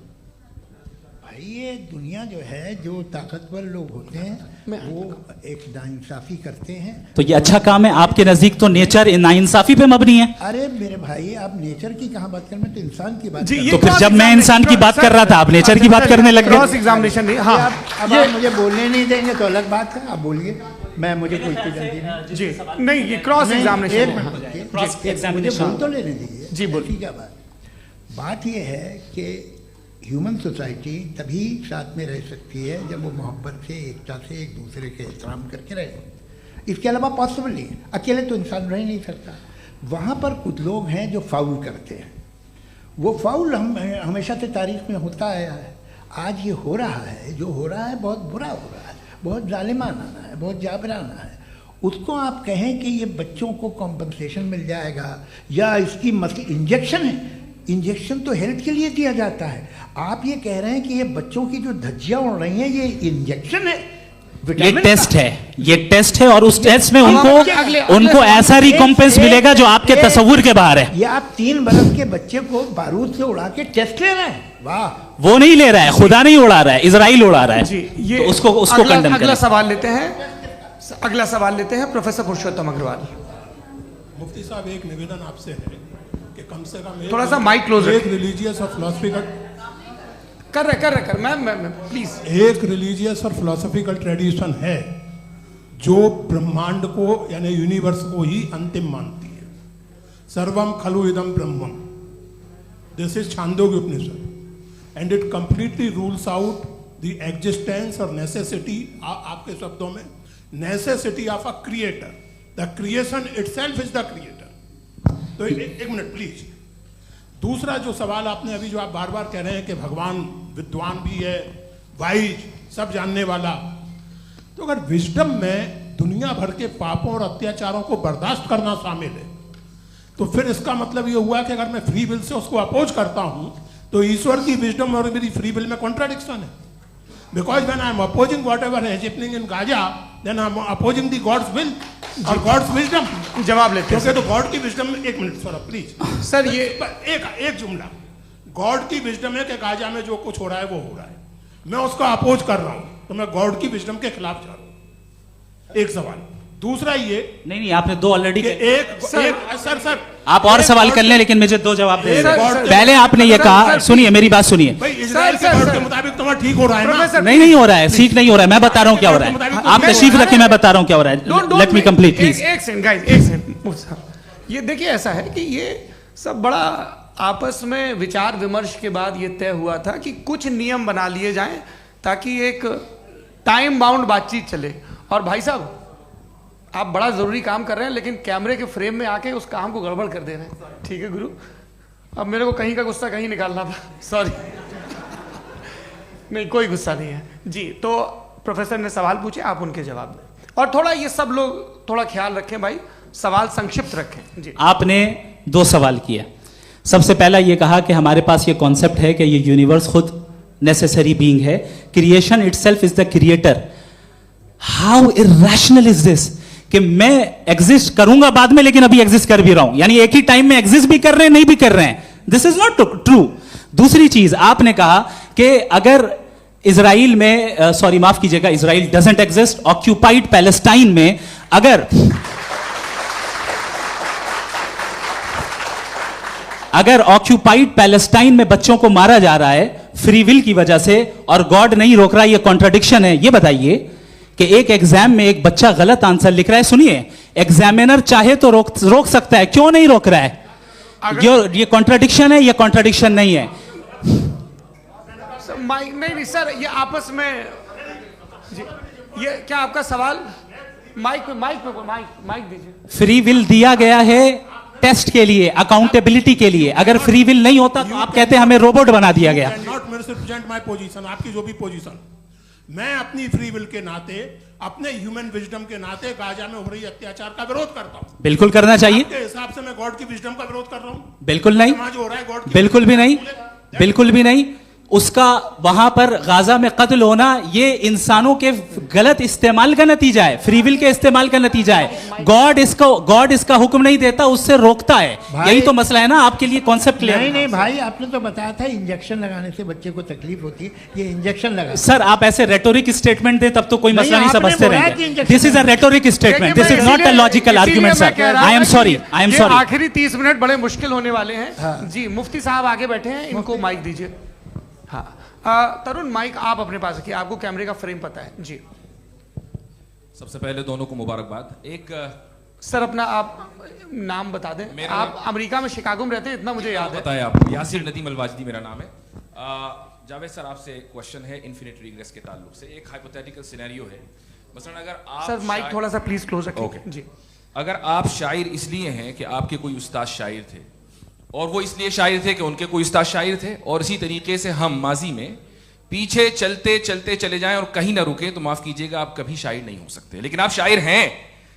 भाई ये दुनिया जो है, जो ताकतवर लोग होते हैं वो एक नाइंसाफी करते हैं। तो ये अच्छा काम है आपके नजदीक, तो नेचर नाइंसाफी पे मबनी है। अरे मेरे भाई, आप नेचर की कहाँ बात कर रहे हैं, तो इंसान की बात तो फिर जब मैं इंसान की बात कर रहा था आप नेचर की बात करने लग गए। क्रॉस एग्जामिनेशन नहीं। हाँ, अब आप मुझे बोलने नहीं देंगे तो अलग बात है, आप बोलिए, मुझे कोई जल्दी नहीं। जी नहीं, ये क्रॉस एग्जामिनेशन। मुझे बोल तो लेने दीजिए। जी बोलिए। क्या बात ये है कि ह्यूमन सोसाइटी तभी साथ में रह सकती है जब वो मोहब्बत से, एकता से, एक दूसरे के एहतराम करके रहे। इसके अलावा पॉसिबल नहीं है, अकेले तो इंसान रह नहीं सकता। वहाँ पर कुछ लोग हैं जो फाउल करते हैं, वो फाउल हमेशा से तारीख में होता आया है। आज ये हो रहा है, जो हो रहा है बहुत बुरा हो रहा है, बहुत जालिमाना है, बहुत जाबराना है। उसको आप कहें कि ये बच्चों को कॉम्पनसेशन मिल जाएगा या इसकी इंजेक्शन है, इंजेक्शन तो हेल्थ के लिए दिया जाता है। आप ये कह रहे हैं कि ये बच्चों की जो धज्जियां उड़ रही हैं ये इंजेक्शन है, ये टेस्ट है, ये टेस्ट है और उस टेस्ट में उनको ऐसा रिकॉम्पेंस मिलेगा जो आपके तसव्वुर के बाहर है। ये आप 3 बरस के बच्चे को बारूद से उड़ा के टेस्ट ले रहे हैं। वाह, वो नहीं ले रहा है, खुदा नहीं उड़ा रहा है, इजराइल उड़ा रहा है। जी, ये तो उसको कंडेम अगला सवाल लेते हैं प्रोफेसर पुरुषोत्तम अग्रवाल। मुफ्ती साहब, एक निवेदन आपसे है कम से कम थोड़ा सा माइक क्लोज एक रिलीजियस और फिलोसफिकल कर मैं प्लीज। एक रिलीजियस और फिलोसफिकल ट्रेडिशन है जो ब्रह्मांड को यानी यूनिवर्स को ही अंतिम मानती है। सर्वम खलु इदम ब्रह्मम, this is Chandogya Upanishad, and it completely rules out the existence और नेसेसिटी, आपके शब्दों में necessity of a creator, the creation itself is the creator. तो एक मिनट प्लीज। दूसरा जो सवाल आपने अभी जो आप बार बार कह रहे हैं कि भगवान विद्वान भी है, वाइज, सब जानने वाला, तो अगर विजडम में दुनिया भर के पापों और अत्याचारों को बर्दाश्त करना शामिल है, तो फिर इसका मतलब ये हुआ कि अगर मैं फ्री विल से उसको अपोज करता हूं तो ईश्वर की विजडम और मेरी फ्री विल में कॉन्ट्राडिक्शन है। Because when I am opposing whatever is happening in Gaza, then I am opposing the God's will और गॉड्स विजडम। जवाब लेते हैं क्योंकि तो गॉड की विजडम में, एक मिनट सर प्लीज सर, ये एक जुमला, गॉड की विजडम है कि गाजा में जो कुछ हो रहा है वो हो रहा है, मैं उसका अपोज कर रहा हूं, तो मैं गॉड की विजडम के खिलाफ जा रहा हूं। एक सवाल। दूसरा ये नहीं आपने दो ऑलरेडी। सर आप और सवाल कर लें, लेकिन मुझे दो जवाब दे सर, पहले आपने ये कहा, सुनिए मेरी बात सुनिए। इजराइल के गॉड के मुताबिक तुम्हारा ठीक हो रहा है ना? नहीं हो रहा है, ठीक नहीं हो रहा है, मैं बता रहा हूं क्या हो रहा है। आप तशरीफ रखिए, मैं बता रहा हूं क्या हो रहा है। Let me complete please. एक सेकंड गाइस, एक सेकंड। ये देखिए ऐसा है कि ये सब बड़ा आपस में विचार विमर्श के बाद ये तय हुआ था कि कुछ नियम बना लिए जाएं ताकि एक टाइम बाउंड बातचीत चले। और भाई साहब आप बड़ा जरूरी काम कर रहे हैं, लेकिन कैमरे के फ्रेम में आके उस काम को गड़बड़ कर दे रहे हैं। ठीक है गुरु, अब मेरे को कहीं का गुस्सा कहीं निकालना था, सॉरी। नहीं कोई गुस्सा नहीं है जी। तो प्रोफेसर ने सवाल पूछे, आप उनके जवाब दें, और थोड़ा ये सब लोग थोड़ा ख्याल रखें भाई, सवाल संक्षिप्त रखें जी। आपने दो सवाल किया। सबसे पहला ये कहा कि हमारे पास ये कॉन्सेप्ट है कि ये यूनिवर्स खुद नेसेसरी बीइंग है, creation itself is the creator. How irrational is this कि मैं एग्जिस्ट करूंगा बाद में, लेकिन अभी एग्जिस्ट कर भी रहा हूं, यानी एक ही टाइम में एग्जिस्ट भी कर रहे हैं, नहीं भी कर रहे हैं। This is not true. दूसरी चीज आपने कहा कि अगर इजराइल में, सॉरी माफ कीजिएगा, Israel doesn't exist, occupied Palestine में अगर ऑक्यूपाइड पैलेस्टाइन में बच्चों को मारा जा रहा है फ्री विल की वजह से और गॉड नहीं रोक रहा, ये कॉन्ट्रडिक्शन है। ये बताइए कि एक एग्जाम में एक बच्चा गलत आंसर लिख रहा है, सुनिए, एग्जामिनर चाहे तो रोक सकता है, क्यों नहीं रोक रहा है? ये कॉन्ट्रडिक्शन है, ये कॉन्ट्रडिक्शन नहीं है। माइक नहीं सर, ये आपस में जी, ये क्या आपका सवाल? माइक दीजिए। फ्री विल दिया गया है टेस्ट के लिए, अकाउंटेबिलिटी के लिए। अगर फ्री विल नहीं होता तो आप कहते हैं हमें रोबोट बना दिया गया। नॉट मिसरिप्रेजेंट माय पोजीशन, आपकी जो भी पोजीशन, मैं अपनी फ्री विल के नाते, अपने ह्यूमन विजडम के नाते गाजा में हो रही अत्याचार का विरोध करता हूं। बिल्कुल करना चाहिए। आपके हिसाब से मैं गॉड की विजडम का विरोध कर रहा हूं? बिल्कुल नहीं, जो हो रहा है गॉड, बिल्कुल भी नहीं, बिल्कुल भी नहीं। उसका वहां पर गाजा में कत्ल होना ये इंसानों के गलत इस्तेमाल का नतीजा है, फ्री विल के इस्तेमाल का नतीजा है। गॉड इसका हुक्म नहीं देता, उससे रोकता है। यही तो मसला है ना, आपके लिए कॉन्सेप्ट क्लियर नहीं भाई, आपने तो बताया था इंजेक्शन लगाने से बच्चे को तकलीफ होती है, ये इंजेक्शन लगा। सर आप ऐसे रेटोरिक स्टेटमेंट दे तब तो कोई मसला नहीं समझते रहेंगे। This is a rhetoric statement, this is not a logical argument sir. I am sorry. आखिरी 30 मिनट बड़े मुश्किल होने वाले हैं जी। मुफ्ती साहब आगे बैठे हैं, इनको माइक दीजिए। हाँ तरुण, माइक आप अपने पास रखिए, आपको कैमरे का फ्रेम पता है जी। सबसे पहले दोनों को मुबारकबाद। एक सर अपना आप नाम बता दें। आप अमेरिका में शिकागो में रहते हैं, इतना मुझे याद है। बताया आपको, यासिर नदीम अलवाजदी मेरा नाम है। जावेद सर आपसे एक क्वेश्चन है इन्फिनिट रिग्रेस के ताल्लुक से। एक हाइपोथेटिकल सिनेरियो है, मसलन अगर आप सर माइक थोड़ा सा प्लीज क्लोज रखिए जी। अगर आप शायर इसलिए हैं कि आपके कोई उस्ताद शायर थे, और वो इसलिए शायर थे कि उनके कोई उस्ताद शायर थे, और इसी तरीके से हम माजी में पीछे चलते चलते चले जाएं और कहीं ना रुके, तो माफ कीजिएगा आप कभी शायर नहीं हो सकते। लेकिन आप शायर हैं,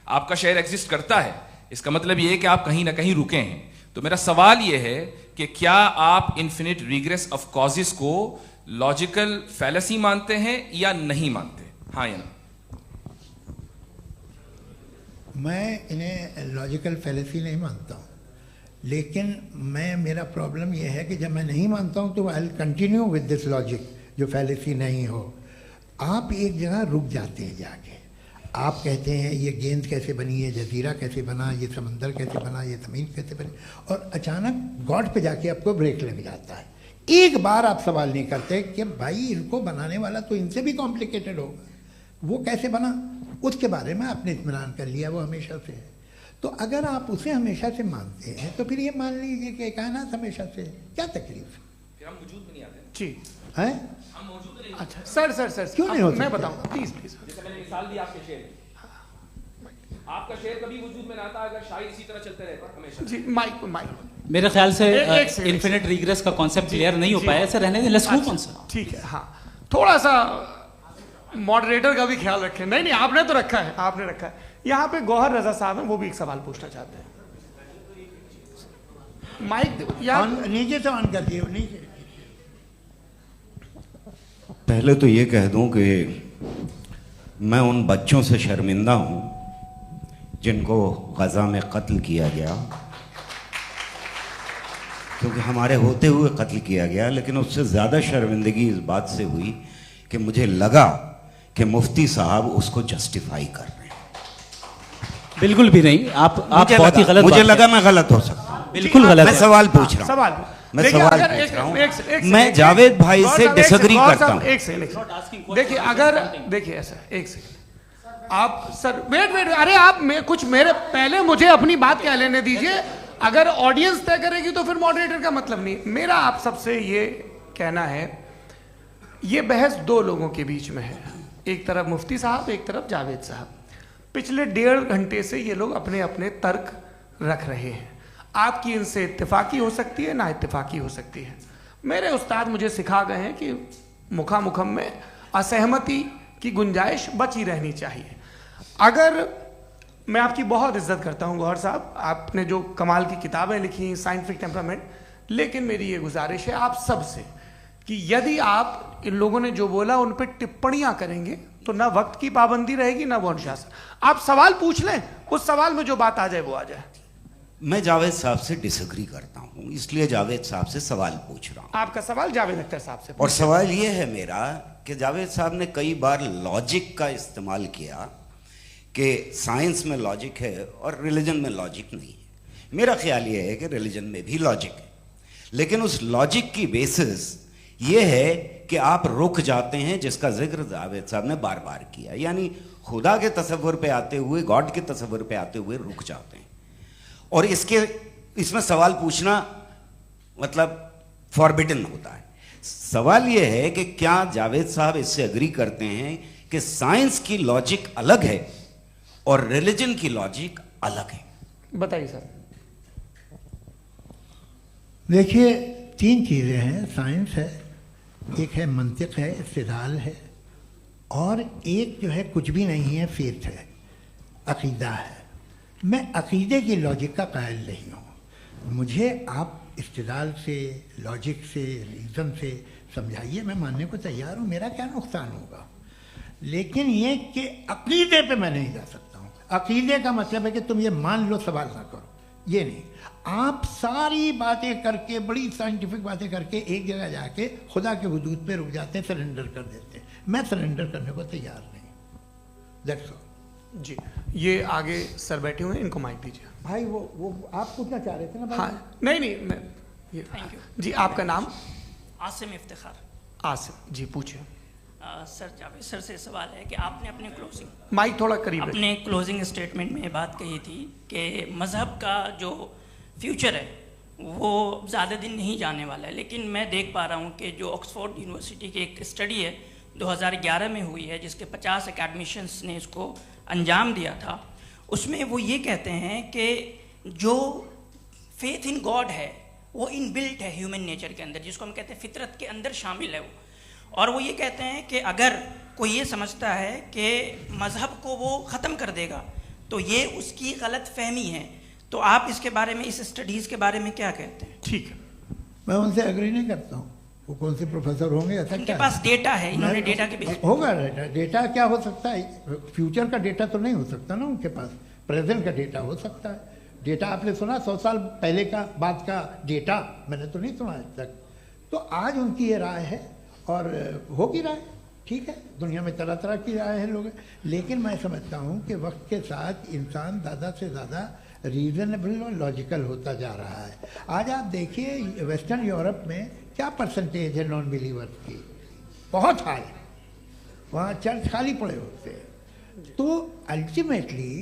आपका शायर एग्जिस्ट करता है, इसका मतलब ये है कि आप कहीं ना कहीं रुके हैं। तो मेरा सवाल ये है कि क्या आप इन्फिनिट रिग्रेस ऑफ कॉजेस को लॉजिकल फैलेसी मानते हैं या नहीं मानते? हाँ या ना? मैं इन्हें लॉजिकल फैलेसी नहीं मानता हूँ, लेकिन मेरा प्रॉब्लम यह है कि जब मैं नहीं मानता हूँ तो I will continue with this logic जो फैलेसी नहीं हो। आप एक जगह रुक जाते हैं जाके, आप कहते हैं ये गेंद कैसे बनी, ये जजीरा कैसे बना, ये समंदर कैसे बना, ये ज़मीन कैसे बनी, और अचानक गॉड पे जाके आपको ब्रेक लग जाता है। एक बार आप सवाल नहीं करते कि भाई इनको बनाने वाला तो इनसे भी कॉम्प्लिकेटेड होगा, वो कैसे बना, उसके बारे में आपने इत्मीनान कर लिया, वो हमेशा से है। तो अगर आप उसे हमेशा से मानते हैं तो फिर ये मान लीजिए कि कायनात हमेशा से है, क्या तकलीफ है? हम वजूद में नहीं आते जी हैं? हम मौजूद नहीं। अच्छा सर क्यों नहीं हो मैं सकता? बताऊं प्लीज प्लीज। जैसे मैंने मिसाल दी आपके शेर, आपका शेर कभी वजूद में ना आता अगर शायर इसी तरह चलते रहते हमेशा। जी माइक मेरे ख्याल से एक सेकंड, इन्फिनिट रिग्रेस का कॉन्सेप्ट क्लियर नहीं हो पाया, ऐसे रहने दें, लेट्स मूव ऑन सर। ठीक है, हाँ थोड़ा सा मॉडरेटर का भी ख्याल रखें। नहीं नहीं आपने तो रखा है, आपने रखा है। यहाँ पे गौहर रजा साहब हैं, वो भी एक सवाल पूछना चाहते हैं। माइक यार नीचे से ऑन कर दिए, नीचे। पहले तो ये कह दूं कि मैं उन बच्चों से शर्मिंदा हूं जिनको गजा में कत्ल किया गया, क्योंकि हमारे होते हुए कत्ल किया गया। लेकिन उससे ज़्यादा शर्मिंदगी इस बात से हुई कि मुझे लगा कि मुफ्ती साहब उसको जस्टिफाई कर रहे हैं। बिल्कुल भी नहीं, आप बहुत ही गलत, मुझे लगा मैं गलत हो सकता हूं। बिल्कुल गलत। मैं सवाल पूछ रहा हूं, सवाल मैं देखिए, सवाल अगर पूछ रहा हूं। एक मैं जावेद भाई से डिसएग्री करता हूं। एक सेकंड देखिए, अगर देखिए ऐसा एक सेकंड आप सर वेट अरे आप कुछ मेरे पहले मुझे अपनी बात कह लेने दीजिए। अगर ऑडियंस तय करेगी तो फिर मॉडरेटर का मतलब नहीं। मेरा आप सबसे ये कहना है, ये बहस दो लोगों के बीच में है, एक तरफ मुफ्ती साहब, एक तरफ जावेद साहब। पिछले 1.5 घंटे से ये लोग अपने अपने तर्क रख रहे हैं। आपकी इनसे इत्तेफाकी हो सकती है, ना इत्तेफाकी हो सकती है। मेरे उस्ताद मुझे सिखा गए हैं कि मुखामुखम में असहमति की गुंजाइश बची रहनी चाहिए। अगर मैं आपकी बहुत इज्जत करता हूं गौहर साहब, आपने जो कमाल की किताबें लिखी, साइंटिफिक टेम्परामेंट, लेकिन मेरी ये गुजारिश है आप सबसे कि यदि आप इन लोगों ने जो बोला उन पर टिप्पणियां करेंगे तो ना वक्त की पाबंदी रहेगी, ना वो अनुशासन। आप सवाल पूछ लें, उस सवाल में जो बात आ जाए वो आ जाए। मैं जावेद साहब से डिसएग्री करता हूं, इसलिए जावेद साहब से सवाल पूछ रहा हूं। आपका सवाल जावेद अख्तर साहब से। और सवाल ये है मेरा कि जावेद साहब ने कई बार लॉजिक का इस्तेमाल किया कि साइंस में लॉजिक है और रिलीजन में लॉजिक नहीं है। मेरा ख्याल ये है कि रिलीजन में भी लॉजिक है, लेकिन उस लॉजिक की बेसिस ये है कि आप रुक जाते हैं, जिसका जिक्र जावेद साहब ने बार बार किया, यानी खुदा के तसव्वुर पे आते हुए, गॉड के तसव्वुर पे आते हुए रुक जाते हैं। और इसमें सवाल पूछना मतलब फॉरबिडन होता है। सवाल यह है कि क्या जावेद साहब इससे एग्री करते हैं कि साइंस की लॉजिक अलग है और रिलीजन की लॉजिक अलग है? बताइए सर। देखिए, 3 चीज़ें हैं, साइंस है, एक है मंतिक है, इस्तिदलाल है, और एक जो है कुछ भी नहीं है, फेथ है, अकीदा है। मैं अकीदे की लॉजिक का कायल नहीं हूँ। मुझे आप इस्तिदलाल से, लॉजिक से, रीज़न से समझाइए, मैं मानने को तैयार हूँ, मेरा क्या नुकसान होगा। लेकिन ये कि अकीदे पे मैं नहीं जा सकता हूँ। अकीदे का मतलब है कि तुम ये मान लो, सवाल ना करो, ये नहीं। आप सारी बातें करके, बड़ी साइंटिफिक बातें करके एक जगह जाके खुदा के हुदूद पे रुक जाते हैं, सरेंडर कर देते हैं। मैं सरेंडर करने को तैयार नहीं। दैट्स ऑल जी। ये आगे सर बैठे हुए हैं, इनको माइक दीजिए। भाई। वो आप पूछना चाह रहे थे ना भाई? हाँ नहीं मैं ये थैंक यू जी। आपका नाम? आसिम इफ्तिखार। आसिम जी, पूछिए। सर जावेद सर से सवाल है कि आपने अपने माइक थोड़ा करीब रखिए। अपने क्लोजिंग स्टेटमेंट में बात कही थी कि मज़हब का जो फ्यूचर है वो ज़्यादा दिन नहीं जाने वाला है, लेकिन मैं देख पा रहा हूँ कि जो ऑक्सफोर्ड यूनिवर्सिटी की एक स्टडी है 2011 में हुई है, जिसके 50 एकेडमिशियंस ने इसको अंजाम दिया था, उसमें वो ये कहते हैं कि जो फेथ इन गॉड है वो इनबिल्ट है ह्यूमन नेचर के अंदर, जिसको हम कहते हैं फितरत के अंदर शामिल है वो। और वो ये कहते हैं कि अगर कोई ये समझता है कि मज़हब को वो ख़त्म कर देगा तो ये उसकी गलत फहमी है। तो आप इसके बारे में, इस स्टडीज़ के बारे में क्या कहते हैं? ठीक है, मैं उनसे एग्री नहीं करता हूँ। वो कौन से प्रोफेसर होंगे? ऐसा उनके क्या पास डेटा है, इन्होंने डेटा के बेस होगा। डेटा क्या हो सकता है? फ्यूचर का डेटा तो नहीं हो सकता ना उनके पास, प्रेजेंट का डेटा हो सकता है। डेटा आपने सुना 100 साल पहले का बाद का डेटा? मैंने तो नहीं सुना आज तक। तो आज उनकी ये राय है और होगी राय, ठीक है, दुनिया में तरह तरह की राय है लोग, लेकिन मैं समझता हूँ कि वक्त के साथ इंसान ज़्यादा से ज़्यादा रीजनेबल और लॉजिकल होता जा रहा है। आज आप देखिए वेस्टर्न यूरोप में क्या परसेंटेज है नॉन बिलीवर्स की, बहुत हाई, वहाँ चर्च खाली पड़े होते हैं। तो अल्टीमेटली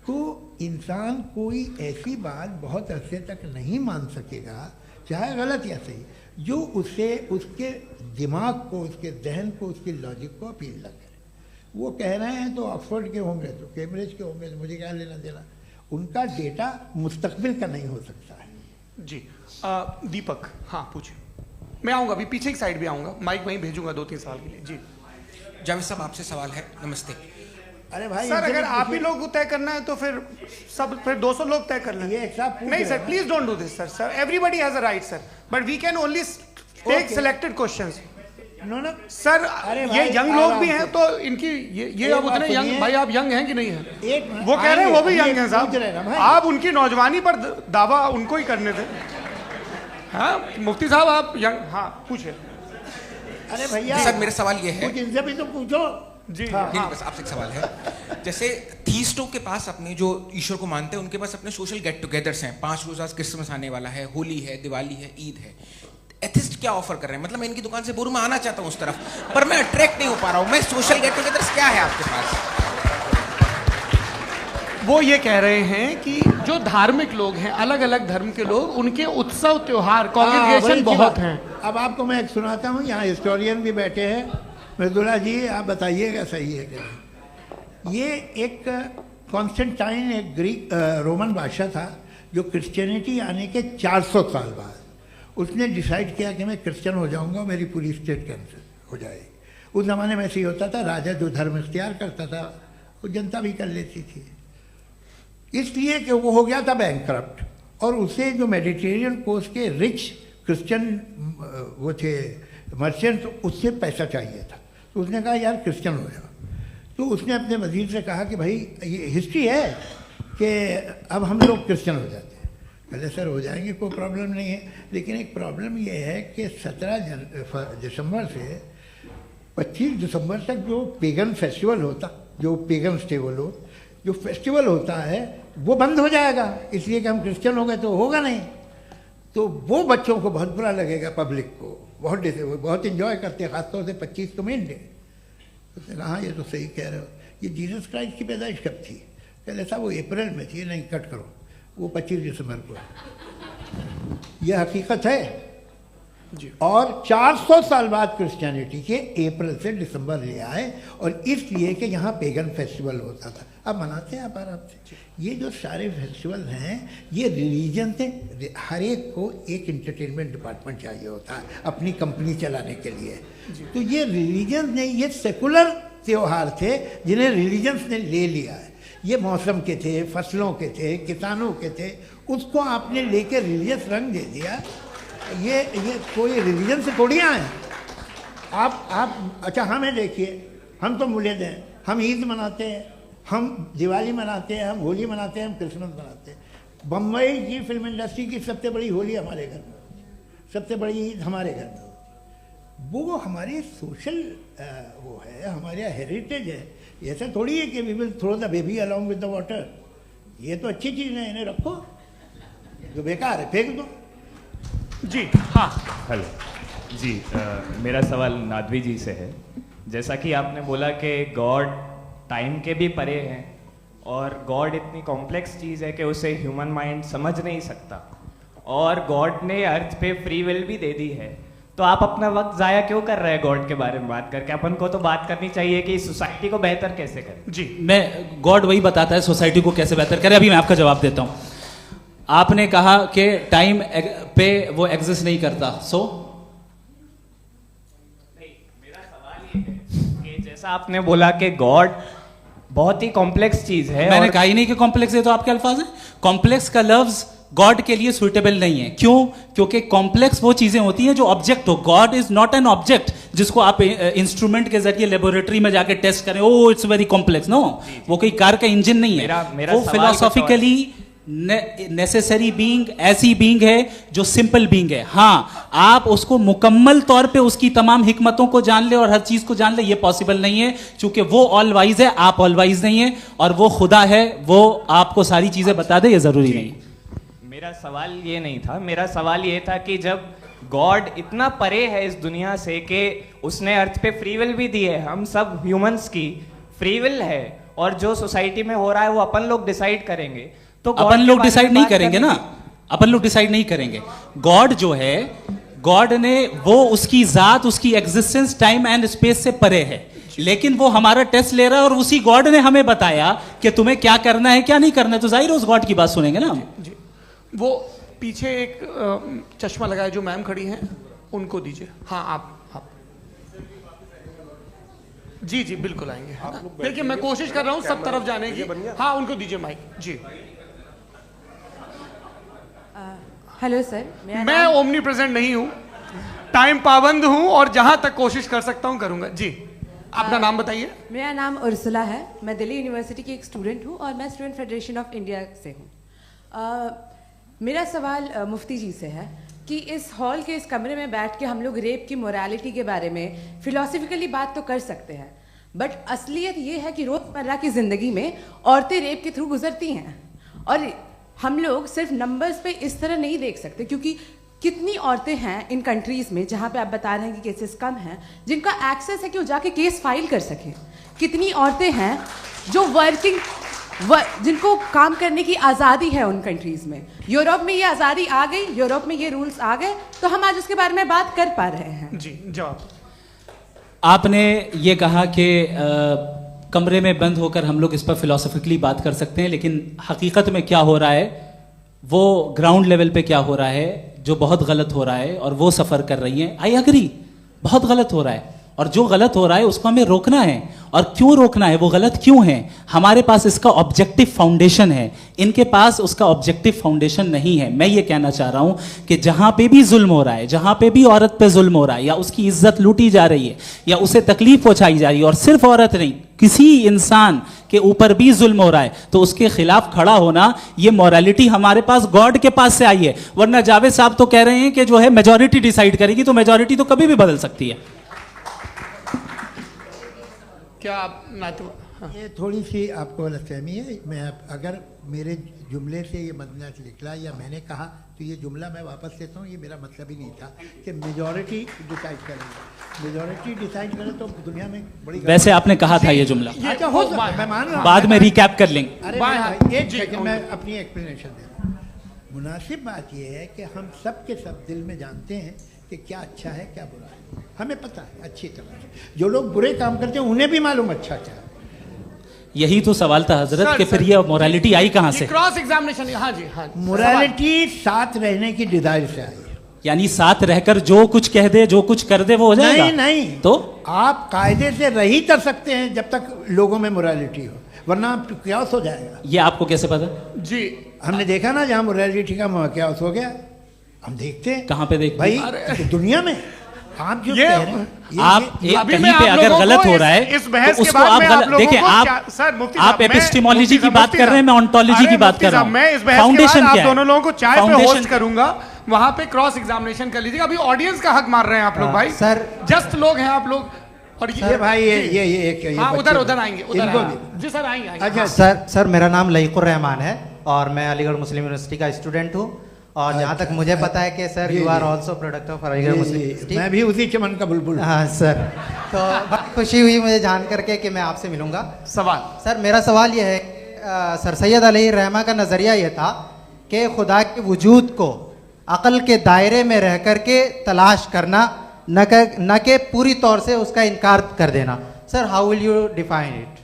तो इंसान कोई ऐसी बात बहुत अरसे तक नहीं मान सकेगा, चाहे गलत या सही, जो उसे उसके दिमाग को, उसके जहन को, उसकी लॉजिक को अपील न करे। वो कह रहे हैं तो ऑक्सफोर्ड के होंगे तो कैम्ब्रिज के होंगे, तो मुझे क्या लेना देना, उनका डेटा मुस्तकबिल का नहीं हो सकता है। जी दीपक, हाँ पूछिए। मैं आऊँगा, अभी पीछे की साइड भी आऊँगा, माइक वहीं भेजूंगा 2-3 साल के लिए। जी जावेद साहब, आपसे सवाल है। नमस्ते। अरे भाई सर, अगर आप ही लोग तय करना है तो फिर 200 लोग तय कर लें। नहीं sir, please don't do this sir. Everybody has a right sir, but we can only take selected questions. No sir, ये यंग लोग भी हैं तो इनकी ये अब उतने यंग, भाई आप यंग हैं कि नहीं हैं? वो कह रहे हैं वो भी यंग हैं साहब, आप उनकी नौजवानी पर दावा उनको ही करने थे। हाँ मुफ्ती साहब आप यंग, हाँ पूछे। अरे भैया सर, मेरा सवाल ये है, कुछ इनसे भी तो पूछो। जी नहीं, बस आपसे एक सवाल है। जैसे थीस्टों के पास अपने जो ईश्वर को मानते हैं, उनके पास अपने सोशल गेट टुगेदर्स हैं। 5 रोज़ा क्रिसमस आने वाला है, होली है, दिवाली है, ईद है। एथिस्ट क्या ऑफर कर रहे हैं? मतलब मैं इनकी दुकान से बोलूं, मैं आना चाहता हूं उस तरफ, पर मैं अट्रैक्ट नहीं हो पा रहा हूं। मैं सोशल गेट टुगेदर्स क्या है आपके पास? वो ये कह रहे हैं कि जो धार्मिक लोग हैं, अलग अलग धर्म के लोग, उनके उत्सव त्योहार कॉन्ग्रेगेशन बहुत हैं। अब आपको मैं एक सुनाता हूँ, यहाँ हिस्टोरियन भी बैठे हैं। मृदुला जी, आप बताइएगा सही है क्या? ये एक कॉन्स्टेंटाइन, एक ग्रीक रोमन बादशाह था, जो क्रिश्चियनिटी आने के 400 साल बाद उसने डिसाइड किया कि मैं क्रिश्चियन हो जाऊंगा, मेरी पूरी स्टेट कैंसिल हो जाएगी। उस ज़माने में ऐसे ही होता था, राजा जो धर्म इख्तियार करता था वो जनता भी कर लेती थी, इसलिए कि वो हो गया था बैंकरप्ट। और उसे जो मेडिटेरियन कोस्ट के रिच क्रिश्चियन वो थे मर्चेंट, उससे पैसा चाहिए था। तो उसने कहा यार क्रिश्चियन हो जाओ। तो उसने अपने वजीर से कहा कि भाई ये हिस्ट्री है कि अब हम लोग क्रिश्चियन हो जाते हैं। पहले सर हो जाएंगे, कोई प्रॉब्लम नहीं है, लेकिन एक प्रॉब्लम ये है कि 17 दिसंबर से 25 दिसंबर तक जो पेगन फेस्टिवल होता, जो पेगन्स थे वो लोग, जो फेस्टिवल होता है वो बंद हो जाएगा, इसलिए कि हम क्रिश्चियन हो गए तो होगा नहीं। तो वो बच्चों को बहुत बुरा लगेगा, पब्लिक को बहुत इन्जॉय करते हैं, खासतौर से 25 को मेन डे। उसने कहा हाँ ये तो सही कह रहे हो, ये जीसस क्राइस्ट की पैदाइश कब थी? कहले साहब वो अप्रैल में थी। नहीं, कट करो, वो 25 दिसंबर को है। ये हकीकत है जी। और 400 साल बाद क्रिश्चियनिटी के अप्रैल से दिसंबर ले आए, और इसलिए कि यहाँ पेगन फेस्टिवल होता था। अब मनाते हैं आप आराम से। ये जो सारे फेस्टिवल हैं ये रिलीजन से, हर एक को एक इंटरटेनमेंट डिपार्टमेंट चाहिए होता है अपनी कंपनी चलाने के लिए। तो ये रिलीजन ने, ये सेकुलर त्यौहार थे जिन्हें रिलीजन्स ने ले लिया है। ये मौसम के थे, फसलों के थे, किसानों के थे, उसको आपने लेके रिलीजियस रंग दे दिया। ये कोई रिलीजन से थोड़ी आए आप। अच्छा हमें देखिए, हम तो मुल्द हैं, हम ईद मनाते हैं, हम दिवाली मनाते हैं, हम होली मनाते हैं, हम क्रिसमस मनाते हैं। बम्बई की फिल्म इंडस्ट्री की सबसे बड़ी होली हमारे घर में होती है, सबसे बड़ी ईद हमारे घर में होती है। वो हमारी सोशल वो है, हमारे हेरिटेज है। ऐसा थोड़ी है कि we will throw the baby along with the water. ये तो अच्छी चीज़ है, इन्हें रखो, जो बेकार है फेंक दो। जी हाँ, हेलो जी, मेरा सवाल नादवी जी से है। जैसा कि आपने बोला कि गॉड टाइम के भी परे हैं, और गॉड इतनी कॉम्प्लेक्स चीज़ है कि उसे ह्यूमन माइंड समझ नहीं सकता, और गॉड ने अर्थ पे फ्री विल भी दे दी है। तो आप अपना वक्त ज़ाया क्यों कर रहे हैं गॉड के बारे में बात करके? अपन को तो बात करनी चाहिए कि सोसाइटी को बेहतर कैसे करें। जी, मैं गॉड वही बताता है सोसाइटी को कैसे बेहतर करे। अभी मैं आपका जवाब देता हूँ। आपने कहा कि टाइम पे वो एग्जिस्ट नहीं करता, सो मेरा सवाल ये है कि जैसा आपने बोला कि गॉड बहुत ही कॉम्प्लेक्स चीज है। मैंने कहा ही नहीं कि कॉम्प्लेक्स है, तो आपके अल्फाज हैं। कॉम्प्लेक्स का लफ्ज गॉड के लिए सुइटेबल नहीं है। क्यों? क्योंकि कॉम्प्लेक्स वो चीजें होती हैं जो ऑब्जेक्ट हो। God is not an object जिसको आप इंस्ट्रूमेंट के जरिए लेबोरेटरी में जाके टेस्ट करें, oh it's very complex. No, वो कोई कार का इंजन नहीं है। वो फिलोसॉफिकली नेसेसरी बीइंग ऐसी बीइंग है जो सिंपल बीइंग है। हाँ, आप उसको मुकम्मल तौर पे उसकी तमाम हिकमतों को जान ले और हर चीज को जान ले, ये पॉसिबल नहीं है, क्योंकि वो ऑल वाइज है, आप ऑल वाइज नहीं है, और वो खुदा है, वो आपको सारी चीजें बता दे, ये जरूरी नहीं। मेरा सवाल ये नहीं था, मेरा सवाल ये था कि जब गॉड इतना परे है इस दुनिया से कि उसने अर्थ पे फ्री विल भी दी है, हम सब ह्यूमंस की फ्री विल है, और जो सोसाइटी में हो रहा है वो अपन लोग डिसाइड करेंगे, तो अपन लोग डिसाइड नहीं करेंगे ना, अपन लोग डिसाइड नहीं करेंगे। गॉड जो है, गॉड ने वो उसकी जात, उसकी एग्जिस्टेंस टाइम एंड स्पेस से परे है, लेकिन वो हमारा टेस्ट ले रहा है और उसी गॉड ने हमें बताया कि तुम्हें क्या करना है क्या नहीं करना है, तो जाहिर है उस गॉड की बात सुनेंगे ना। जी, वो पीछे एक चश्मा लगाए जो मैम खड़ी हैं, उनको दीजिए। हाँ, आप जी जी बिल्कुल आएंगे। देखिए मैं कोशिश कर रहा हूँ सब तरफ जाने की। हाँ, उनको दीजिए माइक। जी, हेलो सर, मैं ओमनी प्रेजेंट नहीं हूँ, टाइम पाबंद हूँ, और जहां तक कोशिश कर सकता हूँ करूंगा। जी, अपना नाम बताइए। मेरा नाम उर्सुला है, मैं दिल्ली यूनिवर्सिटी की एक स्टूडेंट हूँ और मैं स्टूडेंट फेडरेशन ऑफ इंडिया से हूँ। मेरा सवाल मुफ्ती जी से है कि इस हॉल के इस कमरे में बैठ के हम लोग रेप की मोरालिटी के बारे में फिलोसफिकली बात तो कर सकते हैं, बट असलियत ये है कि रोज़मर्रा की ज़िंदगी में औरतें रेप के थ्रू गुजरती हैं, और हम लोग सिर्फ नंबर्स पे इस तरह नहीं देख सकते, क्योंकि कितनी औरतें हैं इन कंट्रीज़ में जहाँ पे आप बता रहे हैं कि केसेस कम हैं, जिनका एक्सेस है कि वो जाके केस फाइल कर सकें। कितनी औरतें हैं जो जिनको काम करने की आज़ादी है उन कंट्रीज़ में। यूरोप में ये आज़ादी आ गई, यूरोप में ये रूल्स आ गए, तो हम आज उसके बारे में बात कर पा रहे हैं। जी, जवाब। आपने ये कहा कि कमरे में बंद होकर हम लोग इस पर फिलोसफिकली बात कर सकते हैं, लेकिन हकीकत में क्या हो रहा है, वो ग्राउंड लेवल पे क्या हो रहा है, जो बहुत गलत हो रहा है, और वो सफ़र कर रही हैं। आई एग्री, बहुत गलत हो रहा है, और जो गलत हो रहा है उसको हमें रोकना है। और क्यों रोकना है, वो गलत क्यों है, हमारे पास इसका ऑब्जेक्टिव फाउंडेशन है, इनके पास उसका ऑब्जेक्टिव फाउंडेशन नहीं है। मैं ये कहना चाह रहा हूं कि जहां पे भी जुल्म हो रहा है, जहां पे भी औरत पे जुल्म हो रहा है, या उसकी इज्जत लूटी जा रही है, या उसे तकलीफ पहुंचाई जा रही है, और सिर्फ औरत नहीं, किसी इंसान के ऊपर भी जुल्म हो रहा है, तो उसके खिलाफ खड़ा होना, ये मॉरलिटी हमारे पास गॉड के पास से आई है। वरना जावेद साहब तो कह रहे हैं कि जो है मेजॉरिटी डिसाइड करेगी, तो मेजॉरिटी तो कभी भी बदल सकती है। क्या आप हाँ। ये थोड़ी सी आपको गलतफहमी है। मैं अगर मेरे जुमले से ये मदनत निकला या मैंने कहा, तो ये जुमला मैं वापस लेता हूँ, ये मेरा मतलब ही नहीं था कि मेजॉरिटी डिसाइड करेंगे। मेजॉरिटी डिसाइड करे तो दुनिया में बड़ी, वैसे आपने कहा था ये जुमला। अच्छा, हो मैं मान रहा हूँ, बाद में रिकैप कर लेंगे। अरे एक सेकंड, मैं अपनी एक्सप्लेनेशन दे रहा हूँ। मुनासिब बात यह है कि हम सब के सब दिल में जानते हैं कि क्या अच्छा है क्या बुरा है, हमें पता है अच्छी तरह से। जो लोग बुरे काम करते हैं उन्हें भी मालूम अच्छा क्या है। यही तो सवाल था हजरत कि फिर ये मोरालिटी आई कहां से? Cross examination. हाँ जी, हाँ। मोरालिटी साथ रहने की डिजायर से आई है, यानी साथ रहकर जो कुछ कह दे, जो कुछ कर दे, वो हो जाएगा? नहीं नहीं, तो आप कायदे से रह ही कर सकते हैं जब तक लोगों में मोरालिटी हो, वरना क्यास हो जाएगा। ये आपको कैसे पता? जी, हमने देखा ना, जहाँ मोरालिटी का क्यास हो गया, हम देखते हैं। कहाँ पे देखते भाई? दुनिया में। आप जो कह रहे हैं, आप कहीं पे अगर गलत हो रहा है तो उसको आप गलत देखिए। आप एपिस्टेमोलॉजी की बात कर रहे हैं, मैं ओंटोलॉजी की बात कर रहा हूं। मैं इस बहस फाउंडेशन क्या है? आप दोनों लोगों को चाय पे होस्ट करूंगा, वहां पे क्रॉस एग्जामिनेशन कर लीजिएगा। अभी ऑडियंस का हक मार रहे हैं आप लोग भाई, सर जस्ट लोग हैं आप लोग। और ये भाई ये हाँ, उधर आएंगे, जी सर आएंगे। अच्छा सर, मेरा नाम लईकुर रहमान है और मैं अलीगढ़ मुस्लिम यूनिवर्सिटी का स्टूडेंट हूँ, और जहाँ तक मुझे पता है कि sir you are also product of Aligarh Muslim University. मैं भी उसी चमन का बुलबुल। हाँ सर, तो बहुत खुशी हुई मुझे जान करके कि मैं आपसे मिलूंगा। सवाल सर, मेरा सवाल यह है, सर सैयद अलैहि रहमा का नज़रिया यह था कि खुदा के वजूद को अक़ल के दायरे में रह कर के तलाश करना, न कि पूरी तौर से उसका इनकार कर देना। Sir, how will you define it?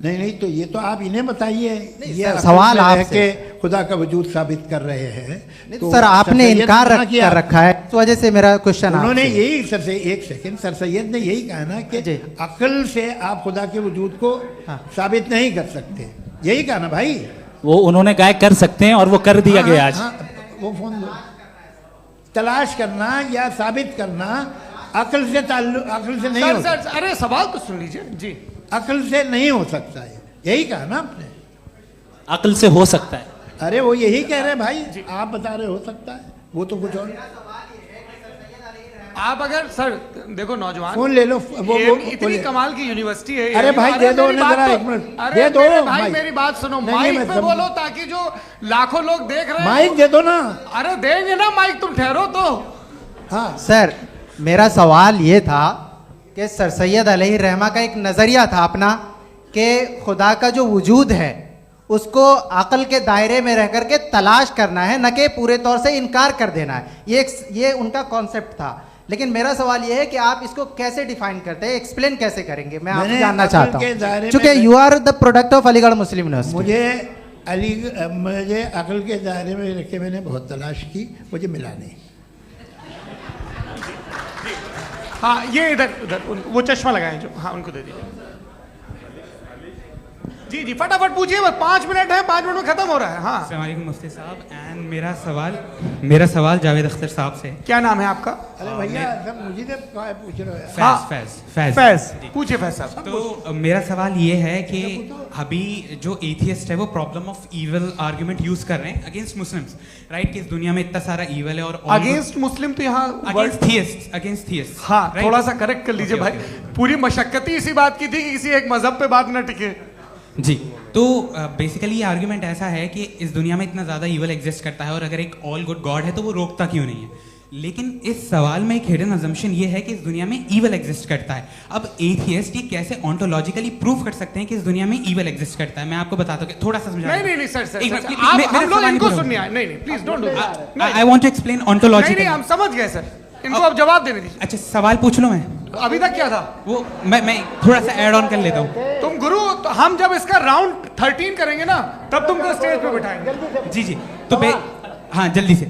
नहीं, तो ये तो आप इन्हें बताइए। ये सवाल आपसे खुदा का वजूद साबित कर रहे हैं, तो सर आपने इनकार कर रखा है, इस वजह से मेरा क्वेश्चन। उन्होंने यही सर से एक सेकंड, सर सैयद ने यही कहा ना कि अक्ल से आप खुदा के वजूद को साबित नहीं कर सकते, यही कहा ना भाई। वो उन्होंने कहा कर सकते हैं और वो कर दिया गया आज। वो फोन तलाश करना या साबित करना अक्ल से नहीं हो सकता। अरे सवाल तो सुन लीजिए जी। अक्ल से नहीं हो सकता है, यही कहा ना आपने। अक्ल से हो सकता है, अरे वो यही कह रहे हैं भाई, आप बता रहे हो सकता है, वो तो कुछ और। आप अगर सर देखो नौजवान फोन ले लो, वो इतनी कमाल की यूनिवर्सिटी है। अरे भाई दे दो उन्हें जरा, एक मिनट दे दो भाई, मेरी बात सुनो, माइक पे बोलो ताकि जो लाखों लोग देख रहे हैं। माइक दे दो ना। अरे देंगे ना माइक, तुम ठहरो तो। हाँ सर, मेरा सवाल ये था कि सर सैयद अलैहिर्रहमा का एक नज़रिया था अपना कि खुदा का जो वजूद है उसको अक़ल के दायरे में रह करके तलाश करना है, न कि पूरे तौर से इनकार कर देना है। ये उनका कॉन्सेप्ट था। लेकिन मेरा सवाल ये है कि आप इसको कैसे डिफाइन करते हैं, एक्सप्लेन कैसे करेंगे, मैं आपसे जानना चाहता हूँ, क्योंकि you are the product of Aligarh Muslim University. मुझे अक़ल के दायरे में रख के मैंने बहुत तलाश की, मुझे मिला नहीं। हाँ ये इधर वो चश्मा लगाए जो, हाँ उनको दे दीजिए। जी जी फटाफट पूछिए, बस 5 मिनट है, 5 मिनट में खत्म हो रहा है। हाँ अस्सलाम वालेकुम मुफ्ती साहब, एंड मेरा सवाल जावेद अख्तर साहब से। क्या नाम है आपका? अरे भैया सब मुझे पूछ रहे हो। फैज पूछिए फैज साहब। तो मेरा सवाल ये है कि अभी जो एथियस्ट है वो problem of evil argument use कर रहे हैं अगेंस्ट मुस्लिम्स, राइट? कि इस दुनिया में इतना सारा इविल है और अगेंस्ट मुस्लिम तो यहाँ अगेंस्ट थियस्ट। हाँ थोड़ा सा करेक्ट कर लीजिए भाई, पूरी मशक्कत ही इसी बात की थी कि किसी एक मजहब पे बात न टिके। जी, तो बेसिकली ये आर्ग्यूमेंट ऐसा है कि इस दुनिया में इतना ज़्यादा ईवल एग्जिस्ट करता है और अगर एक ऑल गुड गॉड है तो वो रोकता क्यों नहीं है? लेकिन इस सवाल में एक हिडन अजम्पशन ये है कि इस दुनिया में ईवल एग्जिस्ट करता है। अब एथियस्ट ये कैसे ऑन्टोलॉजिकली प्रूव कर सकते हैं कि इस दुनिया में ईवल एग्जिस्ट करता है? मैं आपको बताता हूँ, थोड़ा सा समझा। नहीं सर हम लोग इनको सुनिए। नहीं please don't do that. I want to explain ontologically. नहीं हम समझ गए सर, इनको अब जवाब देने दीजिए। अच्छा सवाल पूछ लो। मैं अभी तक क्या था वो मैं थोड़ा सा ऐड ऑन कर लेता हूँ। तुम गुरु, तो हम जब इसका राउंड 13 करेंगे ना तब तुमको स्टेज पे बिठाएंगे। जी तो हाँ जल्दी से।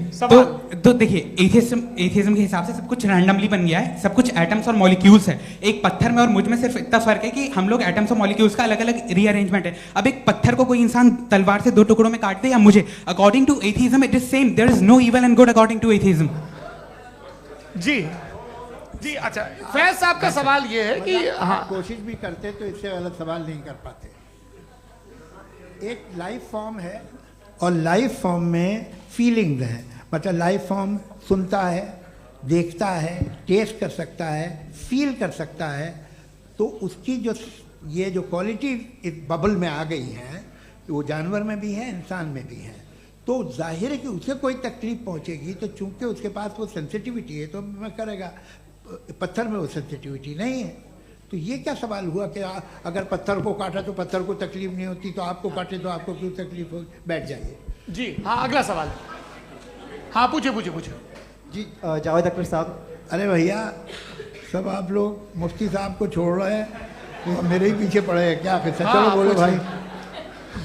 तो देखिए एथियज्म के हिसाब से सब कुछ रैंडमली बन गया है, सब कुछ एटम्स और मॉलिक्यूल्स है। एक पत्थर में और मुझ में सिर्फ इतना फर्क है कि हम लोग एटम्स और मॉलिक्यूल्स का अलग अलग रीअरेंजमेंट है। अब एक पत्थर को कोई इंसान तलवार से 2 टुकड़ों में काट दे या मुझे, according to atheism it is same, there is no evil and good according to atheism. जी अच्छा, फैज साहब का सवाल ये है कि हाँ कोशिश भी करते तो इससे गलत सवाल नहीं कर पाते। एक लाइफ फॉर्म है और लाइफ फॉर्म में फीलिंग्स हैं, मतलब लाइफ फॉर्म सुनता है, देखता है, टेस्ट कर सकता है, फील कर सकता है, तो उसकी जो ये जो क्वालिटी इस बबल में आ गई हैं वो जानवर में भी है, इंसान में भी है। तो जाहिर है कि उसे कोई तकलीफ पहुंचेगी, तो चूंकि उसके पास वो सेंसिटिविटी है तो मैं करेगा, पत्थर में वो सेंसिटिविटी नहीं है। तो ये क्या सवाल हुआ कि अगर पत्थर को काटा तो पत्थर को तकलीफ नहीं होती, तो आपको काटे तो आपको क्यों तकलीफ हो? बैठ जाइए। जी हाँ अगला सवाल। हाँ पूछे जी जावेद अख्तर साहब। अरे भैया सब आप लोग मुफ्ती साहब को छोड़ रहे हैं, तो मेरे ही पीछे पड़े हैं क्या? फिर चलो बोलो भाई।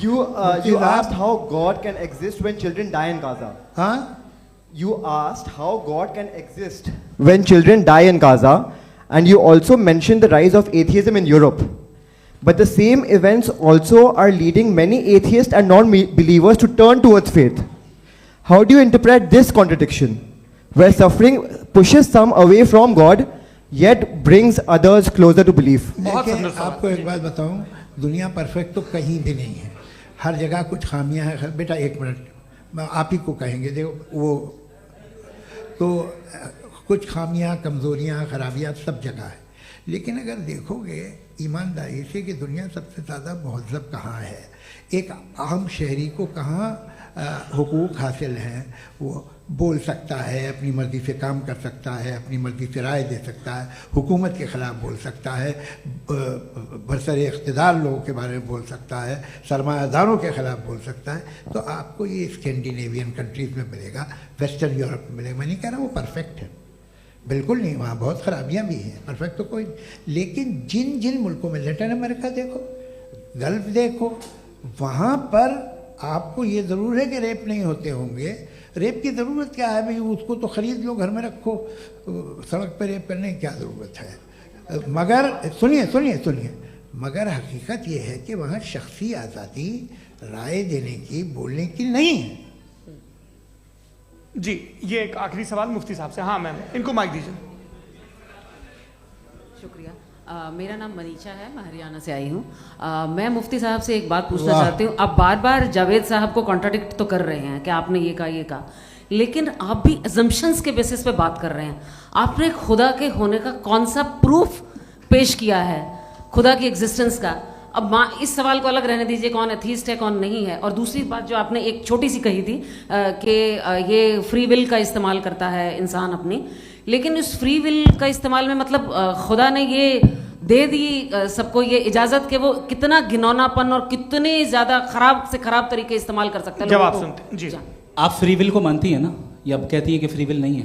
You asked how God can exist when children die in Gaza. Huh? You asked how God can exist when children die in Gaza, and you also mentioned the rise of atheism in Europe. But the same events also are leading many atheists and non-believers to turn towards faith. How do you interpret this contradiction, where suffering pushes some away from God, yet brings others closer to belief? आपको एक बात बताऊं, दुनिया perfect तो कहीं भी नहीं है, हर जगह कुछ खामियां हैं। बेटा एक मिनट आप ही को कहेंगे, देखो वो तो कुछ खामियां, कमज़ोरियां, खराबियां सब जगह है। लेकिन अगर देखोगे ईमानदारी से कि दुनिया सबसे ज़्यादा महज़ब कहाँ है, एक आम शहरी को कहाँ हुकूक हासिल हैं, वो बोल सकता है, अपनी मर्ज़ी से काम कर सकता है, अपनी मर्ज़ी से राय दे सकता है, हुकूमत के ख़िलाफ़ बोल सकता है, बरसरे इक़्तिदार लोगों के बारे में बोल सकता है, सरमायादारों के ख़िलाफ़ बोल सकता है। तो आपको ये स्कैंडिनेवियन कंट्रीज़ में मिलेगा, वेस्टर्न यूरोप में मिलेगा। मैं नहीं कह रहा वो परफेक्ट है, बिल्कुल नहीं, वहाँ बहुत ख़राबियाँ भी हैं, परफेक्ट तो कोई। लेकिन जिन जिन मुल्कों में, लैटिन अमेरिका देखो, गल्फ़ देखो, वहाँ पर आपको ये ज़रूर है कि रेप नहीं होते होंगे। रेप की ज़रूरत क्या है भाई? उसको तो ख़रीद लो, घर में रखो, सड़क पर रेप करने की क्या ज़रूरत है? मगर सुनिए, मगर हकीकत ये है कि वहाँ शख्सी आज़ादी राय देने की, बोलने की नहीं है। जी ये एक आखिरी सवाल मुफ्ती साहब से। हाँ मैम, इनको माइक दीजिए। शुक्रिया। मेरा नाम मनीषा है, मैं हरियाणा से आई हूँ। मैं मुफ्ती साहब से एक बात पूछना चाहती हूँ। आप बार बार जावेद साहब को कॉन्ट्राडिक्ट तो कर रहे हैं कि आपने ये कहा, लेकिन आप भी अजम्पशंस के बेसिस पे बात कर रहे हैं। आपने खुदा के होने का कौन सा प्रूफ पेश किया है खुदा की एग्जिस्टेंस का? अब इस सवाल को अलग रहने दीजिए, कौन एथीस्ट है कौन नहीं है। और दूसरी बात जो आपने एक छोटी सी कही थी कि ये फ्री विल का इस्तेमाल करता है इंसान अपनी, लेकिन इस फ्री विल का इस्तेमाल में मतलब खुदा ने ये दे दी सबको ये इजाजत कि वो कितना घिनौनापन और कितने ज्यादा खराब से खराब तरीके इस्तेमाल कर सकता है। जवाब सुनते जी। आप फ्री विल को मानती है ना, या अब कहती है कि फ्री विल नहीं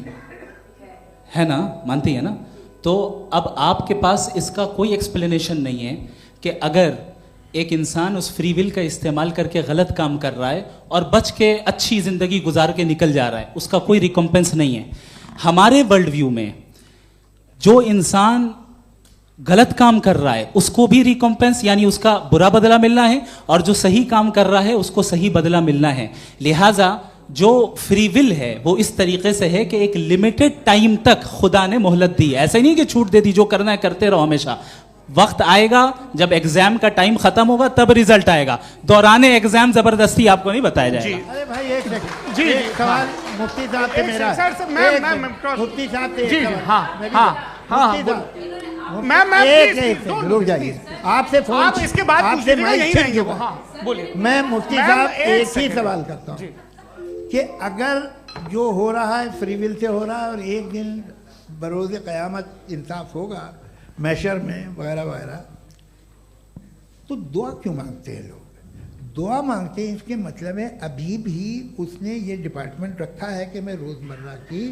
है ना? मानती है ना? तो अब आपके पास इसका कोई एक्सप्लेनेशन नहीं है कि अगर एक इंसान उस फ्री विल का इस्तेमाल करके गलत काम कर रहा है और बच के अच्छी जिंदगी गुजार के निकल जा रहा है, उसका कोई रिकॉम्पेंस नहीं है। हमारे वर्ल्ड व्यू में जो इंसान गलत काम कर रहा है उसको भी रिकॉम्पेंस यानी उसका बुरा बदला मिलना है, और जो सही काम कर रहा है उसको सही बदला मिलना है। लिहाजा जो फ्री विल है वो इस तरीके से है कि एक लिमिटेड टाइम तक खुदा ने मोहलत दी है। ऐसा नहीं कि छूट दे दी, जो करना है करते रहो हमेशा। वक्त आएगा जब एग्जाम का टाइम खत्म होगा तब रिजल्ट आएगा। दौराने एग्जाम जबरदस्ती आपको नहीं बताया जाएगा। अरे भाई एक सेकंड, जी सवाल मुफ्ती साहब से मेरा, मुफ्ती साहब से जी रुक जाइए, आपसे फोन, आप इसके बाद आपसे यही रहेंगे वो। हाँ बोलिए। मैं मुफ्ती साहब एक ही सवाल करता हूँ कि अगर जो हो रहा है फ्री विल से हो रहा है और एक दिन बरोज़ क़यामत इंसाफ होगा मैशर में वगैरह वगैरह, तो दुआ क्यों मांगते हैं लोग? दुआ मांगते हैं इसके मतलब है अभी भी उसने ये डिपार्टमेंट रखा है कि मैं रोज़मर्रा की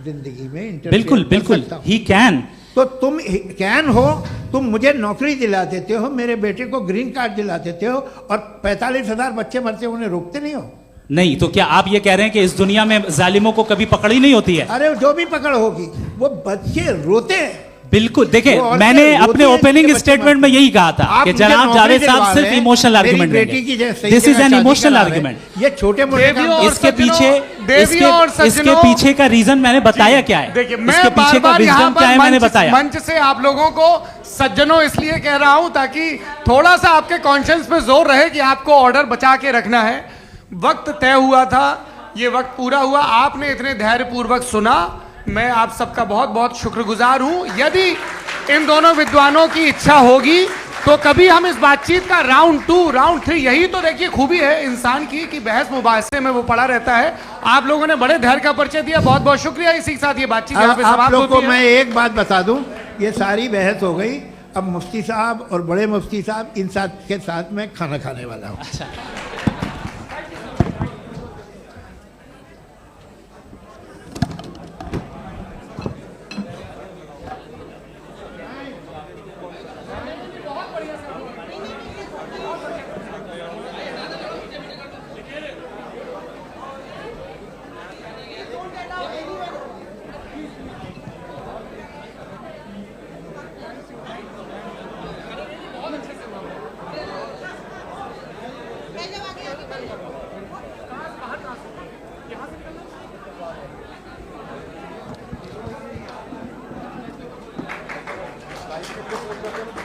ज़िंदगी में बिल्कुल बिल्कुल ही कैन। तो तुम कैन हो, तुम मुझे नौकरी दिला देते हो, मेरे बेटे को ग्रीन कार्ड दिला देते हो, और 45,000 बच्चे मरते उन्हें रोकते नहीं हो। नहीं तो क्या आप ये कह रहे हैं कि इस दुनिया में जालिमों को कभी पकड़ ही नहीं होती है? अरे जो भी पकड़ होगी वो बच्चे रोते हैं। बिल्कुल, देखिए मैंने अपने ओपनिंग स्टेटमेंट में यही कहा था कि जनाब जावेद साहब सिर्फ इमोशनल आर्गुमेंट देंगे। This is an emotional argument. ये छोटे मोटे इसके पीछे का रीजन मैंने बताया क्या है, इसके पीछे का विजडम क्या है मैंने बताया। मंच से आप लोगों को सज्जनों इसलिए कह रहा हूं ताकि थोड़ा सा आपके कॉन्शियंस पे जोर रहे कि आपको ऑर्डर बचा के रखना है। वक्त तय हुआ था, ये वक्त पूरा हुआ, आपने इतने धैर्यपूर्वक सुना, मैं आप सबका बहुत बहुत शुक्रगुजार हूं। यदि इन दोनों विद्वानों की इच्छा होगी तो कभी हम इस बातचीत का राउंड 2, राउंड 3, यही तो देखिए खूबी है इंसान की कि बहस मुबाहसे में वो पड़ा रहता है। आप लोगों ने बड़े धैर्य का परिचय दिया, बहुत बहुत शुक्रिया। इसी के साथ ये बातचीत यहाँ पे समाप्त होती है। आप लोगों को मैं एक बात बता दूं, ये सारी बहस हो गई, अब मुफ्ती साहब और बड़े मुफ्ती साहब इन के साथ में खाना खाने वाला हूँ। Thank you.